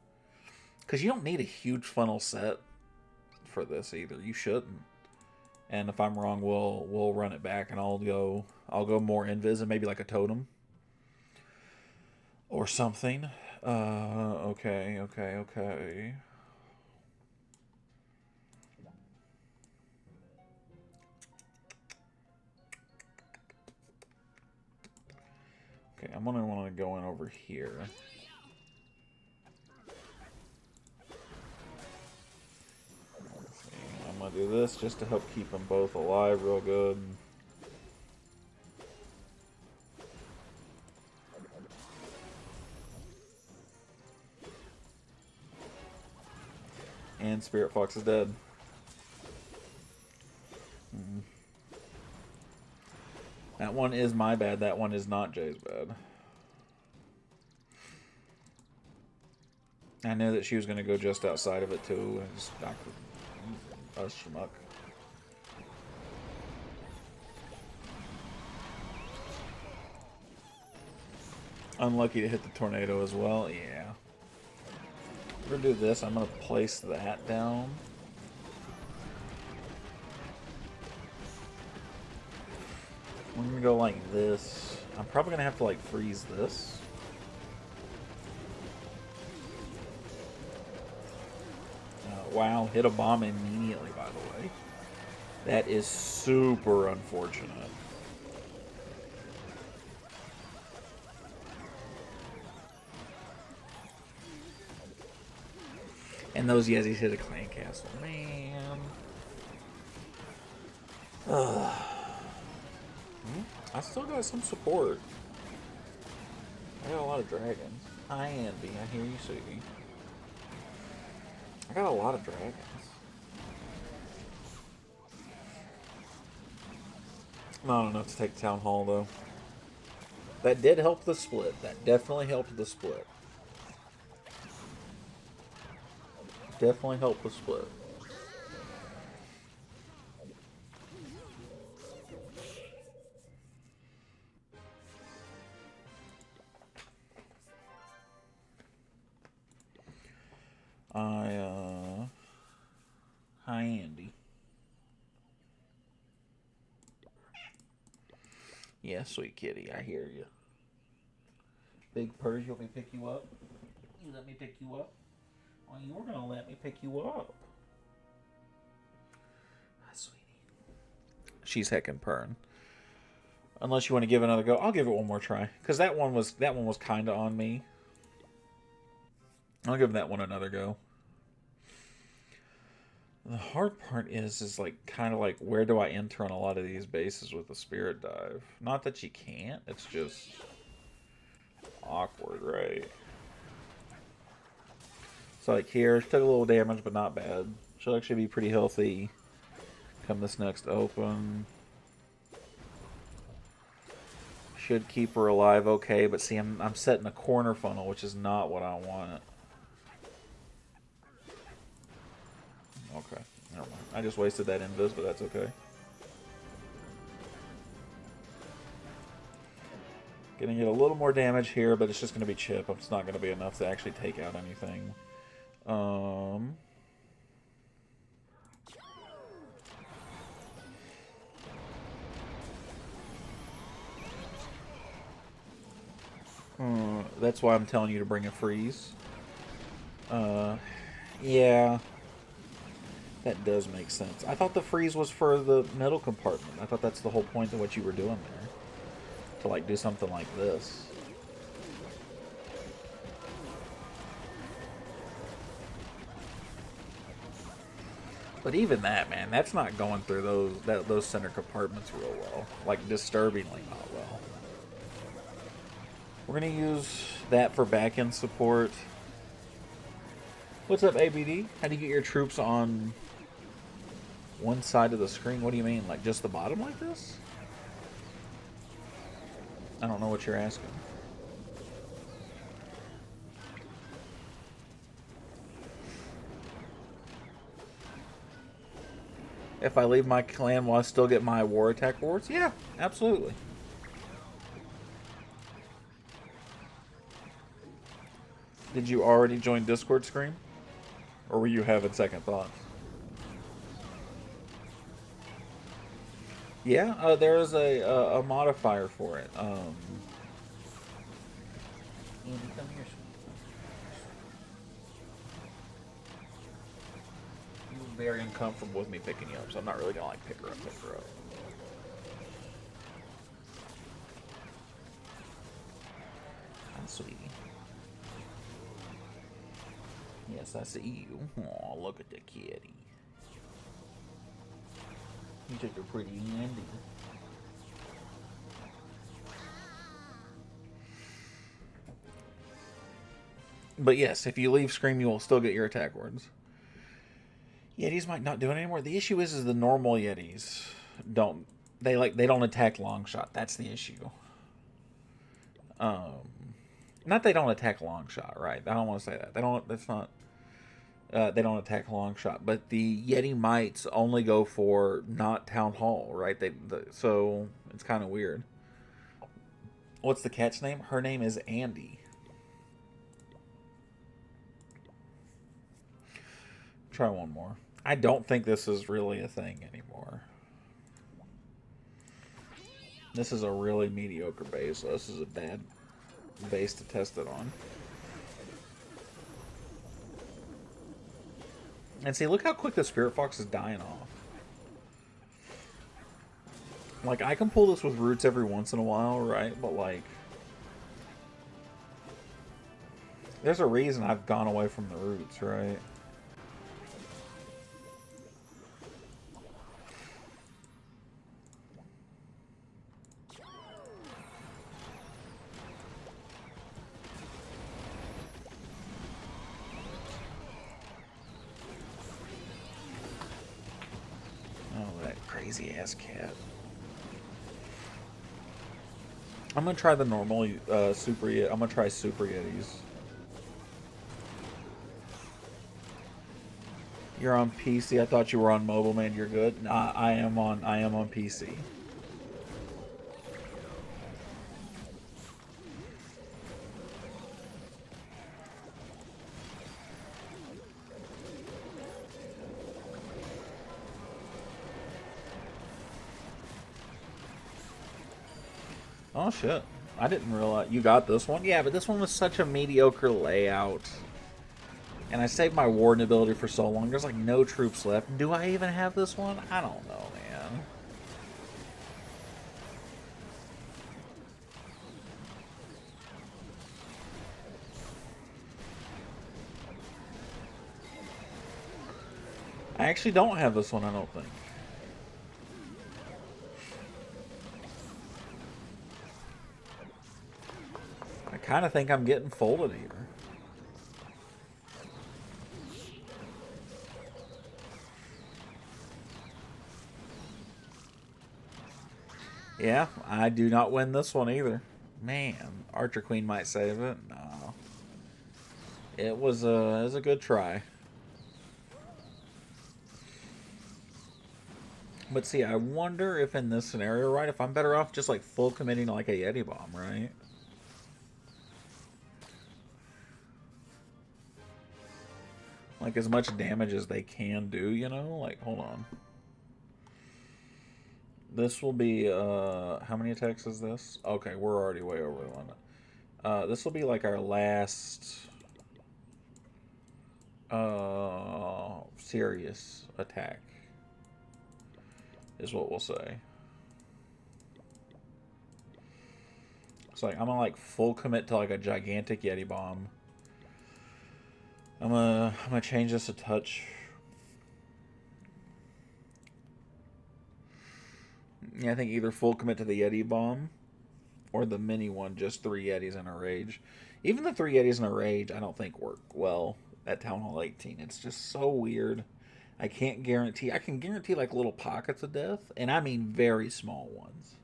Because you don't need a huge funnel set for this either. You shouldn't. And if I'm wrong, we'll run it back, and I'll go more invis and maybe like a totem or something. Okay. Okay, I'm gonna want to go in over here. I'm gonna do this just to help keep them both alive real good. And Spirit Fox is dead. That one is my bad. That one is not Jay's bad. I knew that she was going to go just outside of it too. And just knock us schmuck. Unlucky to hit the tornado as well. Yeah. We're going to do this. I'm going to place that down. I'm going to go like this. I'm probably going to have to like freeze this. Wow, hit a bomb immediately, by the way. That is super unfortunate. And those Yeezys hit a clan castle. Man. I still got some support. I got a lot of dragons. Hi, Andy. I hear you, sweetie. I got a lot of dragons. Not enough to take Town Hall, though. That did help the split. That definitely helped the split. Definitely helped the split. Yeah, sweet kitty, I hear you. Big purse, you want me to pick you up? You let me pick you up? Oh, you were gonna let me pick you up. Hi, sweetie. She's heckin' purring. Unless you want to give it another go, I'll give it one more try. Cause that one was kind of on me. I'll give that one another go. The hard part is like kind of like where do I enter on a lot of these bases with the spirit dive? Not that you can't, it's just awkward, right? So like here, she took a little damage, but not bad. She'll actually be pretty healthy come this next open. Should keep her alive okay, but see, I'm setting a corner funnel, which is not what I want. Okay, never mind. I just wasted that invis, but that's okay. Gonna get a little more damage here, but it's just gonna be chip. It's not gonna be enough to actually take out anything. That's why I'm telling you to bring a freeze. Yeah. That does make sense. I thought the freeze was for the middle compartment. I thought that's the whole point of what you were doing there. To, like, do something like this. But even that, man, that's not going through those center compartments real well. Like, disturbingly not well. We're going to use that for back-end support. What's up, ABD? How do you get your troops on one side of the screen? What do you mean? Like, just the bottom like this? I don't know what you're asking. If I leave my clan, will I still get my war attack rewards? Yeah, absolutely. Did you already join Discord screen? Or were you having second thoughts? Yeah, there is a modifier for it. Andy, come here. You're very uncomfortable with me picking you up, so I'm not really gonna like pick her up. Hi, sweetie. Yes, I see you. Oh, look at the kitty. You took a pretty Andy. But yes, if you leave Scream, you will still get your attack words. Yetis might not do it anymore. The issue is the normal Yetis don't. They don't attack long shot. That's the issue. Not they don't attack long shot, right? I don't want to say that. They don't. That's not. They don't attack long shot, but the Yeti mites only go for not town hall, right? So it's kind of weird. What's the cat's name? Her name is Andy. Try one more. I don't think this is really a thing anymore. This is a really mediocre base. So this is a bad base to test it on. And see, look how quick the Spirit Fox is dying off. Like, I can pull this with roots every once in a while, right? But, like, there's a reason I've gone away from the roots, right? Crazy ass cat. I'm gonna try the normal super Yeti. I'm gonna try super Yetis. You're on PC. I thought you were on mobile, man. You're good. Nah, I am on PC. Oh shit. I didn't realize you got this one. Yeah, but this one was such a mediocre layout. And I saved my warden ability for so long. There's like no troops left. Do I even have this one? I don't know, man. I actually don't have this one, I don't think. I kind of think I'm getting folded here. Yeah, I do not win this one either. Man, Archer Queen might save it. No. It was a good try. But see, I wonder if in this scenario, right, if I'm better off just like full committing to like a Yeti bomb, right? Like as much damage as they can do, you know? Like, hold on. This will be, how many attacks is this? Okay, we're already way over the limit. This will be like our last, serious attack. Is what we'll say. So like, I'm gonna like full commit to like a gigantic Yeti bomb. I'm gonna change this a touch. Yeah, I think either full commit to the Yeti bomb or the mini one, just 3 Yetis in a rage. Even the 3 Yetis in a rage, I don't think work well at Town Hall 18. It's just so weird. I can't guarantee. I can guarantee like little pockets of death, and I mean very small ones.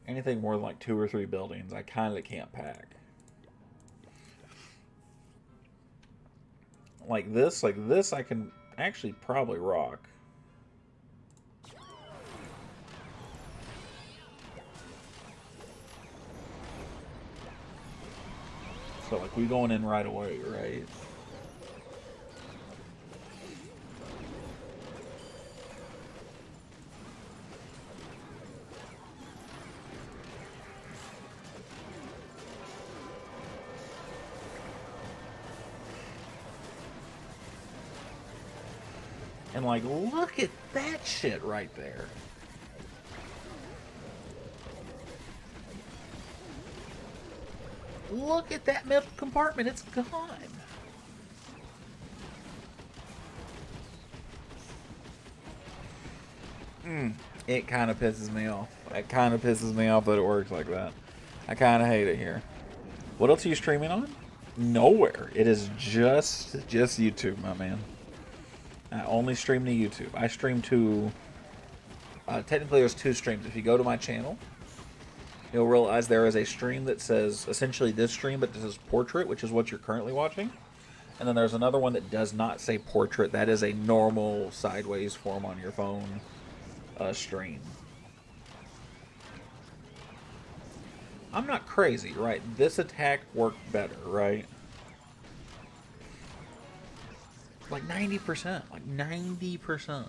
Anything more than like 2 or 3 buildings, I kind of can't pack. Like this, I can actually probably rock. So like we going in right away, right? And like, look at that shit right there. Look at that middle compartment. It's gone. It kind of pisses me off. It kind of pisses me off that it works like that. I kind of hate it here. What else are you streaming on? Nowhere. It is just YouTube, my man. I only stream to YouTube. I stream to... technically, there's 2 streams. If you go to my channel, you'll realize there is a stream that says essentially this stream, but this is portrait, which is what you're currently watching. And then there's another one that does not say portrait. That is a normal sideways form on your phone stream. I'm not crazy, right? This attack worked better, right? Like 90%. Like 90%.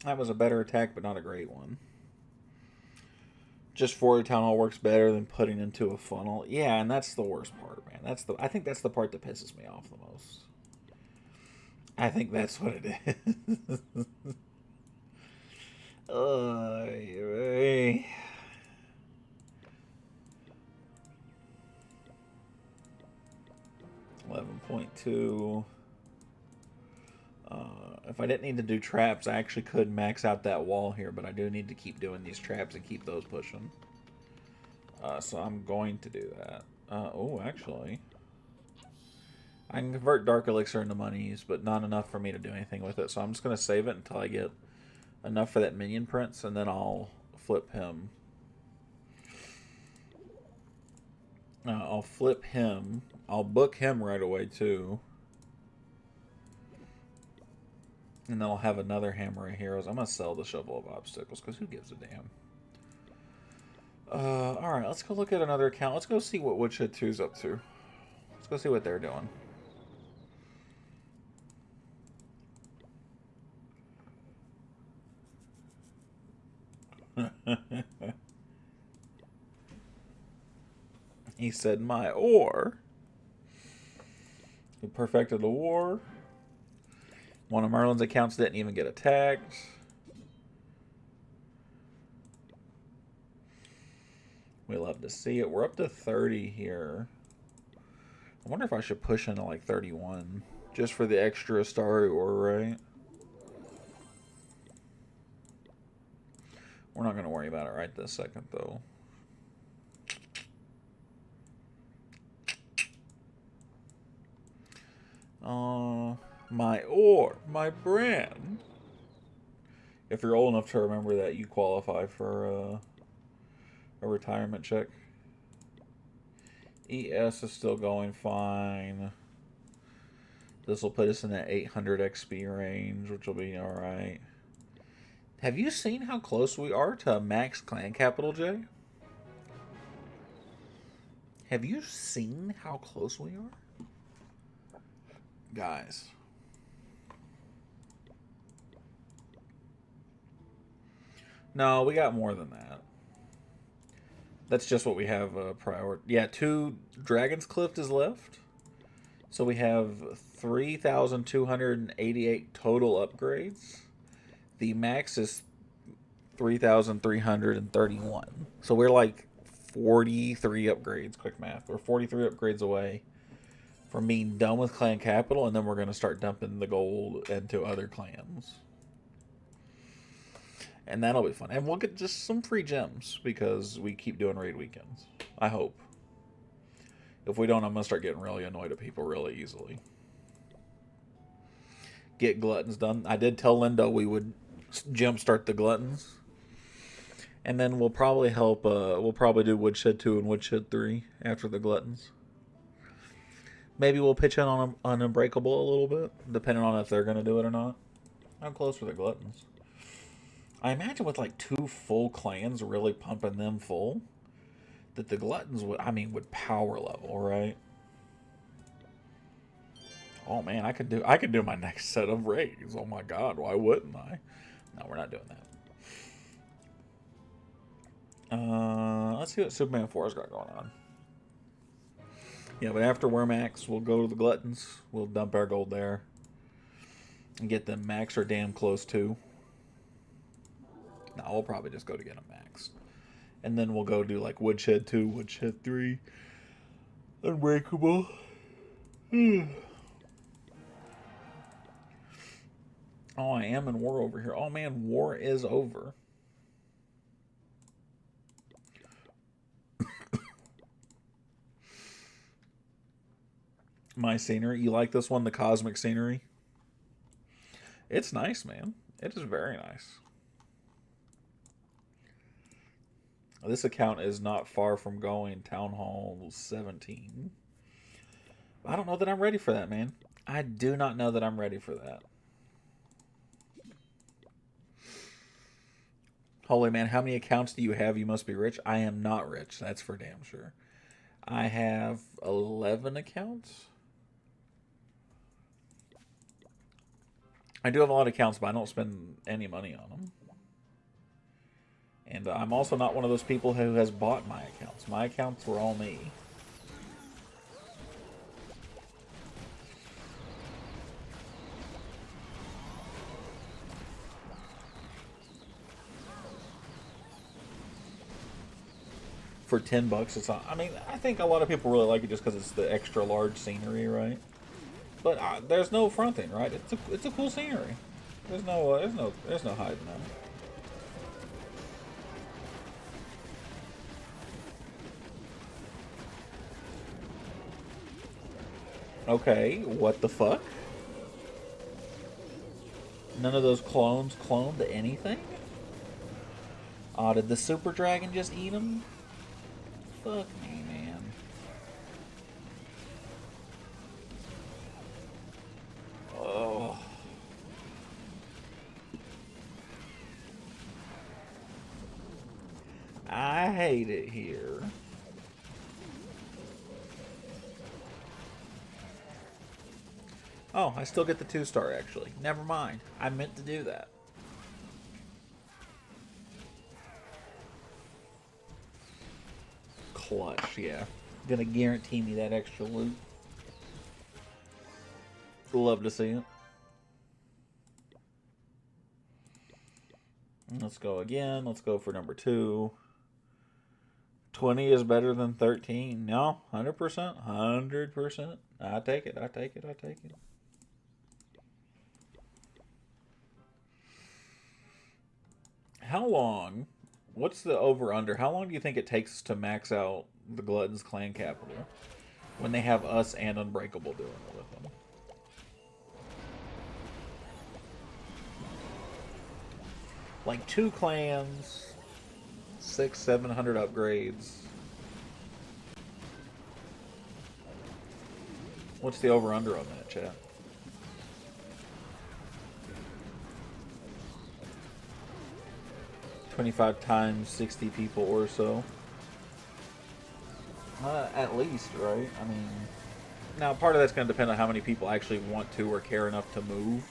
That was a better attack, but not a great one. Just for town hall works better than putting into a funnel. Yeah, and that's the worst part, man. I think that's the part that pisses me off the most. I think that's what it is. 11.2. If I didn't need to do traps, I actually could max out that wall here, but I do need to keep doing these traps and keep those pushing. So I'm going to do that. Oh, actually, I can convert Dark Elixir into monies, but not enough for me to do anything with it. So I'm just going to save it until I get enough for that minion prince, and then I'll flip him. I'll flip him. I'll book him right away, too. And then I'll have another Hammer of Heroes. I'm going to sell the Shovel of Obstacles, because who gives a damn? Alright, let's go look at another account. Let's go see what Woodshed 2's up to. Let's go see what they're doing. He said, my ore. He perfected the war. One of Merlin's accounts didn't even get attacked. We love to see it. We're up to 30 here. I wonder if I should push into like 31. Just for the extra star ore, right? We're not going to worry about it right this second, though. My ore, my brand. If you're old enough to remember that, you qualify for a retirement check. ES is still going fine. This will put us in the 800 XP range, which will be alright. Have you seen how close we are to max clan capital, Jay? Have you seen how close we are? Guys. No, we got more than that. That's just what we have prior. Yeah, 2 Dragon's Cliff is left. So we have 3,288 total upgrades. The max is 3,331. So we're like 43 upgrades, quick math. We're 43 upgrades away from being done with clan capital, and then we're going to start dumping the gold into other clans. And that'll be fun. And we'll get just some free gems because we keep doing raid weekends. I hope. If we don't, I'm going to start getting really annoyed at people really easily. Get gluttons done. I did tell Lindo we would jumpstart the gluttons. And then we'll probably help, we'll probably do Woodshed 2 and Woodshed 3 after the gluttons. Maybe we'll pitch in on Unbreakable a little bit, depending on if they're going to do it or not. How close were the gluttons? I imagine with like 2 full clans really pumping them full, that the gluttons would, would power level, right? Oh man, I could do my next set of raids. Oh my god, why wouldn't I? No, we're not doing that. Let's see what Superman 4's got going on. Yeah, but after we're max, we'll go to the gluttons. We'll dump our gold there. And get them max or damn close to. No, we'll probably just go to get them max. And then we'll go do like Woodshed 2, Woodshed 3. Unbreakable. Oh, I am in war over here. Oh man, war is over. My scenery. You like this one, the cosmic scenery? It's nice, man. It is very nice. This account is not far from going Town Hall 17. I don't know that I'm ready for that, man. I do not know that I'm ready for that. Holy man, how many accounts do you have? You must be rich. I am not rich. That's for damn sure. I have 11 accounts. I do have a lot of accounts, but I don't spend any money on them. And I'm also not one of those people who has bought my accounts. My accounts were all me. For $10, it's not. I mean, I think a lot of people really like it just because it's the extra large scenery, right? But there's no fronting, right? It's a cool scenery. There's no hiding that. Okay, what the fuck? None of those clones cloned anything? Oh, did the super dragon just eat them? Fuck me, man. Oh. I hate it here. Oh, I still get the 2-star, actually. Never mind. I meant to do that. Clutch, yeah. Gonna guarantee me that extra loot. Love to see it. Let's go again. Let's go for number 2. 20 is better than 13. No, 100%. 100%. I take it. I take it. I take it. How long? What's the over-under? How long do you think it takes to max out the Glutton's Clan Capital when they have us and Unbreakable doing it with them? Like 2 clans, 600-700 upgrades. What's the over-under on that, chat? $25 times 60 people or so. At least, right? I mean, now part of that's going to depend on how many people actually want to or care enough to move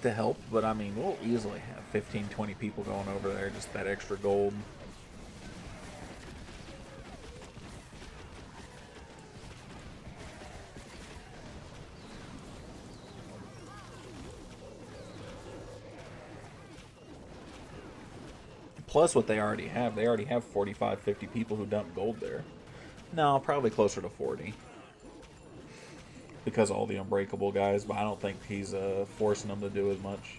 to help. But I mean, we'll easily have 15, 20 people going over there, just that extra gold. Plus what they already have. They already have 45, 50 people who dump gold there. No, probably closer to 40. Because of all the Unbreakable guys, but I don't think he's forcing them to do as much.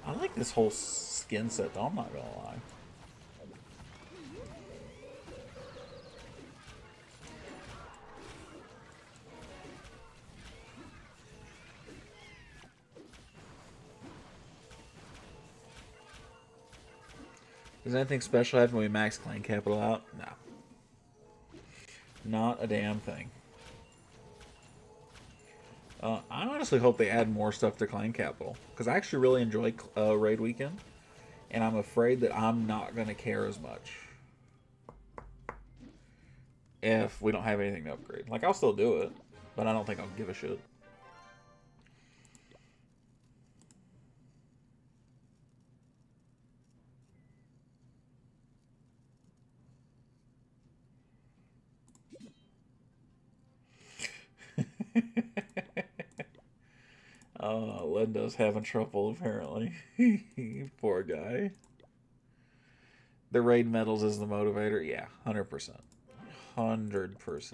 I like this whole skin set, though, I'm not going to lie. Does anything special happen when we max Clan Capital out? No. Not a damn thing. I honestly hope they add more stuff to Clan Capital. Because I actually really enjoy Raid Weekend. And I'm afraid that I'm not going to care as much if we don't have anything to upgrade. Like, I'll still do it. But I don't think I'll give a shit. Linda's having trouble, apparently. Poor guy. The raid medals is the motivator? Yeah, 100%. 100%.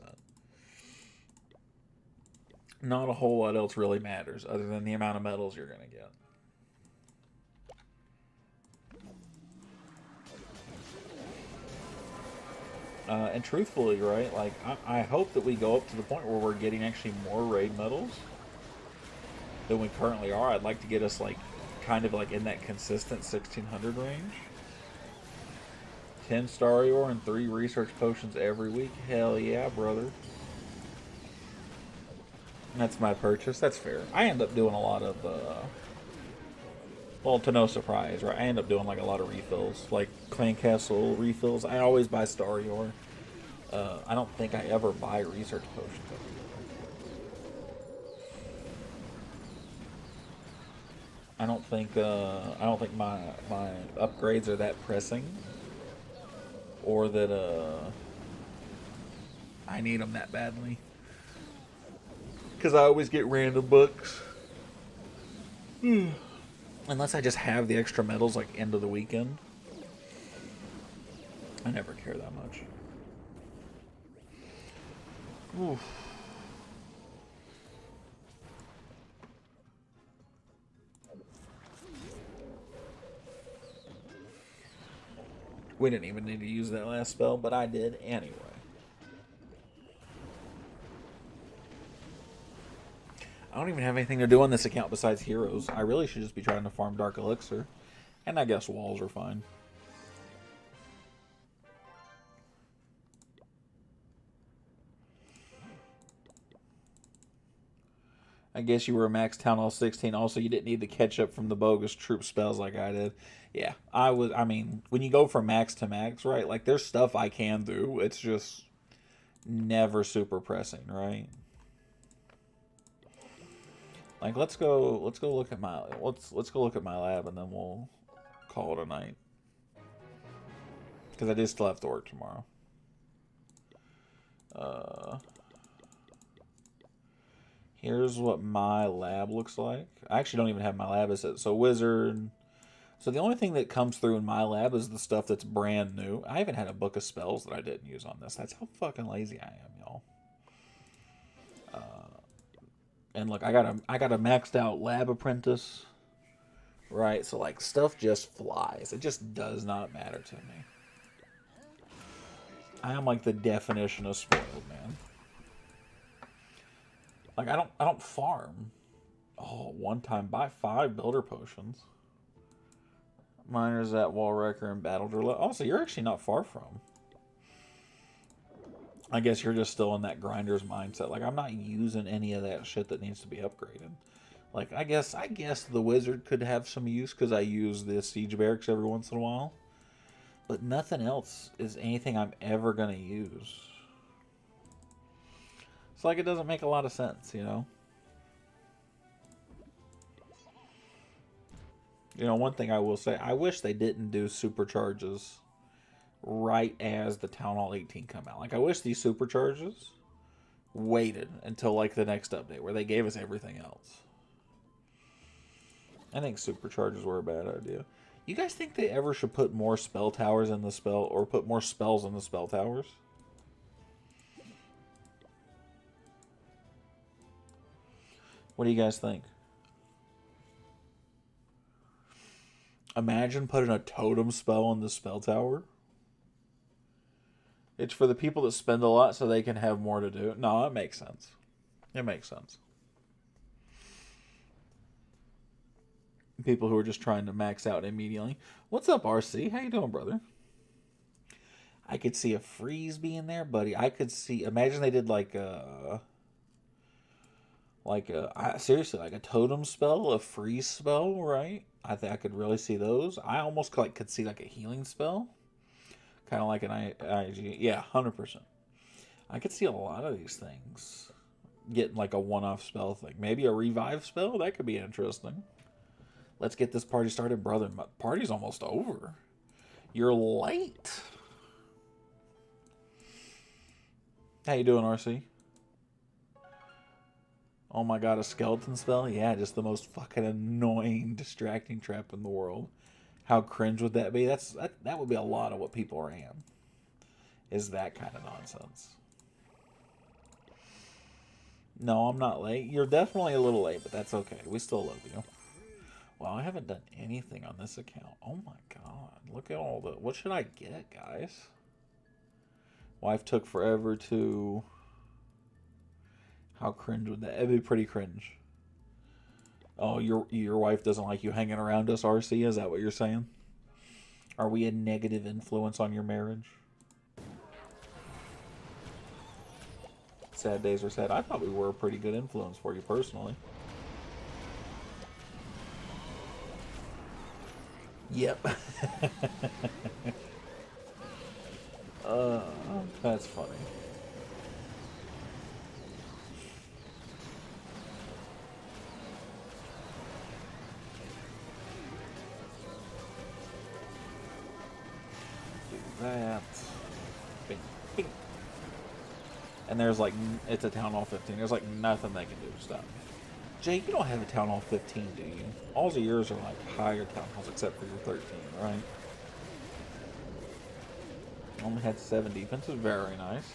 Not a whole lot else really matters other than the amount of medals you're going to get. And truthfully, right, like, I hope that we go up to the point where we're getting actually more raid medals than we currently are. I'd like to get us, like, kind of like in that consistent 1600 range. 10 Starry Ore and 3 research potions every week. Hell yeah, brother. That's my purchase. That's fair. I end up doing a lot of, well, to no surprise, right? I end up doing like a lot of refills, like Clan Castle refills. I always buy Starry Ore. I don't think I ever buy research potions. I don't think my upgrades are that pressing, or that I need them that badly. Because I always get random books. Unless I just have the extra medals like end of the weekend. I never care that much. Oof. We didn't even need to use that last spell, but I did anyway. I don't even have anything to do on this account besides heroes. I really should just be trying to farm Dark Elixir. And I guess walls are fine. I guess you were a max Town Hall 16. Also, you didn't need to catch up from the bogus troop spells like I did. Yeah, I was. I mean, when you go from max to max, right? Like, there's stuff I can do. It's just never super pressing, right? Like, let's go look at my let's go look at my lab, and then we'll call it a night. Because I do still have to work tomorrow. Here's what my lab looks like. I actually don't even have my lab as it. So wizard. So the only thing that comes through in my lab is the stuff that's brand new. I even had a book of spells that I didn't use on this. That's how fucking lazy I am, y'all. And look, I got a maxed out lab apprentice. Right, so like stuff just flies. It just does not matter to me. I am like the definition of spoiled, man. Like I don't farm. Oh, one time buy 5 builder potions. Miners at wall wrecker and battle driller. Also, you're actually not far from. I guess you're just still in that grinder's mindset. Like I'm not using any of that shit that needs to be upgraded. Like I guess the wizard could have some use because I use the siege barracks every once in a while. But nothing else is anything I'm ever gonna use. It's like it doesn't make a lot of sense, you know? You know, one thing I will say, I wish they didn't do supercharges right as the Town Hall 18 come out. Like, I wish these supercharges waited until, like, the next update where they gave us everything else. I think supercharges were a bad idea. You guys think they ever should put more spell towers in the spell, or put more spells in the spell towers? What do you guys think? Imagine putting a totem spell in the spell tower. It's for the people that spend a lot so they can have more to do. No, it makes sense. It makes sense. People who are just trying to max out immediately. What's up, RC? How you doing, brother? I could see a freeze being there, buddy. I could see... Imagine they did seriously, like a totem spell, a freeze spell, right? I think I could really see those. I almost could see like a healing spell. Kind of like an IG. Yeah, 100%. I could see a lot of these things getting like a one-off spell thing. Maybe a revive spell? That could be interesting. Let's get this party started, brother. My party's almost over. You're late. How you doing, RC? Oh my god, a skeleton spell? Yeah, just the most fucking annoying, distracting trap in the world. How cringe would that be? That would be a lot of what people ran. Is that kind of nonsense. No, I'm not late. You're definitely a little late, but that's okay. We still love you. Well, I haven't done anything on this account. Oh my god. Look at all the... What should I get, guys? Wife took forever to... How cringe would that... It'd be pretty cringe. Oh, your wife doesn't like you hanging around us, RC? Is that what you're saying? Are we a negative influence on your marriage? Sad days are sad. I thought we were a pretty good influence for you personally. Yep. That's funny. Do that. Bing, bing. And there's like, it's a Town Hall 15. There's like nothing they can do to stop me. Jay, you don't have a Town Hall 15, do you? All of yours are like higher Town Halls except for your 13, right? Only had 7 defense. Is very nice.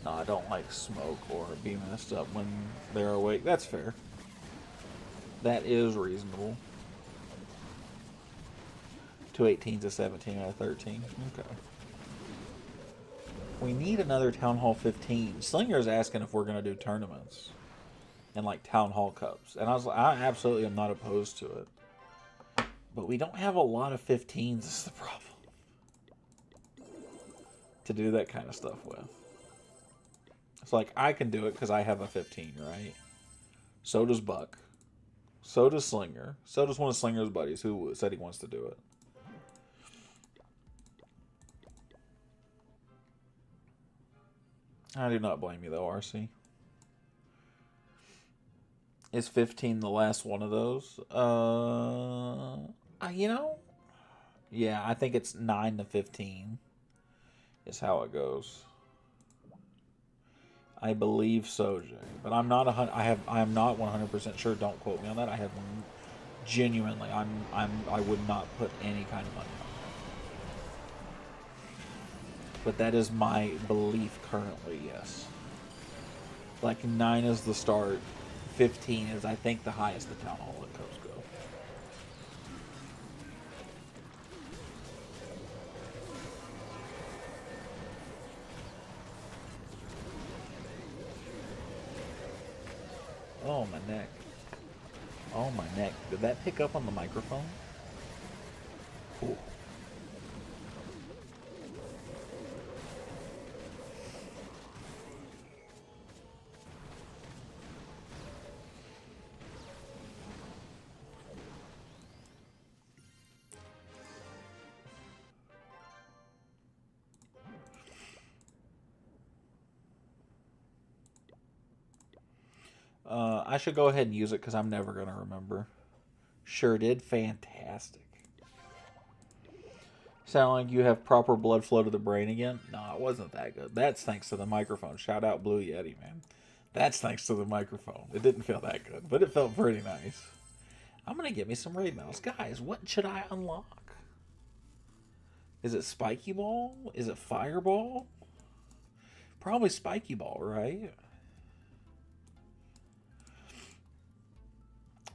No, I don't like smoke or be messed up when they're awake. That's fair. That is reasonable. 2 18s, a 17 out of 13. Okay. We need another Town Hall 15. Slinger's asking if we're going to do tournaments and like Town Hall Cups. And I absolutely am not opposed to it. But we don't have a lot of 15s is the problem. To do that kind of stuff with. It's like, I can do it because I have a 15, right? So does Buck. So does Slinger. So does one of Slinger's buddies who said he wants to do it. I do not blame you, though, RC. Is 15 the last one of those? You know? Yeah, I think it's 9 to 15 is how it goes. I believe so, Jay. But I'm not I am not 100% sure. Don't quote me on that. I have genuinely I would not put any kind of money on that. But that is my belief currently, yes. Like 9 is the start, 15 is I think the highest the town hall echoes go. Oh, my neck. Oh, my neck. Did that pick up on the microphone? Ooh. I should go ahead and use it because I'm never going to remember. Sure did. Fantastic. Sound like you have proper blood flow to the brain again? No, it wasn't that good. That's thanks to the microphone. Shout out Blue Yeti, man. That's thanks to the microphone. It didn't feel that good, but it felt pretty nice. I'm going to get me some raid medals. Guys, what should I unlock? Is it Spiky Ball? Is it Fireball? Probably Spiky Ball, right?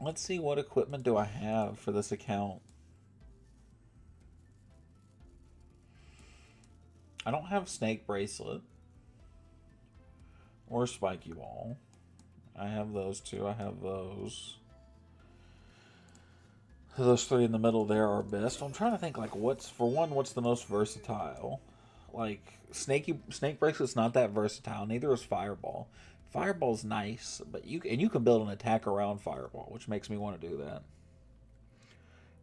Let's see, what equipment do I have for this account? I don't have Snake Bracelet or Spiky Ball. I have those two. I have those. Those three in the middle there are best. I'm trying to think, like, what's the most versatile? Like, Snake Bracelet's not that versatile. Neither is Fireball. Fireball's nice, but you can build an attack around Fireball, which makes me want to do that.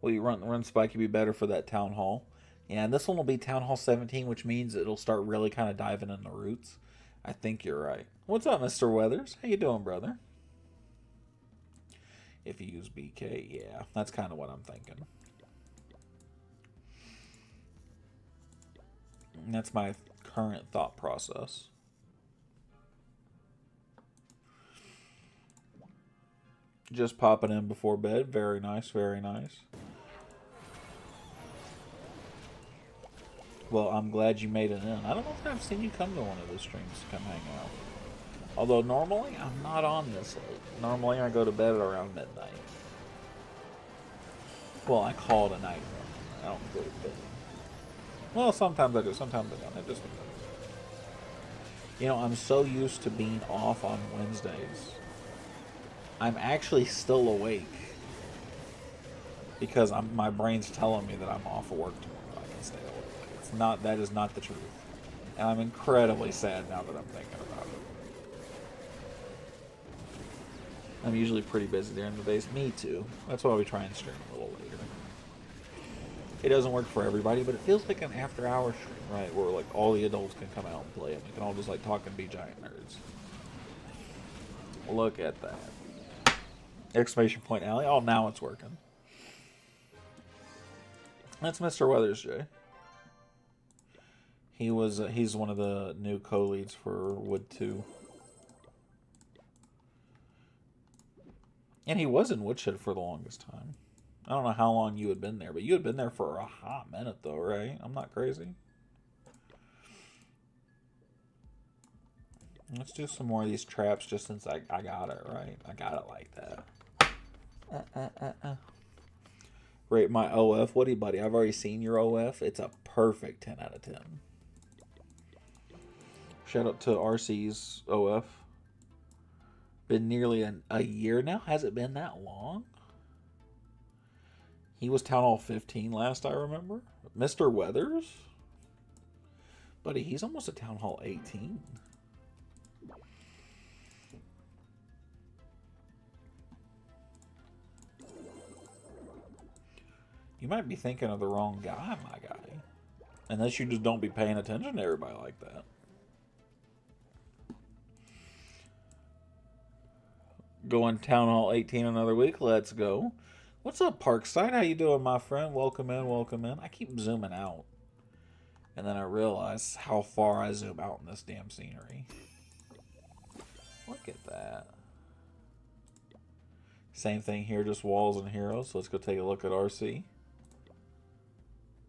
Will you run Spiky be better for that Town Hall? Yeah, and this one will be Town Hall 17, which means it'll start really kind of diving in the roots. I think you're right. What's up, Mr. Weathers? How you doing, brother? If you use BK, yeah, that's kind of what I'm thinking. And that's my current thought process. Just popping in before bed. Very nice, very nice. Well, I'm glad you made it in. I don't know if I've seen you come to one of the streams to come hang out. Although normally I'm not on this late. Normally I go to bed at around midnight. Well, I call it a night run. I don't go to bed. Well, sometimes I do. Sometimes I don't. It just depends. You know, I'm so used to being off on Wednesdays. I'm actually still awake because my brain's telling me that I'm off of work tomorrow. I can stay awake. That is not the truth. And I'm incredibly sad now that I'm thinking about it. I'm usually pretty busy during the days. Me too. That's why we try and stream a little later. It doesn't work for everybody, but it feels like an after-hour stream, right? Where like all the adults can come out and play, and we can all just like talk and be giant nerds. Look at that! Exclamation point, Alley. Oh, now it's working. That's Mr. Weathers, Jay. He's one of the new co-leads for Wood 2. And he was in Woodshed for the longest time. I don't know how long you had been there, but you had been there for a hot minute though, right? I'm not crazy. Let's do some more of these traps just since I got it, right? I got it like that. Rate my OF. What do you, buddy? I've already seen your OF. It's a perfect 10 out of 10. Shout out to RC's OF. Been nearly a year now. Has it been that long? He was Town Hall 15 last I remember. Mr. Weathers? Buddy, he's almost a Town Hall 18. You might be thinking of the wrong guy, my guy. Unless you just don't be paying attention to everybody like that. Going Town Hall 18 another week. Let's go. What's up, Parkside? How you doing, my friend? Welcome in, welcome in. I keep zooming out. And then I realize how far I zoom out in this damn scenery. Look at that. Same thing here, just walls and heroes. So let's go take a look at RC.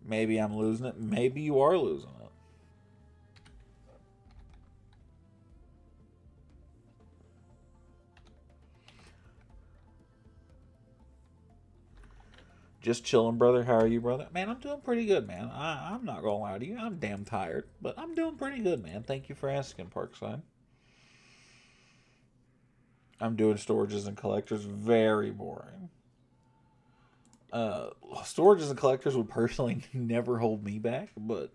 Maybe I'm losing it. Maybe you are losing it. Just chilling, brother. How are you, brother? Man, I'm doing pretty good, man. I'm not going to lie to you. I'm damn tired, but I'm doing pretty good, man. Thank you for asking, Parkside. I'm doing storages and collectors. Very boring. Storages and collectors would personally never hold me back, but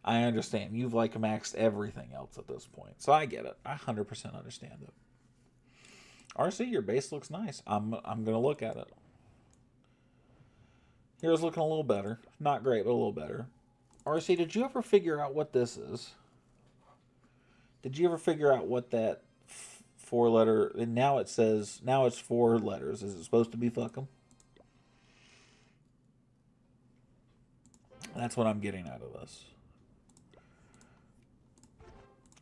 I understand. You've like maxed everything else at this point. So I get it. I 100% understand it. RC, your base looks nice. I'm going to look at it. Here's looking a little better. Not great, but a little better. RC, did you ever figure out what this is? Did you ever figure out what that four-letter... And now it says... Now it's 4 letters. Is it supposed to be fuck 'em? That's what I'm getting out of this.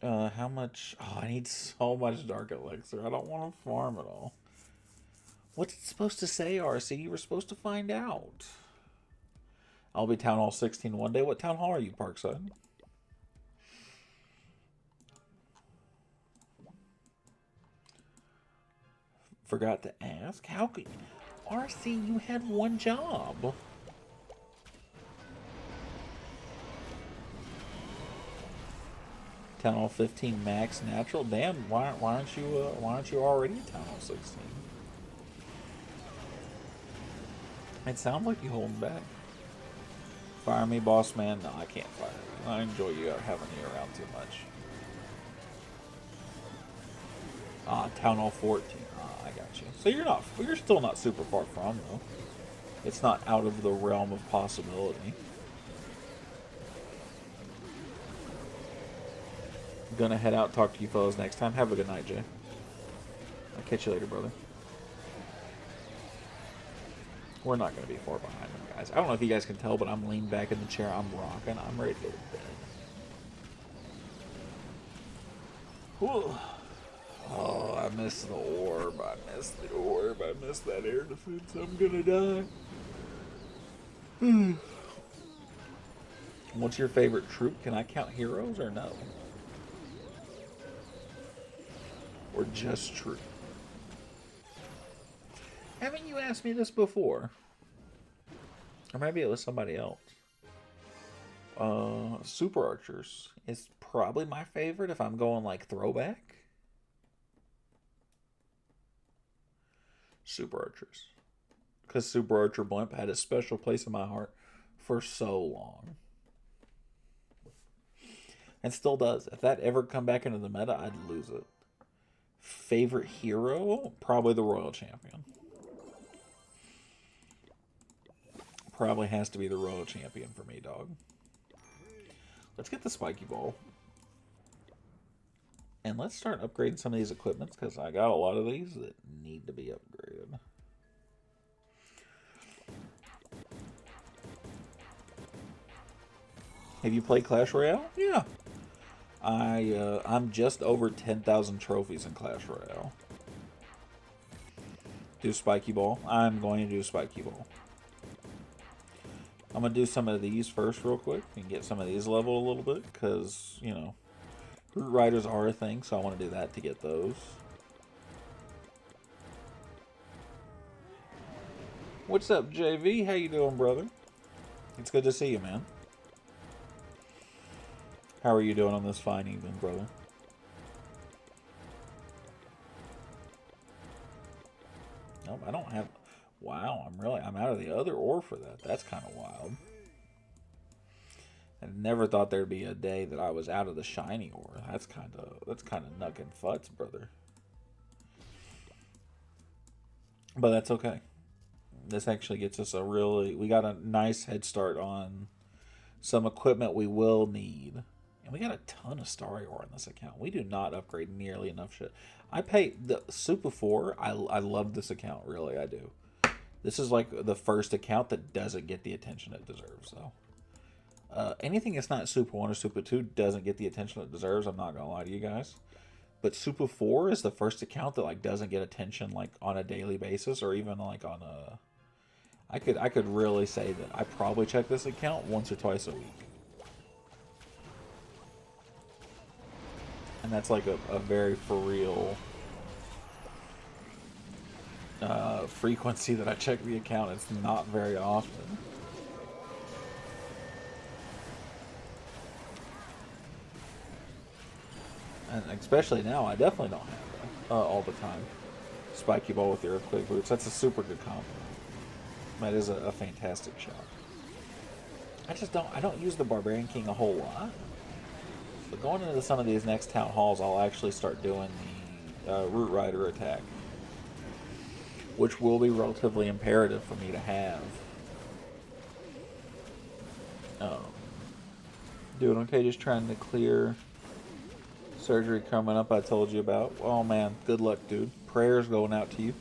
How much... Oh, I need so much Dark Elixir. I don't want to farm it all. What's it supposed to say, RC? You were supposed to find out. I'll be Town Hall 16 one day. What Town Hall are you, Parkside? Forgot to ask. How could... RC, you had one job. Town Hall 15 max natural. Damn, why aren't you already Town Hall 16? It sounds like you holding back. Fire me, boss man. No, I can't fire you. I enjoy you having you around too much. Town Hall 14. I got you. So you're still not super far from though. It's not out of the realm of possibility. I'm gonna head out, talk to you fellas next time. Have a good night, Jay. I'll catch you later, brother. We're not going to be far behind them, guys. I don't know if you guys can tell, but I'm leaned back in the chair. I'm rocking. I'm ready to go to bed. Whew. Oh, I miss the orb. I miss the orb. I miss that air defense. I'm going to die. What's your favorite troop? Can I count heroes or no? Or just troop? Haven't you asked me this before? Or maybe it was somebody else. Super Archers is probably my favorite if I'm going like throwback. Super Archers. Because Super Archer Blimp had a special place in my heart for so long. And still does. If that ever come back into the meta, I'd lose it. Favorite hero? Probably the Royal Champion. Probably has to be the Royal Champion for me, dog. Let's get the Spiky Ball. And let's start upgrading some of these equipments, because I got a lot of these that need to be upgraded. Have you played Clash Royale? Yeah. I'm just over 10,000 trophies in Clash Royale. Do Spiky Ball. I'm going to do Spiky Ball. I'm going to do some of these first real quick and get some of these leveled a little bit because, you know, Root Riders are a thing, so I want to do that to get those. What's up, JV? How you doing, brother? It's good to see you, man. How are you doing on this fine evening, brother? Nope, I don't have... Wow, I'm out of the other ore for that. That's kind of wild. I never thought there'd be a day that I was out of the shiny ore. That's kind of nuck and futz, brother. But that's okay. This actually gets us we got a nice head start on some equipment we will need. And we got a ton of Star Ore on this account. We do not upgrade nearly enough shit. I pay the Super 4. I love this account, really, I do. This is like the first account that doesn't get the attention it deserves, though. Anything that's not Super 1 or Super 2 doesn't get the attention it deserves, I'm not gonna lie to you guys. But Super 4 is the first account that like doesn't get attention like on a daily basis or even like on a... I could really say that I probably check this account once or twice a week. And that's like a very for real frequency that I check the account. It's not very often. And especially now, I definitely don't have that all the time. Spiky Ball with the Earthquake Boots. That's a super good combo. That is a fantastic shot. I don't use the Barbarian King a whole lot. But going into some of these next town halls, I'll actually start doing the Root Rider attack. Which will be relatively imperative for me to have. Doing okay, just trying to clear surgery coming up I told you about. Oh man, good luck, dude. Prayers going out to you.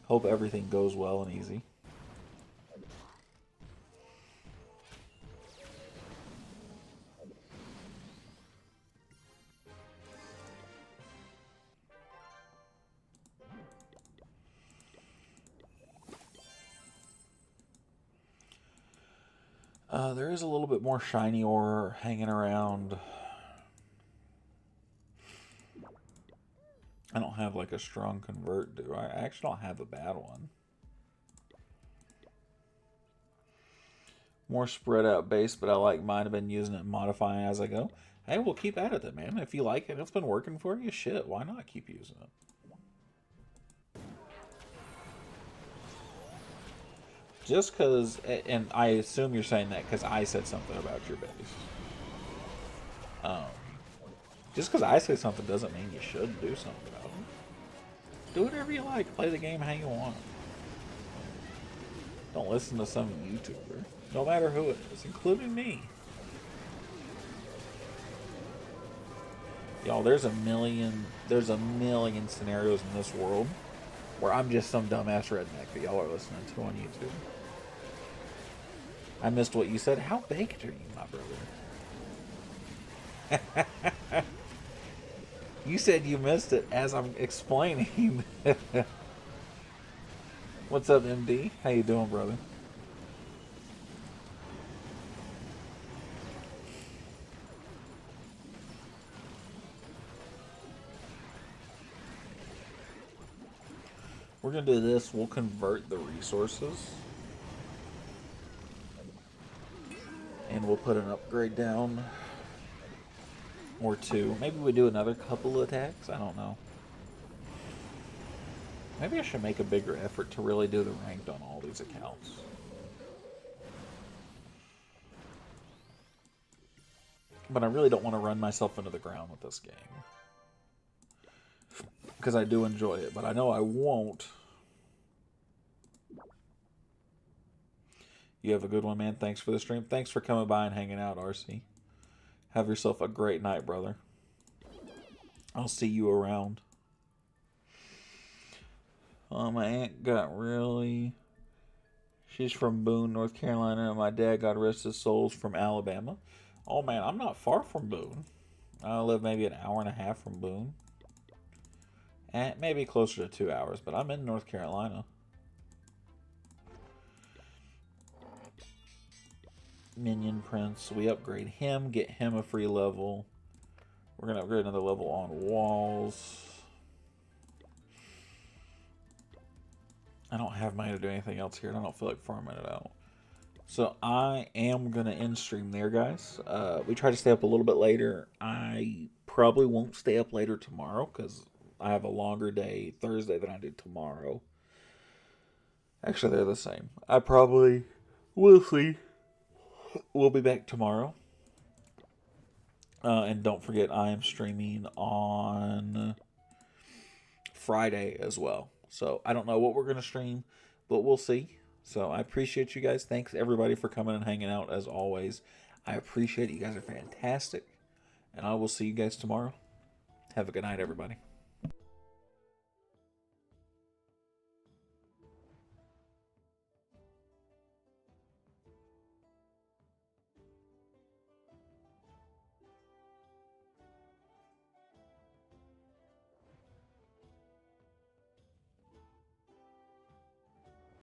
Hope everything goes well and easy. There is a little bit more shiny ore hanging around. I don't have like a strong convert, do I? I actually don't have a bad one. More spread out base, but I like mine. I've been using it and modifying as I go. Hey, we'll keep at it then, man. If you like it, it's been working for you, shit, why not keep using it? Just because, and I assume you're saying that because I said something about your base. Just because I say something doesn't mean you should do something about it. Do whatever you like. Play the game how you want. Don't listen to some YouTuber. No matter who it is, including me. Y'all, there's a million scenarios in this world where I'm just some dumbass redneck that y'all are listening to on YouTube. I missed what you said. How baked are you, my brother? You said you missed it as I'm explaining. What's up, MD? How you doing, brother? We're going to do this. We'll convert the resources. And we'll put an upgrade down. Or two. Maybe we do another couple of attacks. I don't know. Maybe I should make a bigger effort to really do the ranked on all these accounts. But I really don't want to run myself into the ground with this game. Because I do enjoy it, but I know I won't. You have a good one, man. Thanks for the stream. Thanks for coming by and hanging out, RC. Have yourself a great night, brother. I'll see you around. My aunt got really... She's from Boone, North Carolina, and my dad, God rest his soul, is from Alabama. Oh, man, I'm not far from Boone. I live maybe an hour and a half from Boone. And maybe closer to 2 hours, but I'm in North Carolina. Minion Prince. We upgrade him, get him a free level. We're going to upgrade another level on walls. I don't have money to do anything else here, and I don't feel like farming it out. So I am going to end stream there, guys. We try to stay up a little bit later. I probably won't stay up later tomorrow, because I have a longer day Thursday than I did tomorrow. Actually, they're the same. I probably will see. We'll be back tomorrow. And don't forget, I am streaming on Friday as well. So I don't know what we're going to stream, but we'll see. So I appreciate you guys. Thanks everybody for coming and hanging out as always. I appreciate it. You guys are fantastic. And I will see you guys tomorrow. Have a good night, everybody.